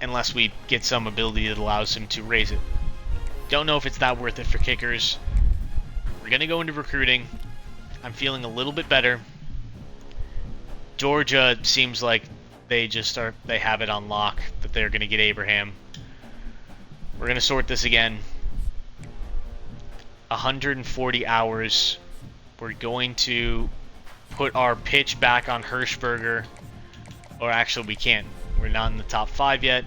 unless we get some ability that allows him to raise it. Don't know if it's that worth it for kickers. We're going to go into recruiting. I'm feeling a little bit better. Georgia seems like they have it on lock that they're going to get Abraham. We're going to sort this again. 140 hours. We're going to put our pitch back on Hirschberger. Or actually, we can't. We're not in the top 5 yet.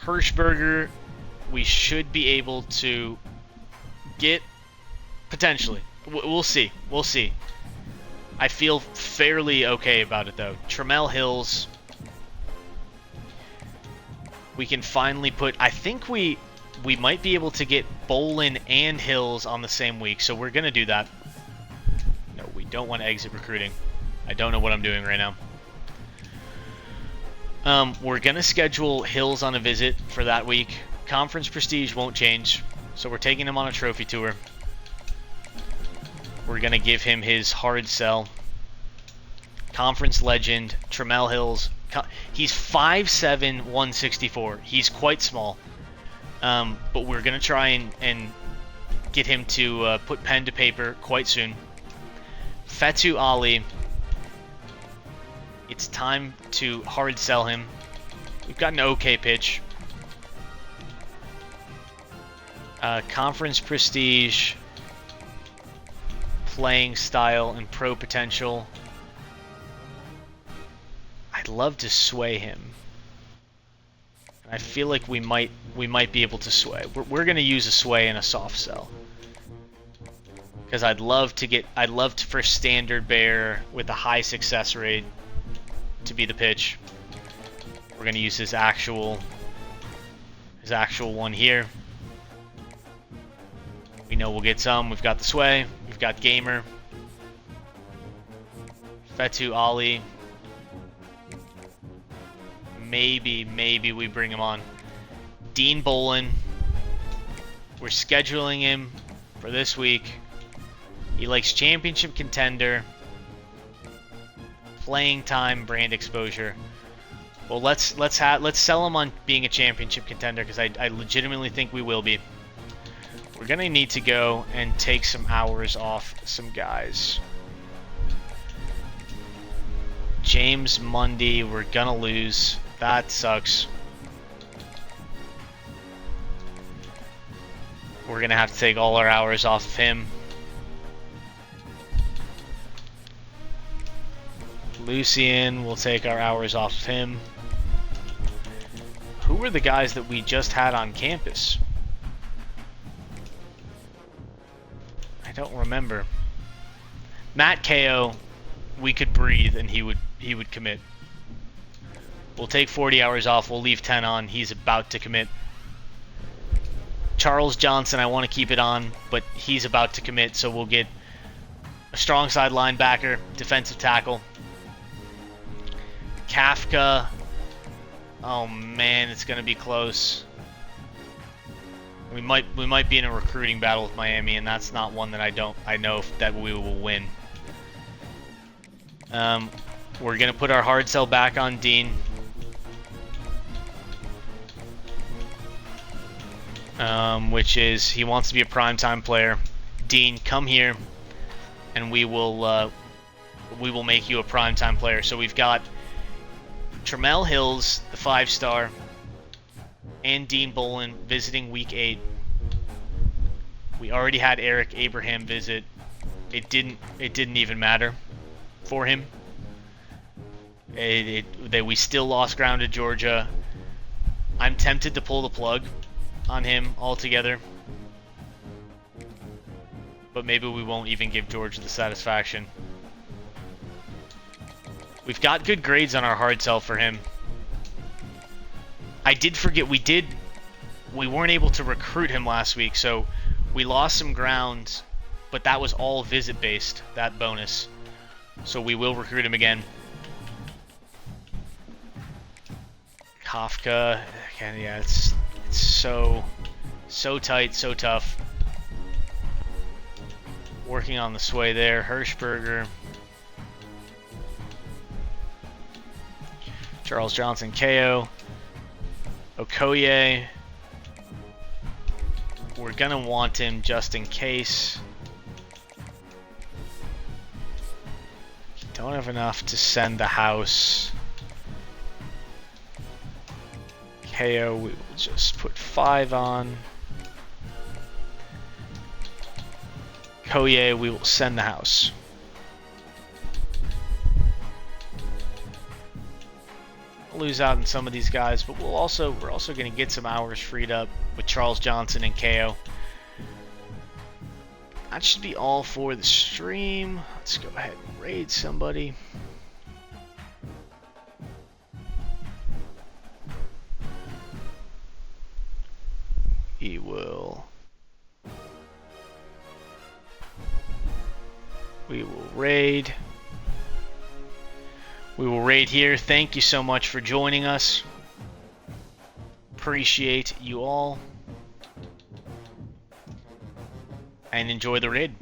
Hirschberger, we should be able to get, potentially. We'll see. We'll see. I feel fairly okay about it, though. Tramel Hills, we can finally put... I think we might be able to get Bolin and Hills on the same week, so we're going to do that. No, we don't want to exit recruiting. I don't know what I'm doing right now. We're going to schedule Hills on a visit for that week. Conference prestige won't change, so we're taking him on a trophy tour. We're going to give him his hard sell. Conference legend, Tramel Hills. He's 5'7", 164. He's quite small. But we're going to try and get him to put pen to paper quite soon. Fetu Ali. It's time to hard sell him. We've got an okay pitch. Conference prestige, playing style, and pro potential. I'd love to sway him. I feel like we might be able to sway. We're going to use a sway and a soft sell. Because I'd love for standard bear with a high success rate to be the pitch. We're going to use his actual one here. We know we'll get some. We've got the Sway. We've got Gamer. Fetu, Ali. Maybe we bring him on. Dean Bolin. We're scheduling him for this week. He likes championship contender. Playing time, brand exposure. Well, let's sell him on being a championship contender, because I legitimately think we will be. We're gonna need to go and take some hours off some guys. James Mundy, we're gonna lose. That sucks. We're gonna have to take all our hours off of him. Lucian, we'll take our hours off of him. Who were the guys that we just had on campus? I don't remember. Matt KO, we could breathe and he would commit. We'll take 40 hours off, we'll leave 10 on, he's about to commit. Charles Johnson, I want to keep it on, but he's about to commit, so we'll get a strong side linebacker, defensive tackle. Kafka, oh man, it's gonna be close. We might be in a recruiting battle with Miami, and that's not one that I know that we will win. We're gonna put our hard sell back on Dean. Which is he wants to be a primetime player. Dean, come here, and we will make you a primetime player. So we've got Tramel Hills, the 5-star, and Dean Bolin visiting week 8. We already had Eric Abraham visit. It didn't even matter for him. We still lost ground to Georgia. I'm tempted to pull the plug on him altogether, but maybe we won't even give Georgia the satisfaction. We've got good grades on our hard sell for him. I did forget we weren't able to recruit him last week, so we lost some ground, but that was all visit based, that bonus. So we will recruit him again. Kafka, again, yeah, it's so tight, so tough. Working on the Sway there. Hirschberger. Charles Johnson, KO. Okoye. We're gonna want him just in case. Don't have enough to send the house. KO, we will just put 5 on. Koye, we will send the house. We'll lose out on some of these guys, but we're also going to get some hours freed up with Charles Johnson and KO. That should be all for the stream. Let's go ahead and raid somebody. We will raid. We will raid here. Thank you so much for joining us. Appreciate you all. And enjoy the raid.